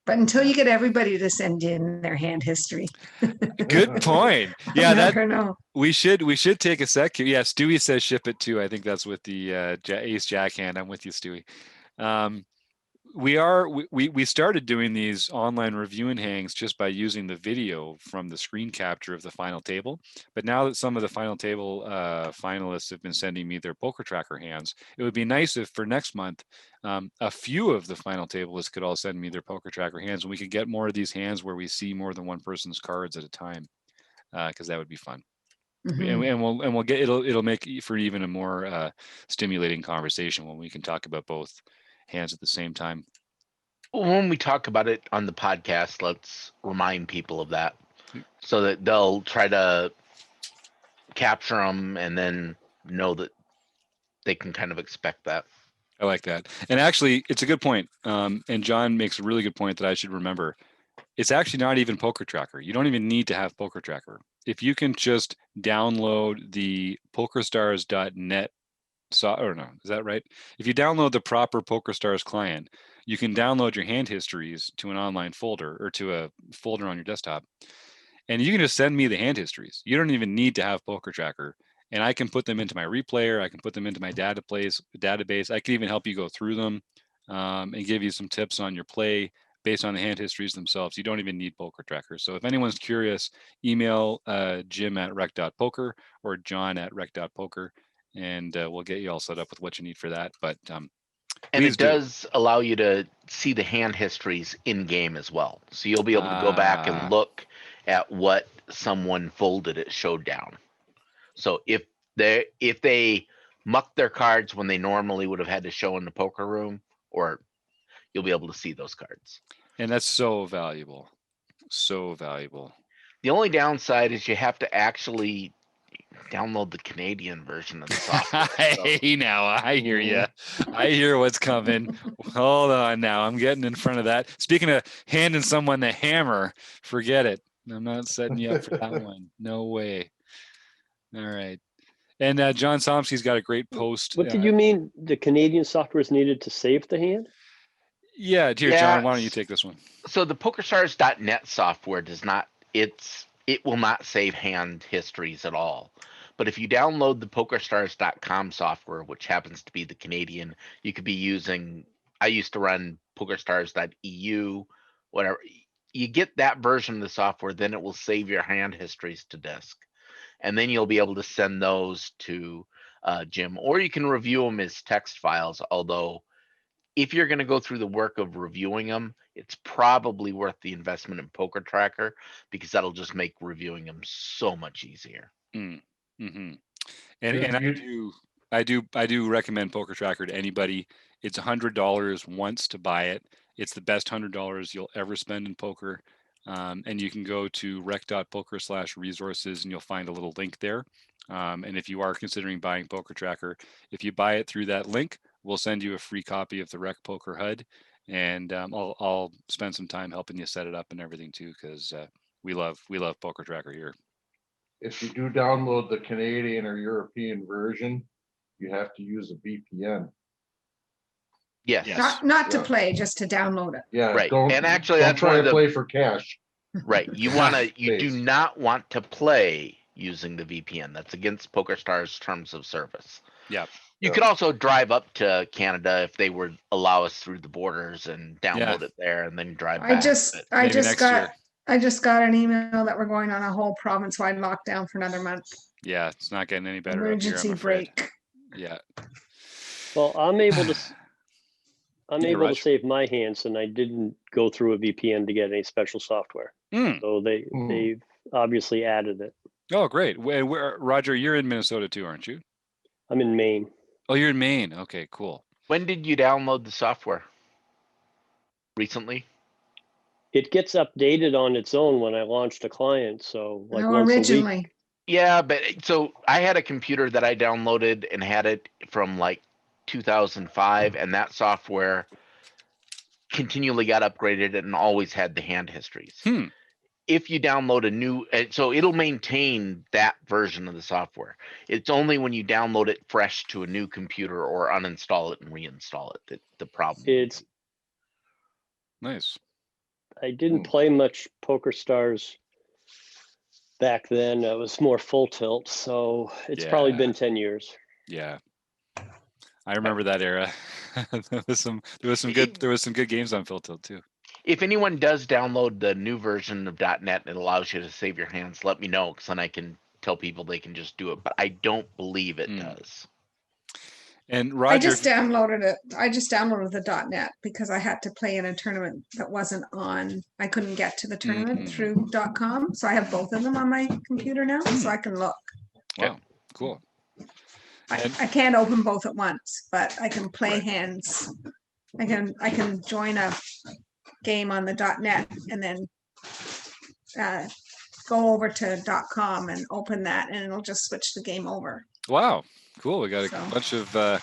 But until you get everybody to send in their hand history. Good point. Yeah, never know. We should take a sec. Yeah, Stewie says ship it too. I think that's with the ace jack hand. I'm with you, Stewie. We started doing these online review and hangs just by using the video from the screen capture of the final table. But now that some of the final table finalists have been sending me their poker tracker hands, it would be nice if for next month, a few of the final tablists could all send me their poker tracker hands, and we could get more of these hands where we see more than one person's cards at a time, because that would be fun. And we'll get it'll make for even a more stimulating conversation when we can talk about both hands at the same time. When we talk about it on the podcast, let's remind people of that so that they'll try to capture them and then know that they can kind of expect that. I like that. And actually, it's a good point. And John makes a really good point that I should remember. It's actually not even Poker Tracker. You don't even need to have Poker Tracker. If you can just download the pokerstars.net, or no, is that right? If you download the proper PokerStars client, you can download your hand histories to an online folder or to a folder on your desktop. And you can just send me the hand histories. You don't even need to have Poker Tracker. and I can put them into my replayer. I can put them into my database. I can even help you go through them and give you some tips on your play based on the hand histories themselves. You don't even need poker trackers. So if anyone's curious, email Jim at rec.poker or John at rec.poker, and we'll get you all set up with what you need for that. But and it does allow you to see the hand histories in game as well. So you'll be able to go back and look at what someone folded at showdown. So if they mucked their cards when they normally would have had to show in the poker room, or you'll be able to see those cards. And that's so valuable. So valuable. The only downside is you have to actually download the Canadian version of the software. Hey, now I hear you. I hear what's coming. Hold on now. I'm getting in front of that. Speaking of handing someone the hammer, forget it. I'm not setting you up for that one. No way. All right. And John Somsky's got a great post. What did you mean the Canadian software is needed to save the hand? Yeah, dear John, why don't you take this one? So the PokerStars.net software does not, it will not save hand histories at all. But if you download the PokerStars.com software, which happens to be the Canadian, you could be using, I used to run PokerStars.eu, whatever. You get that version of the software, then it will save your hand histories to disk. And then you'll be able to send those to Jim, or you can review them as text files. Although if you're going to go through the work of reviewing them, it's probably worth the investment in Poker Tracker, because that'll just make reviewing them so much easier. Mm-hmm. And I do recommend Poker Tracker to anybody. It's $100 once to buy it. It's the best $100 you'll ever spend in poker. And you can go to rec.poker/resources and you'll find a little link there. And if you are considering buying Poker Tracker, if you buy it through that link, we'll send you a free copy of the RecPoker HUD. And I'll spend some time helping you set it up and everything too, because we love Poker Tracker here. If you do download the Canadian or European version, you have to use a VPN. Yes. Not to play, just to download it. Yeah. Right. And actually, don't try to play for cash. Right. You do not want to play using the VPN. That's against PokerStars terms of service. Yeah. You could also drive up to Canada if they would allow us through the borders and download it there and then drive back. I just got an email that we're going on a whole province-wide lockdown for another month. Yeah, it's not getting any better. Emergency up here, I'm break. Yeah. Well, I'm able to save my hands, and I didn't go through a VPN to get any special software. So they've obviously added it. Oh, great. Roger, you're in Minnesota too, aren't you? I'm in Maine. Oh, you're in Maine. Okay, cool. When did you download the software? Recently? It gets updated on its own when I launched a client. So like once originally. A week. Yeah, but so I had a computer that I downloaded and had it from like 2005, and that software continually got upgraded and always had the hand histories. If you download a new, so it'll maintain that version of the software. It's only when you download it fresh to a new computer or uninstall it and reinstall it that the problem. It's nice. I didn't play much PokerStars back then. It was more full tilt, so it's probably been 10 years. Yeah, I remember that era. there was some good games on full tilt too. If anyone does download the new version of .NET and it allows you to save your hands, let me know, because then I can tell people they can just do it. But I don't believe it does. And Roger, I just downloaded it. I just downloaded the .NET because I had to play in a tournament that wasn't on. I couldn't get to the tournament through .com, so I have both of them on my computer now, so I can look. Wow, cool. I can't open both at once, but I can play hands. I can join a game on the .NET and then go over to .com and open that, and it'll just switch the game over. Wow, cool. We got a bunch of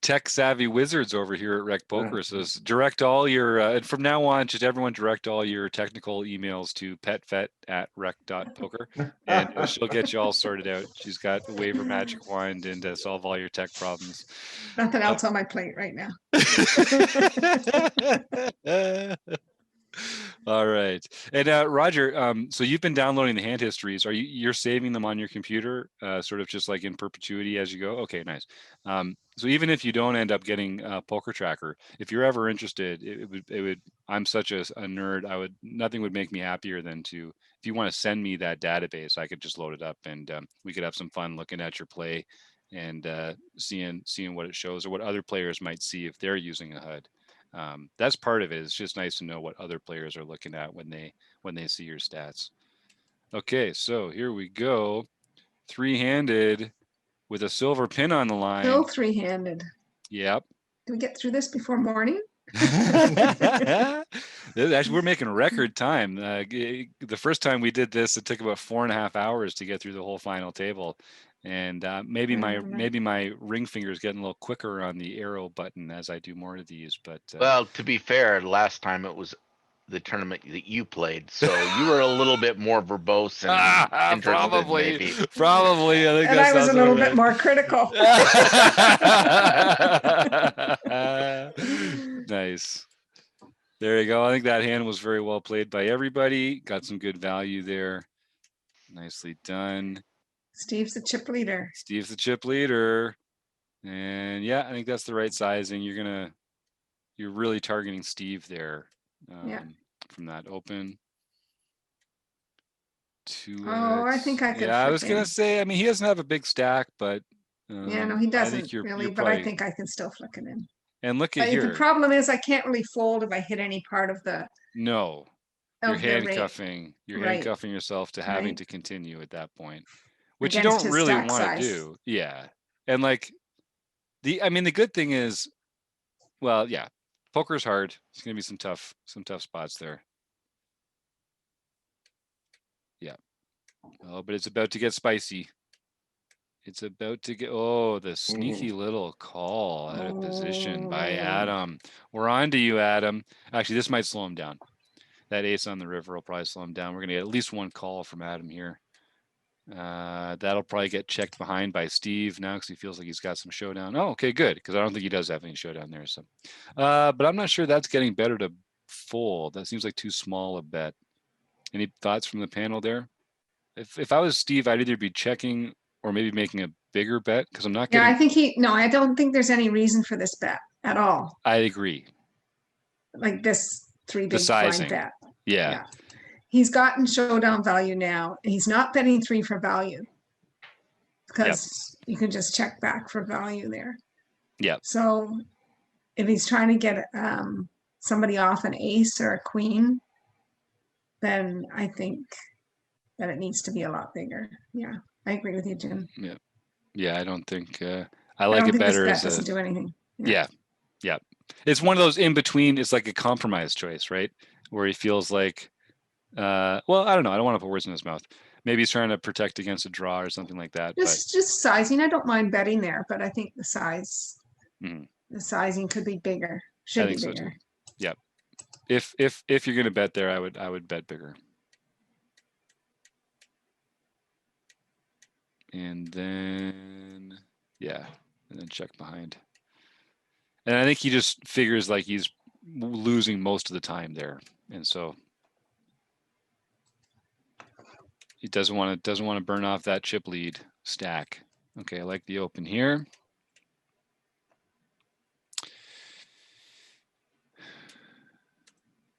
tech savvy wizards over here at RecPoker. So direct all your and from now on, just everyone direct all your technical emails to petvet@rec.poker, and she'll get you all sorted out. She's got a waiver magic wand and solve all your tech problems. Nothing else on my plate right now. All right. And Roger, so you've been downloading the hand histories. You're saving them on your computer, sort of just like in perpetuity as you go? Okay, nice. So even if you don't end up getting Poker Tracker, if you're ever interested, it would. I'm such a nerd. Nothing would make me happier than to, if you want to send me that database, I could just load it up and we could have some fun looking at your play and seeing what it shows or what other players might see if they're using a HUD. That's part of it. It's just nice to know what other players are looking at when they see your stats. Okay, so here we go. Three-handed with a silver pin on the line. Still three-handed. Yep. Do we get through this before morning? Actually, we're making record time. The first time we did this, it took about 4.5 hours to get through the whole final table. And maybe my ring finger is getting a little quicker on the arrow button as I do more of these. But well, to be fair, last time it was the tournament that you played, so you were a little bit more verbose and probably. Maybe. Probably, I think and I was a little bit more critical. Nice. There you go. I think that hand was very well played by everybody. Got some good value there. Nicely done. Steve's the chip leader. Steve's the chip leader. And yeah, I think that's the right sizing. You're really targeting Steve there. From that open to I think I could. Yeah, I was gonna say. I mean, he doesn't have a big stack, but yeah, no, he doesn't really. But I think I can still flick it in. And look at here. The problem is I can't really fold if I hit any part of the. No, you're handcuffing. You're right. handcuffing yourself to having to continue at that point, which against you don't really want size. to do. Yeah, and like the good thing is, well, yeah, poker's hard. It's gonna be some tough spots there. Yeah. Oh, but it's about to get spicy. It's about to get, the sneaky little call out of position by Adam. We're on to you, Adam. Actually, this might slow him down. That ace on the river will probably slow him down. We're going to get at least one call from Adam here. That'll probably get checked behind by Steve now because he feels like he's got some showdown. Oh, okay, good, because I don't think he does have any showdown there. So, but I'm not sure that's getting better to fold. That seems like too small a bet. Any thoughts from the panel there? If I was Steve, I'd either be checking or maybe making a bigger bet because I'm not getting. Yeah, I don't think there's any reason for this bet at all. I agree. Like this 3 big blind bet. Yeah. He's gotten showdown value now. He's not betting 3 for value because you can just check back for value there. Yeah. So if he's trying to get somebody off an ace or a queen, then I think that it needs to be a lot bigger. Yeah, I agree with you, Jim. Yeah, I don't think I like it better as doesn't do anything. Yeah. It's one of those in between. It's like a compromise choice, right? Where he feels like, well, I don't know. I don't want to put words in his mouth. Maybe he's trying to protect against a draw or something like that. Just sizing. I don't mind betting there, but I think the sizing could be bigger. Should be bigger. So too. Yep. If you're going to bet there, I would bet bigger. And then, and then check behind. And I think he just figures like he's losing most of the time there. And so he doesn't want to burn off that chip lead stack. Okay, I like the open here.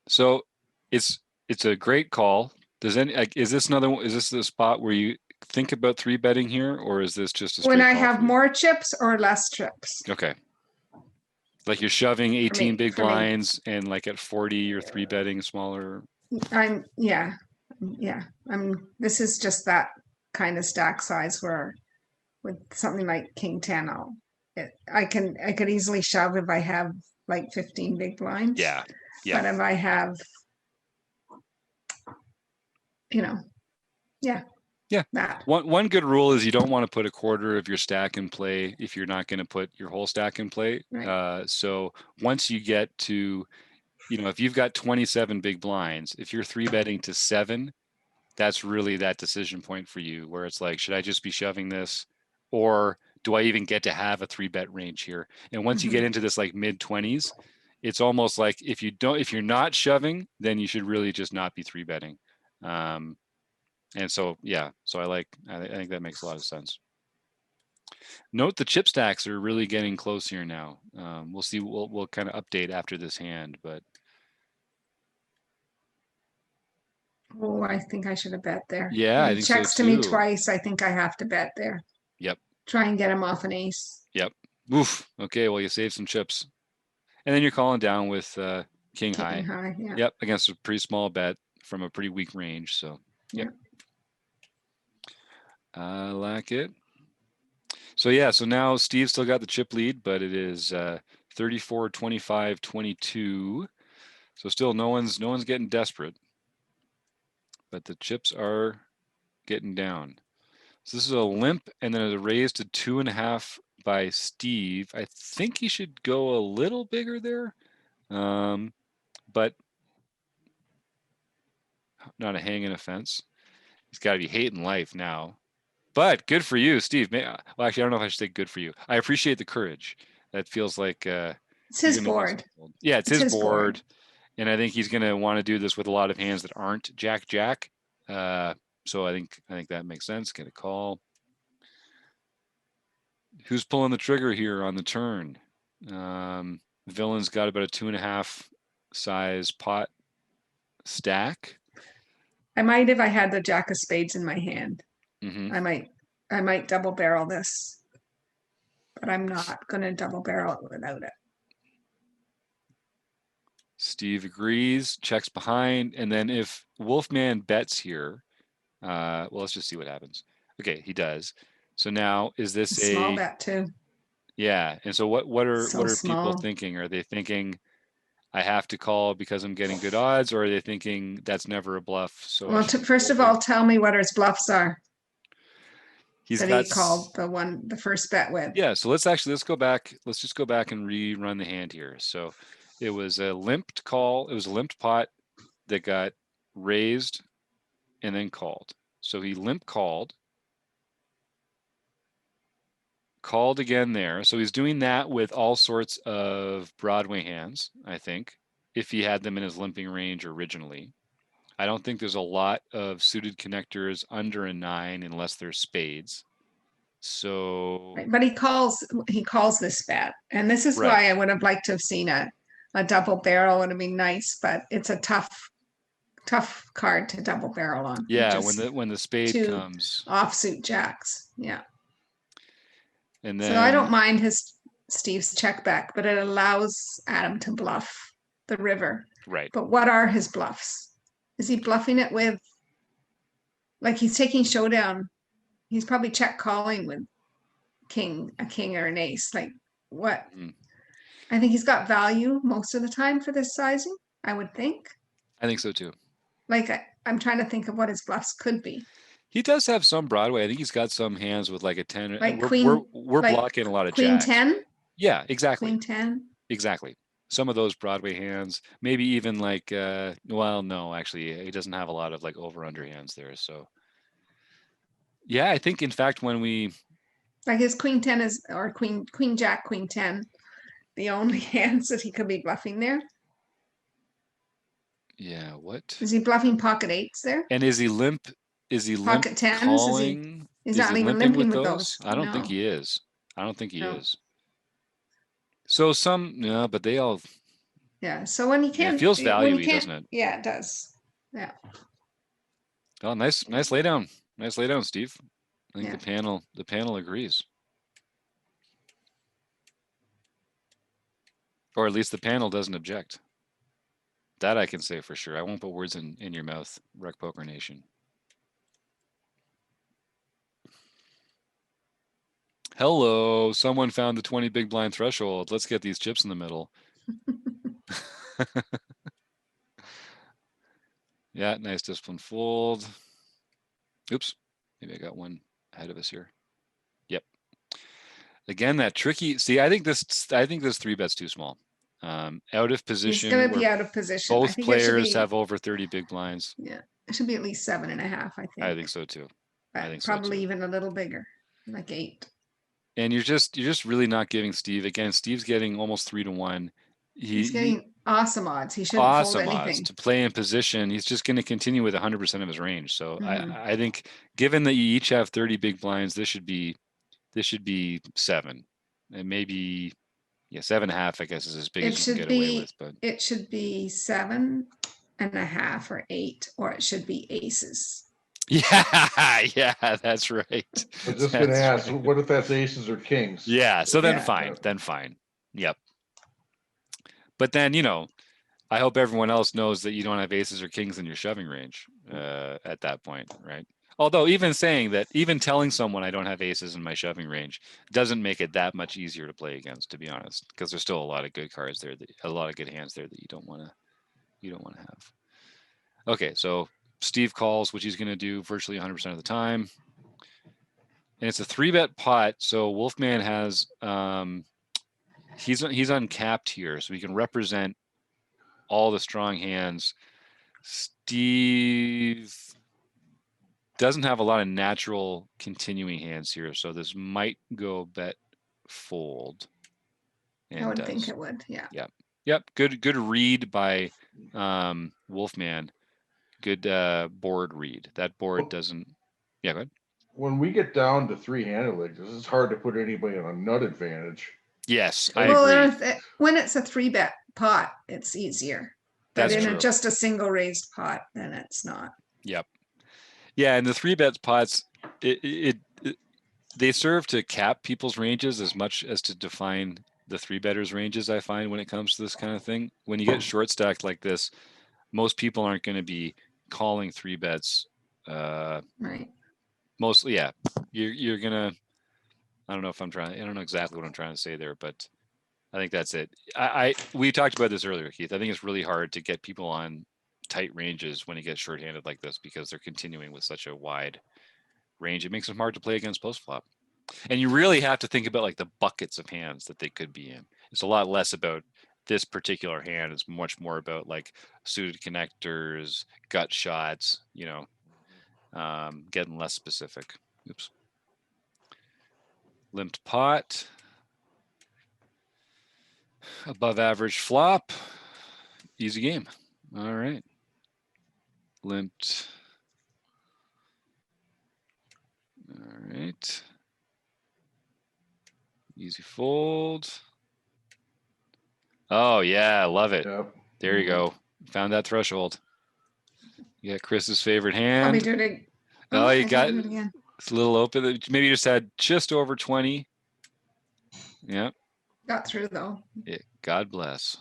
So it's a great call. Is this the spot where you think about 3 betting here, or is this just a straight when I call have more chips or less chips? Okay. Like you're shoving 18 big blinds and like at 40 you're 3 betting smaller. This is just that kind of stack size where with something like King 10, I could easily shove if I have like 15 big blinds. Yeah. But if I have, that. One good rule is you don't want to put a quarter of your stack in play if you're not going to put your whole stack in play. Right. So once you get to, if you've got 27 big blinds, if you're 3 betting to 7, that's really that decision point for you where it's like, should I just be shoving this, or do I even get to have a 3 bet range here? And once you get into this like mid 20s, it's almost like if you're not shoving, then you should really just not be 3-betting. And so, yeah, so I think that makes a lot of sense. Note the chip stacks are really getting close here now. We'll see. We'll kind of update after this hand, but. Oh, I think I should have bet there. Yeah, I He think so checks to me too. twice. I think I have to bet there. Yep. Try and get him off an ace. Yep. Oof. Okay, well, you save some chips. And then you're calling down with king high. Yeah. Yep, against a pretty small bet from a pretty weak range. So, yep. I like it. So, yeah, so now Steve still got the chip lead, but it is 34, 25, 22. So still no one's getting desperate. But the chips are getting down. So this is a limp and then a raise to 2.5 by Steve. I think he should go a little bigger there. But not a hanging offense. He's got to be hating life now. But good for you, Steve. Well, actually, I don't know if I should say good for you. I appreciate the courage. That feels like it's his board. Yeah, it's his board. And I think he's going to want to do this with a lot of hands that aren't Jack. So I think that makes sense. Get a call. Who's pulling the trigger here on the turn? Villain's got about a 2.5 size pot stack. I might if I had the jack of spades in my hand. Mm-hmm. I might double barrel this, but I'm not going to double barrel it without it. Steve agrees, checks behind, and then if Wolfman bets here, well, let's just see what happens. Okay, he does. So now is this a small bet too? Yeah, and so what are small. People thinking? Are they thinking I have to call because I'm getting good odds, or are they thinking that's never a bluff? So well, first of all, tell me what his bluffs are. He called the first bet with. Yeah, so let's go back. Let's just go back and rerun the hand here. So it was a limped call. It was a limped pot that got raised and then called. So he limp called again there. So he's doing that with all sorts of Broadway hands, I think, if he had them in his limping range originally. I don't think there's a lot of suited connectors under a 9 unless they're spades. So, right, but he calls this bet, and this is why I would have liked to have seen a double barrel. Would have been nice, but it's a tough card to double barrel on. Yeah, when the spade comes, offsuit jacks. Yeah. And then, so I don't mind Steve's check back, but it allows Adam to bluff the river. Right. But what are his bluffs? Is he bluffing it with, like he's taking showdown? He's probably check calling with a king or an ace. Like what? I think he's got value most of the time for this sizing, I would think. I think so too. Like I'm trying to think of what his bluffs could be. He does have some Broadway. I think he's got some hands with like a 10. Like we're blocking a lot of Queen jacks. 10? Yeah, exactly. Queen 10? Exactly. Some of those Broadway hands, maybe even like, well, no, actually, he doesn't have a lot of like over-under hands there. So, yeah, I think in fact when we like his Queen 10 is, or Queen Jack, Queen 10, the only hands that he could be bluffing there. Yeah, what is he bluffing? Pocket 8s there, and is he limp? Is he pocket 10s? Calling? He's not even limping with those. I don't think he is. I don't think he is. So but they all. Yeah. So when he can't, it feels value-y, doesn't it? Yeah, it does. Yeah. Oh, nice laydown. Nice laydown, Steve. I think the panel agrees. Or at least the panel doesn't object. That I can say for sure. I won't put words in your mouth, RecPoker Nation. Hello, someone found the 20 big blind threshold. Let's get these chips in the middle. Yeah, nice discipline fold. Oops, maybe I got one ahead of us here. Yep. Again, that tricky. See, I think this 3-bet's too small. Out of position. He's going to be out of position. Both players have over 30 big blinds. Yeah, it should be at least 7.5. I think. I think so too. I think probably even a little bigger, like 8. And you're just really not giving Steve. Again, Steve's getting almost 3-1. He's getting awesome odds. He shouldn't fold awesome odds anything. to play in position. He's just going to continue with 100% of his range. So I think, given that you each have 30 big blinds, this should be 7, and maybe 7.5. I guess is as big as you can get away with. But it should be 7.5 or 8, or it should be aces. Yeah, that's right. I was just going to ask, what if that's aces or kings? Yeah, so then fine. Then fine. Yep. But then, I hope everyone else knows that you don't have aces or kings in your shoving range at that point, right? Although even telling someone I don't have aces in my shoving range doesn't make it that much easier to play against, to be honest, because there's still a lot of good cards there, a lot of good hands there that you don't want to have. Okay, so Steve calls, which he's going to do virtually 100% of the time. And it's a 3-bet pot, so Wolfman has he's uncapped here, so he can represent all the strong hands. Steve doesn't have a lot of natural continuing hands here, so this might go bet fold. I would think it would, yeah. Yep. Good read by Wolfman. Good board read. That board doesn't. Yeah, go ahead. When we get down to 3-handed like this, it's hard to put anybody on a nut advantage. Yes, I agree. When it's a 3-bet pot, it's easier. But That's in true. just a single raised pot, then it's not. Yep. Yeah, and the 3-bet pots, they serve to cap people's ranges as much as to define the 3-betters' ranges. I find when it comes to this kind of thing, when you get short stacked like this, most people aren't going to be calling 3-bets. Right. Mostly, yeah. You're gonna. I don't know exactly what I'm trying to say there, but I think that's it. We talked about this earlier, Keith. I think it's really hard to get people on tight ranges when you get shorthanded like this because they're continuing with such a wide range. It makes them hard to play against post flop. And you really have to think about like the buckets of hands that they could be in. It's a lot less about this particular hand. It's much more about like suited connectors, gut shots, getting less specific. Oops. Limped pot. Above average flop. Easy game. All right. Limped. All right. Easy fold. Oh, yeah. Love it. Yep. There you go. Found that threshold. You got Chris's favorite hand. Let me do it. Oh, you got it again. It's a little open. Maybe you just had just over 20. Yep. Got through though. Yeah, God bless.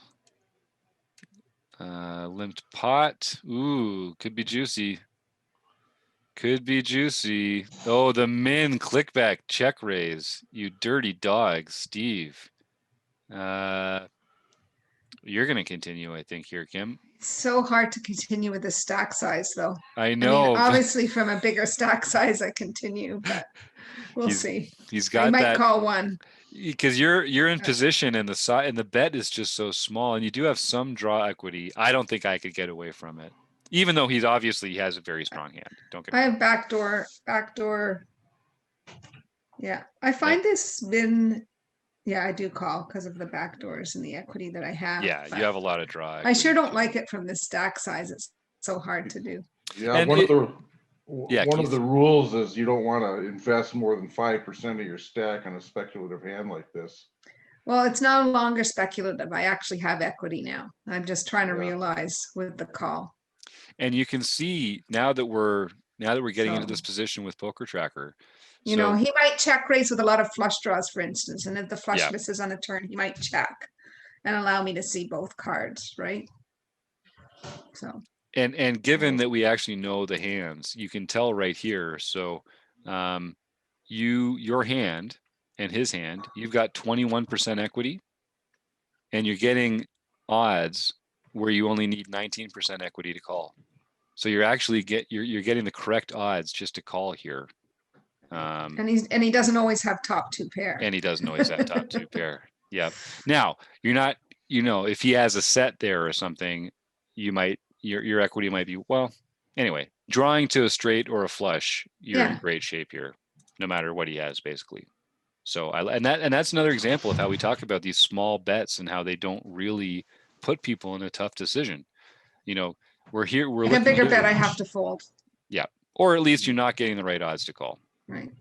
Limped pot. Ooh, could be juicy. Could be juicy. Oh, the min clickback check raise. You dirty dog, Steve. You're going to continue, I think, here, Kim. So hard to continue with the stack size, though. I know. I mean, obviously, from a bigger stack size, I continue, but we'll see. He's got I might that, call one. Because you're in position, and the bet is just so small, and you do have some draw equity. I don't think I could get away from it, even though he has a very strong hand. Don't get. I have backdoor. Yeah, I find this been. Yeah, I do call because of the backdoors and the equity that I have. Yeah, you have a lot of draw. I sure don't like it from the stack size. It's so hard to do. Yeah, and one of the rules is you don't want to invest more than 5% of your stack on a speculative hand like this. Well, it's no longer speculative. I actually have equity now. I'm just trying to realize with the call. And you can see now that we're getting into this position with Poker Tracker. He might check raise with a lot of flush draws, for instance, and if the flush misses on a turn, he might check and allow me to see both cards, right? So. And given that we actually know the hands, you can tell right here. So, your hand and his hand, you've got 21% equity, and you're getting odds where you only need 19% equity to call. So you're actually you're getting the correct odds just to call here. And he doesn't always have top 2 pair. And he doesn't always have top 2 pair. Yep. Now you're not, if he has a set there or something, you might, your equity might be, well, anyway, drawing to a straight or a flush, you're in great shape here, no matter what he has, basically. So and that's another example of how we talk about these small bets and how they don't really put people in a tough decision. You know, we're Like a looking bigger here. bet I have to fold. Yeah. Or at least you're not getting the right odds to call. Right.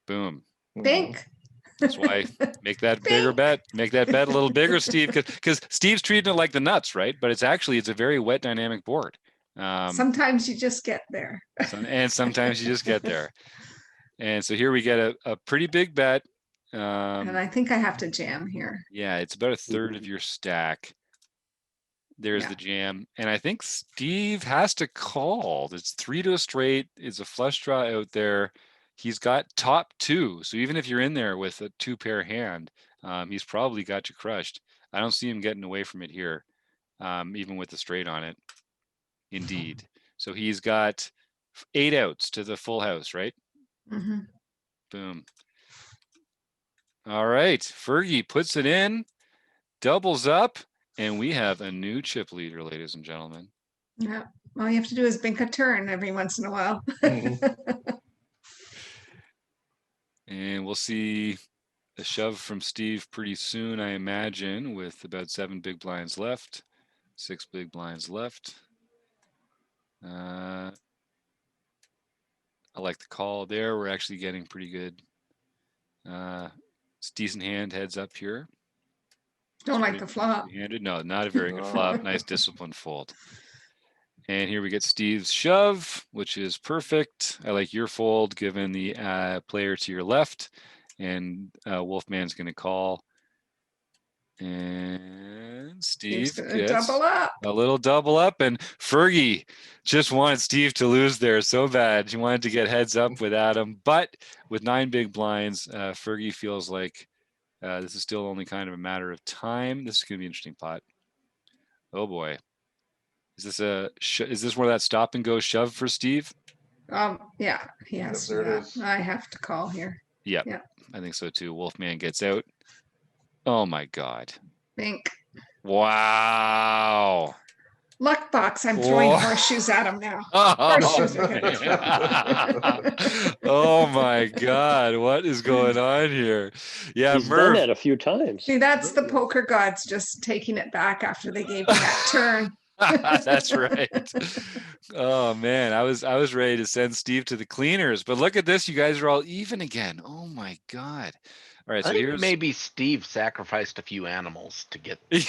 Boom. Bink. That's why make that bigger bet. Make that bet a little bigger, Steve, because Steve's treating it like the nuts, right? But it's a very wet dynamic board. Sometimes you just get there. And sometimes you just get there. And so here we get a pretty big bet. And I think I have to jam here. Yeah, it's about a third of your stack. There's the jam. And I think Steve has to call. It's 3 to a straight. It's a flush draw out there. He's got top 2. So even if you're in there with a 2-pair hand, he's probably got you crushed. I don't see him getting away from it here, even with the straight on it. Indeed. So he's got 8 outs to the full house, right? Mm-hmm. Boom. All right. Fergie puts it in, doubles up, and we have a new chip leader, ladies and gentlemen. Yeah. All you have to do is bink a turn every once in a while. And we'll see a shove from Steve pretty soon, I imagine, with about 7 big blinds left, 6 big blinds left. I like the call there. We're actually getting pretty good. It's decent hand heads up here. Don't like the flop. No, not a very good flop. Nice disciplined fold. And here we get Steve's shove, which is perfect. I like your fold given the player to your left. And Wolfman's going to call. And Steve gets double up. A little double up. And Fergie just wanted Steve to lose there so bad. He wanted to get heads up with Adam. But with 9 big blinds, Fergie feels like this is still only kind of a matter of time. This is going to be an interesting pot. Oh, boy. Is this where that stop and go shove for Steve? Yeah, he has to. There it is. I have to call here. Yep. Yeah. I think so too. Wolfman gets out. Oh my God. Bink. Wow. Luck box. I'm throwing horseshoes at him now. Horseshoes are gonna Oh my God. What is going on here? Yeah, He's done that a few times. See, that's the poker gods just taking it back after they gave me that turn. That's right. Oh man, I was ready to send Steve to the cleaners, but look at this. You guys are all even again. Oh my God. All right, so here's maybe Steve sacrificed a few animals to get. Yeah,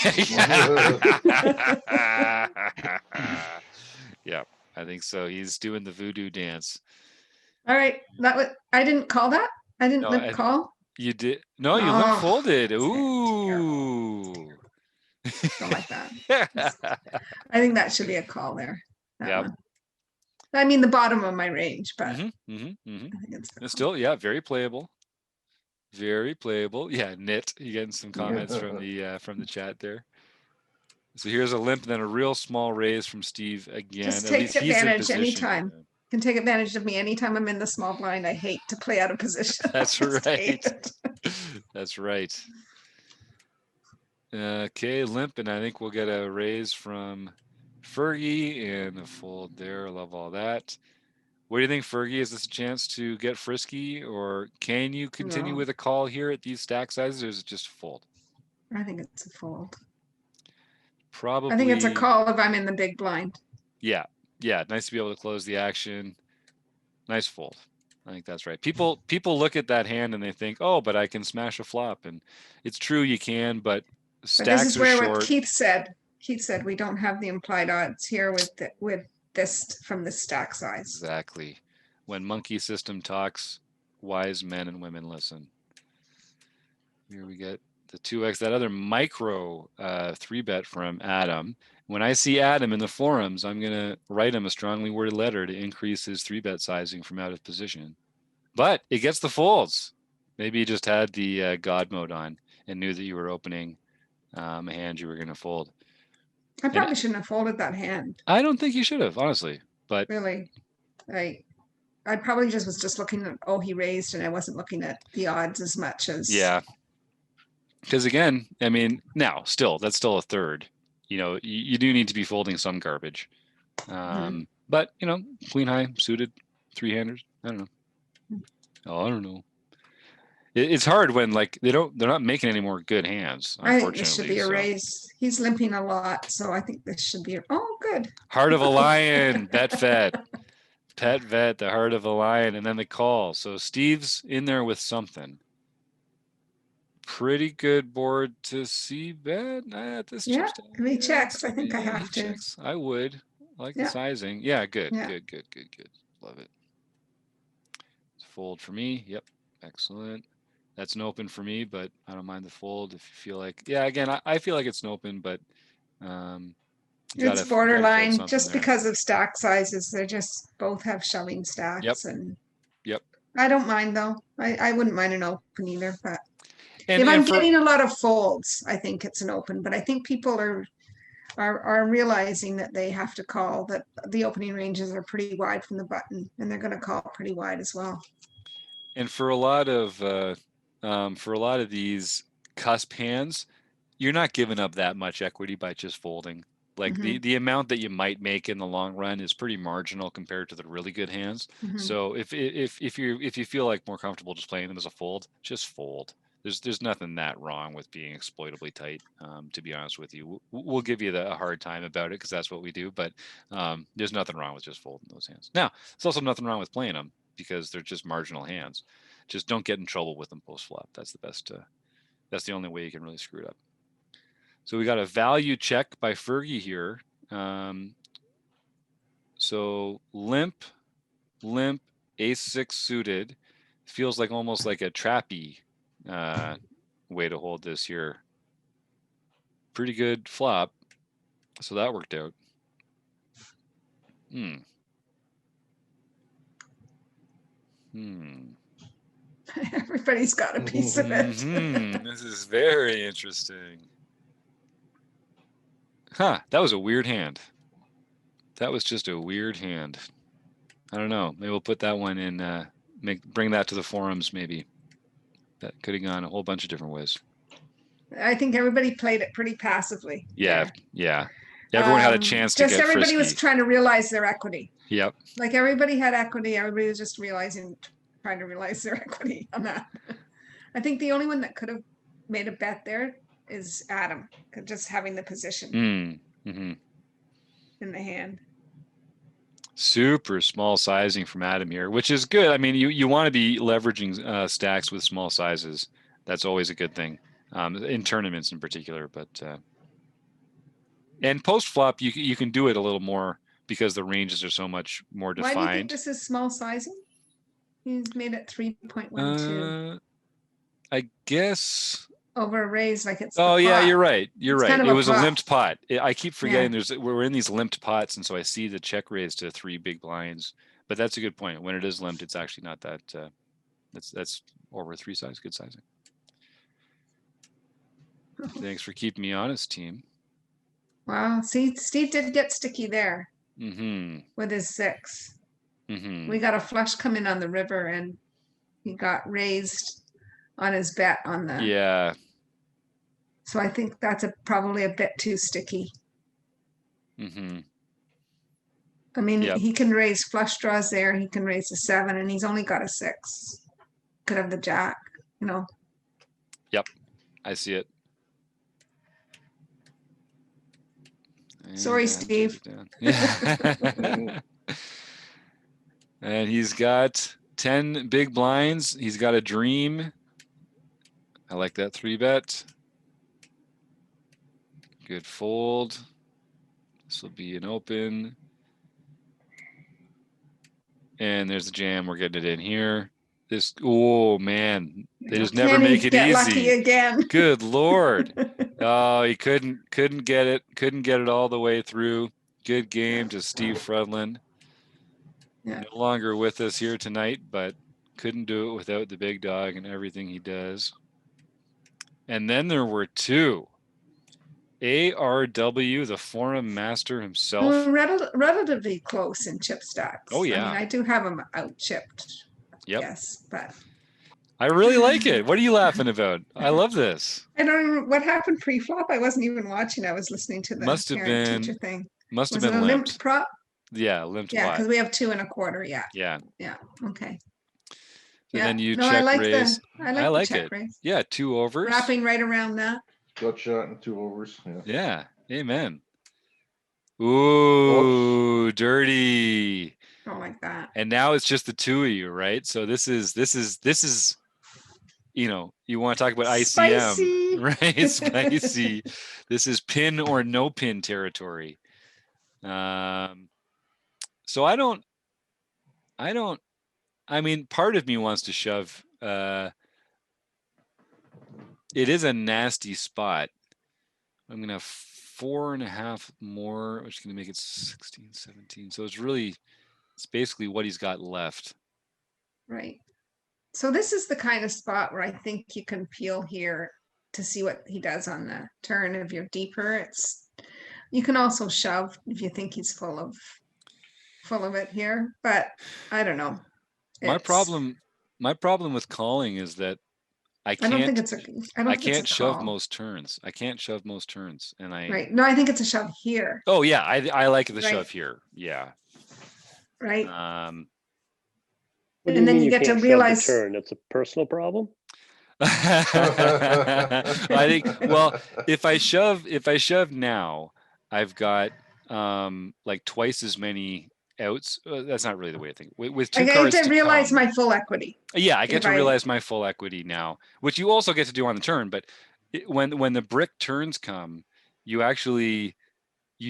I think so. He's doing the voodoo dance. All right, I didn't call that. I didn't limp call. You did? No, you limp folded. Ooh. Don't like that. I think that should be a call there. Yeah. I mean the bottom of my range, but I think it's still, yeah, very playable. Very playable. Yeah, knit. You getting some comments from the chat there. So here's a limp and then a real small raise from Steve again. Just take advantage anytime. Can take advantage of me anytime I'm in the small blind. I hate to play out of position. That's right. That's right. Okay, limp, and I think we'll get a raise from Fergie and a fold there. Love all that. What do you think, Fergie? Is this a chance to get frisky, or can you continue with a call here at these stack sizes, or is it just a fold? I think it's a fold. Probably. I think it's a call if I'm in the big blind. Yeah. Yeah. Nice to be able to close the action. Nice fold. I think that's right. People look at that hand and they think, oh, but I can smash a flop. And it's true you can, but stacks this is where short. What Keith said. Keith said we don't have the implied odds here with this from the stack size. Exactly. When monkey system talks, wise men and women listen. Here we get the 2x, that other micro 3-bet from Adam. When I see Adam in the forums, I'm going to write him a strongly worded letter to increase his 3-bet sizing from out of position. But it gets the folds. Maybe he just had the God mode on and knew that you were opening a hand you were going to fold. I probably shouldn't have folded that hand. I don't think you should have, honestly. But really, I probably was just looking at, he raised, and I wasn't looking at the odds as much as. Yeah. Because again, I mean, now that's still a third. You know, you do need to be folding some garbage. But, you know, queen high suited 3-handers. I don't know. Oh, I don't know. It's hard when like they're not making any more good hands. I think this should Unfortunately, be a so. raise. He's limping a lot, so I think this should be. Oh, good. Heart of a lion, bet vet. Pet vet, the heart of a lion, and then the call. So Steve's in there with something. Pretty good board to see bet at this Yeah, chip stack. and he checks. I think I He have to. checks. I would. I like the Yeah. sizing. Yeah, good, Yeah. good. Love it. It's fold for me. Yep, excellent. That's an open for me, but I don't mind the fold if you feel like. Yeah, again, I feel like it's an open, but It's borderline fold just there. because of stack sizes. They just both have shoving stacks, and Yep. I don't mind though. I wouldn't mind an open either, but And, if I'm for, getting a lot of folds, I think it's an open. But I think people are realizing that they have to call, that the opening ranges are pretty wide from the button, and they're going to call pretty wide as well. And for a lot of these cusp hands, you're not giving up that much equity by just folding. Like the amount that you might make in the long run is pretty marginal compared to the really good hands. So if you feel like more comfortable just playing them as a fold, just fold. There's nothing that wrong with being exploitably tight. To be honest with you, we'll give you a hard time about it because that's what we do. But there's nothing wrong with just folding those hands. Now, there's also nothing wrong with playing them because they're just marginal hands. Just don't get in trouble with them post flop. That's the best. That's the only way you can really screw it up. So we got a value check by Fergie here. So limp, ace six suited. Feels like almost like a trappy way to hold this here. Pretty good flop. So that worked out. Everybody's got a piece of it. This is very interesting. Huh, that was a weird hand. That was just a weird hand. I don't know. Maybe we'll put that one in, bring that to the forums maybe. That could have gone a whole bunch of different ways. I think everybody played it pretty passively. Yeah. Everyone had a chance to get frisky. Just everybody was trying to realize their equity. Yep. Like everybody had equity. Everybody was just trying to realize their equity on that. I think the only one that could have made a bet there is Adam, just having the position in the hand. Super small sizing from Adam here, which is good. I mean, you want to be leveraging stacks with small sizes. That's always a good thing, in tournaments in particular. But and post flop, you can do it a little more because the ranges are so much more defined. Why do you think this is small sizing? He's made it 3.12. I guess over a raise, like it's. Oh yeah, you're right. You're right. It was a limped pot. I keep forgetting we're in these limped pots, and so I see the check raise to 3 big blinds. But that's a good point. When it is limped, it's actually not that. That's over 3 size. Good sizing. Thanks for keeping me honest, team. Wow. See, Steve did get sticky there. With his 6. We got a flush come in on the river, and he got raised on his bet on the. Yeah. So I think that's probably a bit too sticky. I mean, he can raise flush draws there. He can raise a 7, and he's only got a 6. Could have the jack, Yep, I see it. Sorry, Steve. And he's got 10 big blinds. He's got a dream. I like that 3-bet. Good fold. This will be an open. And there's the jam. We're getting it in here. This, oh man, they just never make it easy. Lucky again. Good Lord. Oh, he couldn't get it. Couldn't get it all the way through. Good game to Steve Fredlin. No longer with us here tonight, but couldn't do it without the big dog and everything he does. And then there were 2. ARW, the forum master himself. Relatively close in chip stacks. Oh yeah. I mean, I do have him out chipped. Yep. Yes, but. I really like it. What are you laughing about? I love this. I don't know what happened pre-flop. I wasn't even watching. I was listening to the parent teacher thing. Must have been a limped prop. Yeah, limped. Yeah, because we have 2 1/4. Yeah. Yeah. Yeah. Okay. And then you no, check I raise. like the check it. raise. Yeah, 2 overs. Wrapping right around that. Gut shot and 2 overs. Yeah. Amen. Ooh, dirty. Don't like that. And now it's just the two of you, right? So this is you know, you want to talk about Spicy. ICM, right? Spicy. This is pin or no pin territory. So I mean, part of me wants to shove. It is a nasty spot. I'm going to have 4.5 more, which is going to make it 16, 17. So it's basically what he's got left. Right. So this is the kind of spot where I think you can peel here to see what he does on the turn. If you're deeper, you can also shove if you think he's full of it here, but I don't know. My problem with calling is that I don't think it's I can't shove most turns. I can't shove most turns, and right. No, I think it's a shove here. Oh yeah, I like the shove here. Yeah. Right. What do you mean you get to realize the turn? It's a personal problem. I think. Well, if I shove now, I've got like twice as many outs. That's not really the way I think. With 2 cards I get to realize come, my full equity. Yeah, I get to realize my full equity now, which you also get to do on the turn. But when the brick turns come, you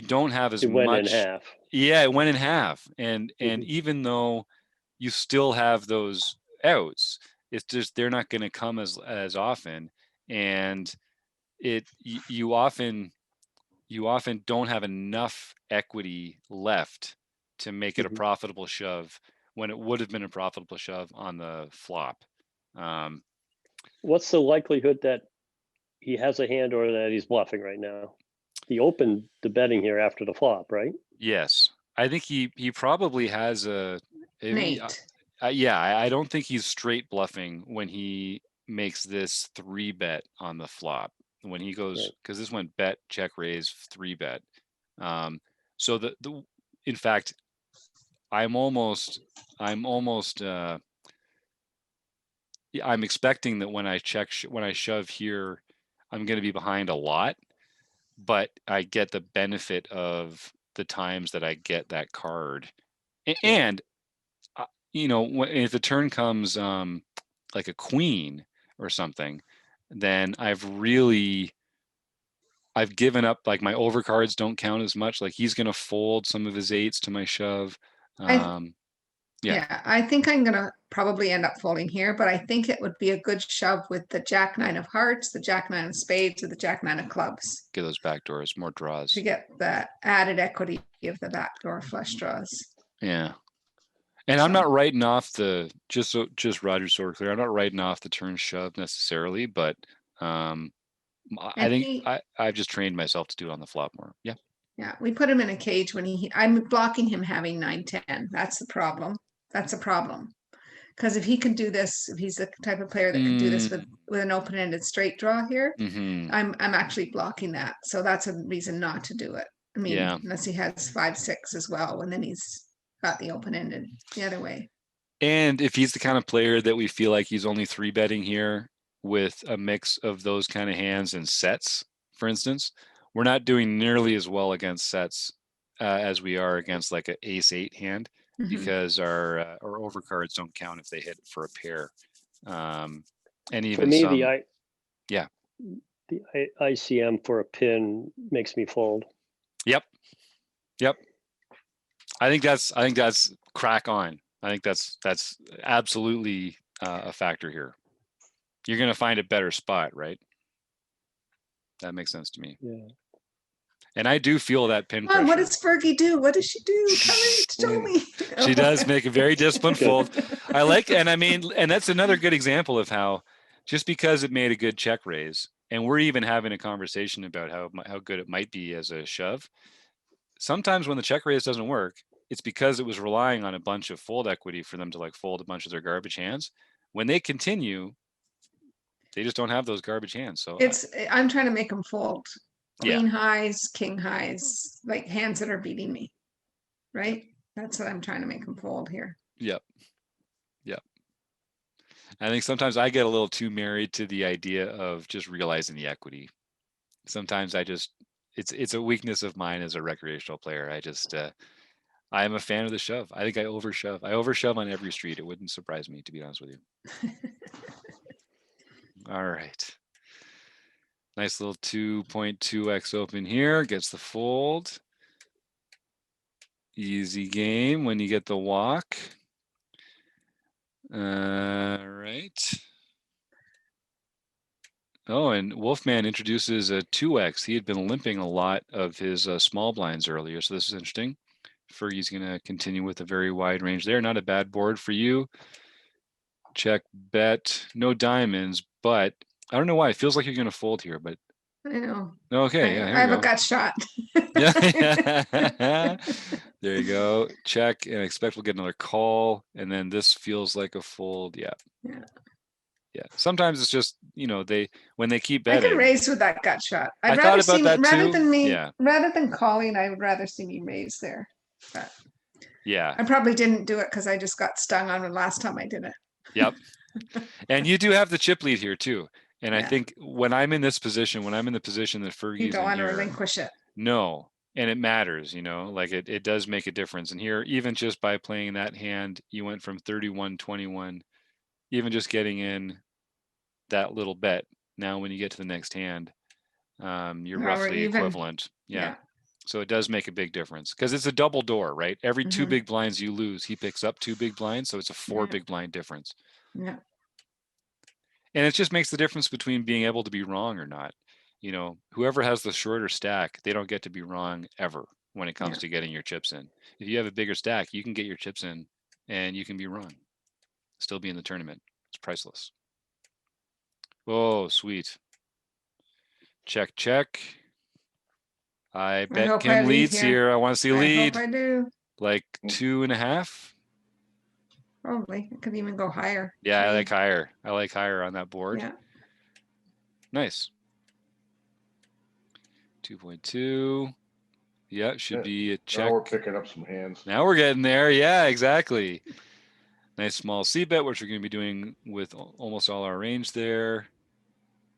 don't have as much. It went in half. Yeah, it went in half, and even though you still have those outs, it's just they're not going to come as often, and you often don't have enough equity left to make it a profitable shove when it would have been a profitable shove on the flop. What's the likelihood that he has a hand or that he's bluffing right now? He opened the betting here after the flop, right? Yes, I think he probably has an 8. Yeah, I don't think he's straight bluffing when he makes this 3-bet on the flop. When he goes, because this went bet, check, raise, 3-bet. So in fact, I'm expecting that when I shove here, I'm going to be behind a lot, but I get the benefit of the times that I get that card, and you know, if the turn comes like a queen or something, then I've given up. Like my overcards don't count as much. Like he's going to fold some of his 8s to my shove. Yeah, I think I'm going to probably end up folding here, but I think it would be a good shove with the Jack 9 of hearts, the Jack 9 of spades, or the Jack 9 of clubs. Get those backdoors, more draws. To get the added equity of the backdoor flush draws. Yeah. And I'm not writing off just Roger's sort of clear, I'm not writing off the turn shove necessarily, but I think I've just trained myself to do it on the flop more. Yeah. Yeah, we put him in a cage when I'm blocking him having 9-10. That's the problem. Because if he can do this, if he's the type of player that can do this with an open-ended straight draw here, I'm actually blocking that. So that's a reason not to do it. I mean, unless he has 5-6 as well, and then he's got the open-ended the other way. And if he's the kind of player that we feel like he's only 3-betting here with a mix of those kind of hands and sets, for instance, we're not doing nearly as well against sets as we are against like an ace-8 hand, because our overcards don't count if they hit for a pair. And even for me, the ICM for a pin makes me fold. Yep. I think that's crack on. I think that's absolutely a factor here. You're going to find a better spot, right? That makes sense to me. Yeah. And I do feel that pin pressure. What does Fergie do? What does she do? Show me. She does make a very disciplined fold. I like, and I mean, and that's another good example of how just because it made a good check raise, and we're even having a conversation about how good it might be as a shove. Sometimes when the check raise doesn't work, it's because it was relying on a bunch of fold equity for them to like fold a bunch of their garbage hands. When they continue, they just don't have those garbage hands. So I'm trying to make them fold. Queen highs, king highs, like hands that are beating me, right? That's what I'm trying to make them fold here. Yep. I think sometimes I get a little too married to the idea of just realizing the equity. Sometimes it's a weakness of mine as a recreational player. I am a fan of the shove. I think I overshove. I overshove on every street. It wouldn't surprise me, to be honest with you. All right. Nice little 2.2x open here. Gets the fold. Easy game when you get the walk. All right. Oh, and Wolfman introduces a 2x. He had been limping a lot of his small blinds earlier, so this is interesting. Fergie's going to continue with a very wide range there. Not a bad board for you. Check, bet, no diamonds, but I don't know why. It feels like you're going to fold here, but. I know. Okay, yeah, here I we have go. a gut shot. Yeah. There you go. Check, and I expect we'll get another call, and then this feels like a fold. Yeah. Yeah. Yeah. Sometimes it's just, when they keep I betting. could raise with that gut shot. I thought about that too. Rather than calling, I would rather see me raise there. But yeah. I probably didn't do it because I just got stung on it last time I did it. Yep. And you do have the chip lead here too. And I think when I'm in this position, when I'm in the position that Fergie's in here. You don't want to relinquish it. No. And it matters, like it does make a difference. And here, even just by playing that hand, you went from 31-21, even just getting in that little bet. Now, when you get to the next hand, you're roughly equivalent. Yeah. So it does make a big difference because it's a double door, right? Every two big blinds you lose, he picks up 2 big blinds. So it's a 4 big blind difference. Yeah. And it just makes the difference between being able to be wrong or not. Whoever has the shorter stack, they don't get to be wrong ever when it comes to getting your chips in. If you have a bigger stack, you can get your chips in and you can be wrong. Still be in the tournament. It's priceless. Oh, sweet. Check, check. I bet Kim leads here. I want to see a lead. I hope I do. Like 2.5. Probably. I could even go higher. Yeah, I like higher. I like higher on that board. Yeah. Nice. 2.2. Yeah, should be a check. Now we're picking up some hands. Now we're getting there. Yeah, exactly. Nice small C bet, which we're going to be doing with almost all our range there.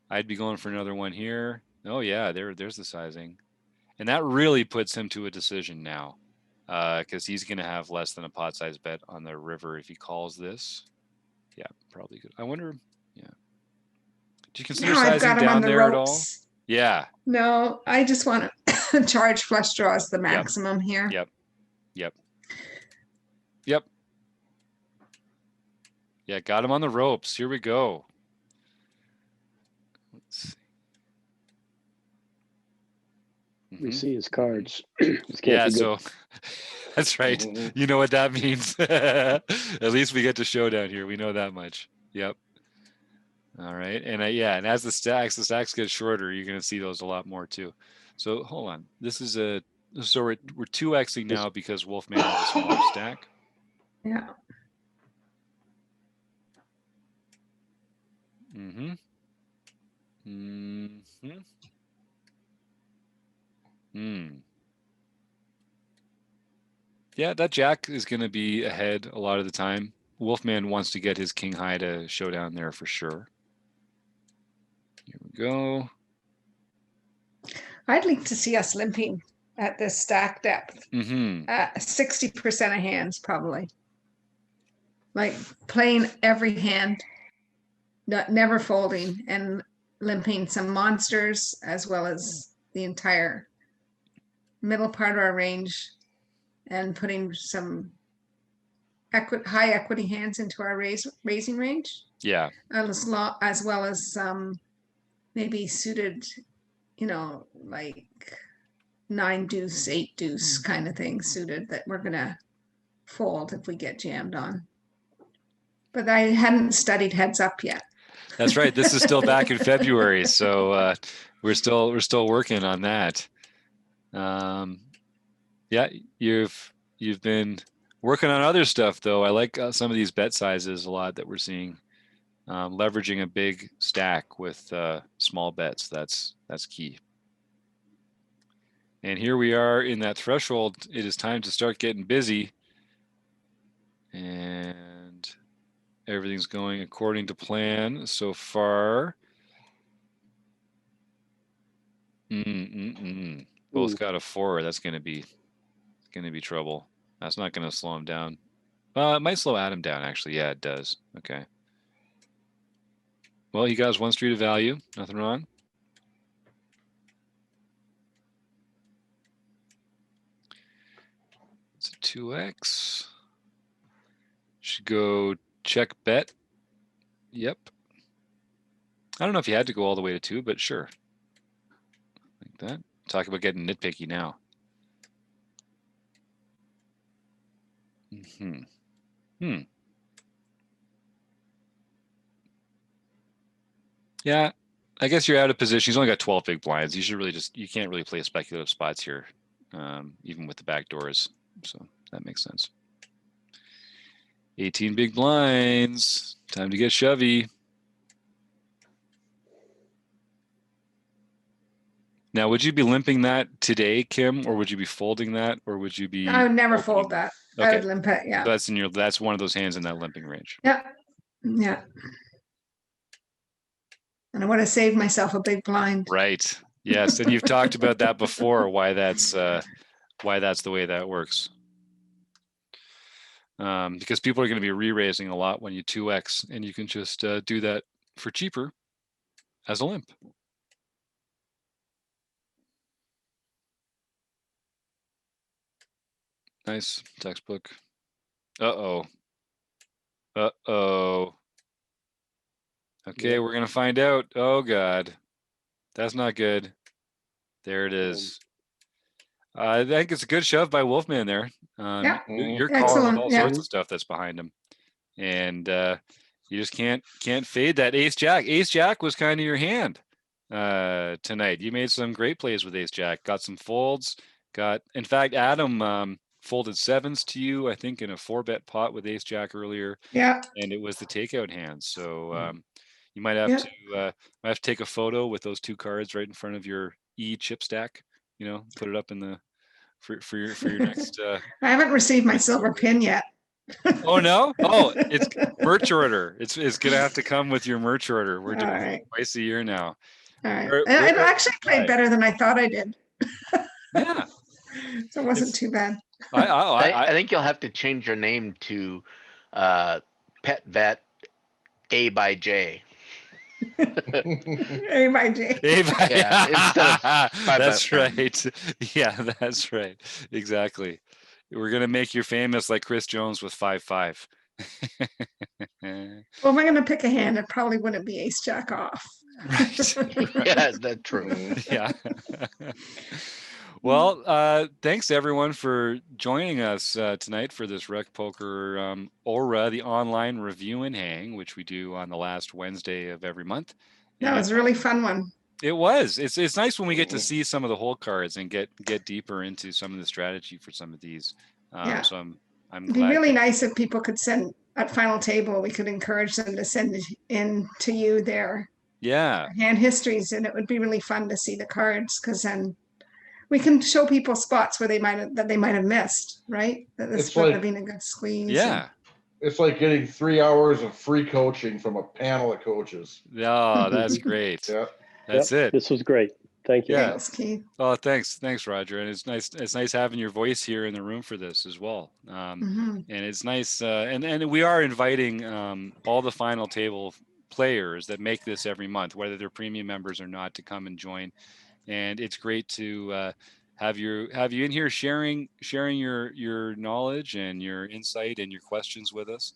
I'd be going for another one here. Oh, yeah, there's the sizing. And that really puts him to a decision now because he's going to have less than a pot size bet on the river if he calls this. Yeah, probably good. I wonder, yeah. Do you consider sizing down there at all? Yeah. No, I just want to charge flush draws the maximum here. Yep. Yeah, got him on the ropes. Here we go. Let's see. We see his cards. Yeah, so that's right. You know what that means. At least we get to showdown here. We know that much. Yep. All right. And and as the stacks get shorter, you're going to see those a lot more too. So hold on. This is so we're 2xing now because Wolfman has a smaller stack. Yeah. Yeah, that jack is going to be ahead a lot of the time. Wolfman wants to get his king high to showdown there for sure. Here we go. I'd like to see us limping at this stack depth. 60% of hands, probably. Like playing every hand, never folding, and limping some monsters as well as the entire middle part of our range, and putting some high equity hands into our raising range. Yeah. As well as maybe suited, like 9 deuce, 8 deuce kind of thing suited that we're gonna fold if we get jammed on. But I hadn't studied heads up yet. That's right. This is still back in February, so we're still working on that. Yeah, you've been working on other stuff though. I like some of these bet sizes a lot that we're seeing. Leveraging a big stack with small bets. That's key. And here we are in that threshold. It is time to start getting busy. And everything's going according to plan so far. Both got a 4. That's going to be trouble. That's not going to slow him down. It might slow Adam down, actually. Yeah, it does. Okay. Well, he got his 1 street of value. Nothing wrong. It's a 2x. Should go check bet. Yep. I don't know if you had to go all the way to 2, but sure. Like that. Talk about getting nitpicky now. Yeah, I guess you're out of position. He's only got 12 big blinds. You should really you can't really play speculative spots here, even with the back doors. So that makes sense. 18 big blinds. Time to get shovey. Now, would you be limping that today, Kim, or would you be folding that, or would you be? I would never fold that. Okay. I would limp it. Yeah. So that's one of those hands in that limping range. Yeah. Yeah. And I want to save myself a big blind. Right. Yes, and you've talked about that before. Why that's the way that works. Because people are going to be re-raising a lot when you 2x, and you can just do that for cheaper as a limp. Nice textbook. Uh-oh. Okay, we're going to find out. Oh, God. That's not good. There it is. I think it's a good shove by Wolfman there. Yeah. You're calling all sorts of stuff that's behind him. And you just can't fade that ace-jack. Ace-jack was kind of your hand tonight. You made some great plays with ace-jack. Got some folds. In fact, Adam folded 7s to you, I think, in a 4-bet pot with ace-jack earlier. Yeah. And it was the takeout hand. So you might have to take a photo with those 2 cards right in front of your chip stack. Put it up in the for your next. I haven't received my silver pin yet. Oh no! Oh, it's merch order. It's gonna have to come with your merch order. We're doing it twice a year now. All right. I actually played better than I thought I did. Yeah. So it wasn't too bad. I think you'll have to change your name to Pet Vet A by J. A by J. That's right. Yeah, that's right. Exactly. We're gonna make you famous like Chris Jones with 5-5. Well, if I'm gonna pick a hand, it probably wouldn't be ace jack off. Right. Yeah, that's true. Yeah. Well, thanks everyone for joining us tonight for this RecPoker ORaH, the online review and hang, which we do on the last Wednesday of every month. That was a really fun one. It was. It's nice when we get to see some of the whole cards and get deeper into some of the strategy for some of these. So I'm It'd be really nice if people could send at final table. We could encourage them to send in to you their hand histories, and it would be really fun to see the cards because then we can show people spots where they might have missed, right? That this would have been a good squeeze. Yeah. It's like getting 3 hours of free coaching from a panel of coaches. Oh, that's great. Yeah. That's it. This was great. Thank you. Thanks, Keith. Oh, thanks, Roger. And it's nice having your voice here in the room for this as well. And it's nice, and we are inviting all the final table players that make this every month, whether they're premium members or not, to come and join. And it's great to have you in here sharing your knowledge and your insight and your questions with us.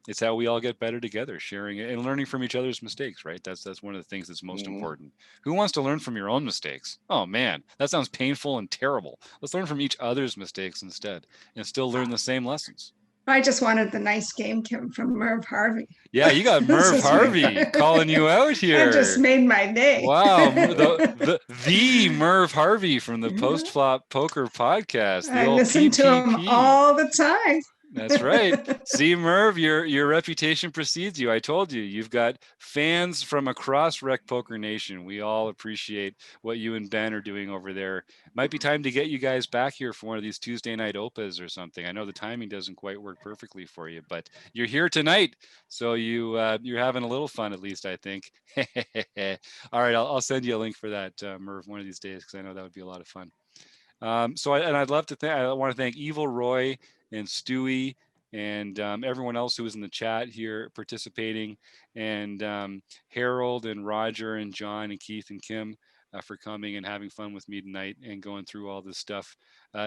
It's how we all get better together, sharing and learning from each other's mistakes, right? That's one of the things that's most important. Who wants to learn from your own mistakes? Oh man, that sounds painful and terrible. Let's learn from each other's mistakes instead and still learn the same lessons. I just wanted the nice game, Kim, from Merv Harvey. Yeah, you got Merv Harvey calling you out here. That just made my day. Wow, the Merv Harvey from the Post Flop Poker Podcast. I listen to him all the time. That's right. See, Merv, your reputation precedes you. I told you, you've got fans from across Rec Poker Nation. We all appreciate what you and Ben are doing over there. Might be time to get you guys back here for one of these Tuesday night opas or something. I know the timing doesn't quite work perfectly for you, but you're here tonight, so you're having a little fun at least, I think. All right, I'll send you a link for that, Merv, one of these days, because I know that would be a lot of fun. I'd love to thank. I want to thank Evil Roy and Stewie and everyone else who was in the chat here participating, and Harold and Roger and John and Keith and Kim for coming and having fun with me tonight and going through all this stuff.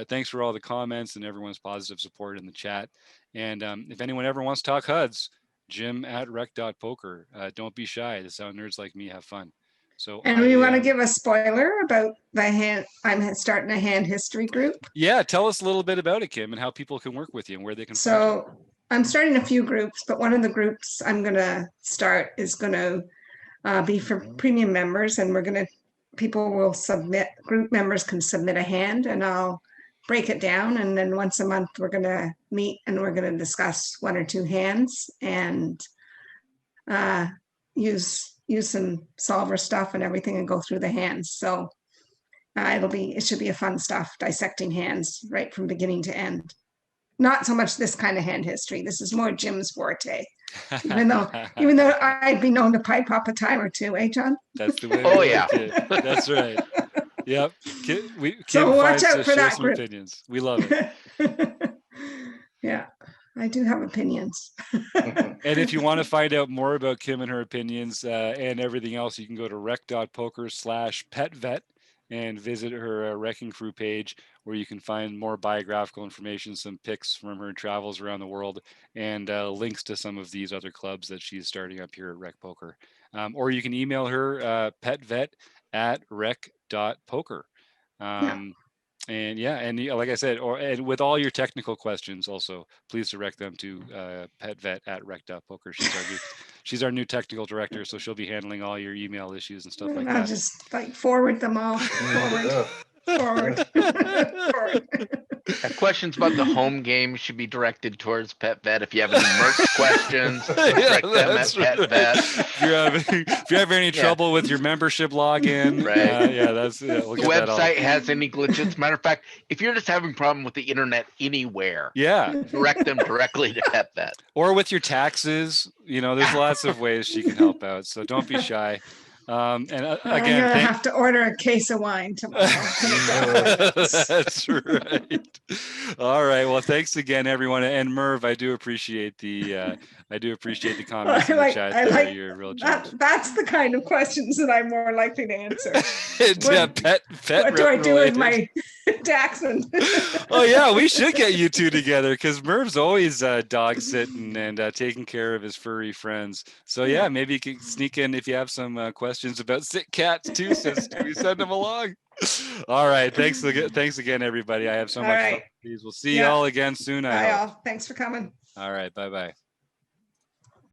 Thanks for all the comments and everyone's positive support in the chat. And if anyone ever wants to talk HUDs, Jim at rec.poker. Don't be shy. This is how nerds like me have fun. So and we want to give a spoiler about the hand. I'm starting a hand history group. Yeah, tell us a little bit about it, Kim, and how people can work with you and where they can find you. So I'm starting a few groups, but one of the groups I'm going to start is going to be for premium members, and people will submit. Group members can submit a hand, and I'll break it down, and then once a month we're going to meet and we're going to discuss one or two hands and use some solver stuff and everything and go through the hands. So it should be a fun stuff, dissecting hands right from beginning to end. Not so much this kind of hand history. This is more Jim's forte. Even though I'd be known to pipe up a time or two, eh, John? That's the way. Oh yeah, that's right. Yep. Kim so watch out for that group. Opinions. We love it. Yeah. I do have opinions. And if you want to find out more about Kim and her opinions and everything else, you can go to rec.poker/petvet and visit her Wrecking Crew page, where you can find more biographical information, some pics from her travels around the world, and links to some of these other clubs that she's starting up here at Rec Poker. Or you can email her petvet@rec.poker. And like I said, and with all your technical questions, also please direct them to petvet@rec.poker. She's our new technical director, so she'll be handling all your email issues and stuff like that. I'll just forward them all. Forward. Questions about the home game should be directed towards PetVet. If you have any merch questions, direct them at PetVet. If you're having any trouble with your membership login, right? We'll the website has any glitches. Matter of fact, if you're just having a problem with the internet anywhere, direct them directly to PetVet. Or with your taxes, there's lots of ways she can help out. So don't be shy. And again, I'm gonna have to order a case of wine tomorrow. That's right. All right. Well, thanks again, everyone. And Merv, I do appreciate the comments in the chat. You're a real genius. That's the kind of questions that I'm more likely to answer. What do I do with my Jackson? Oh yeah, we should get you two together, because Merv's always dog sitting and taking care of his furry friends. So yeah, maybe you can sneak in if you have some questions about sick cats too. We send them along. All right, thanks again, everybody. I have so much fun. We'll see you all again soon. Bye, all. Thanks for coming. All right, bye.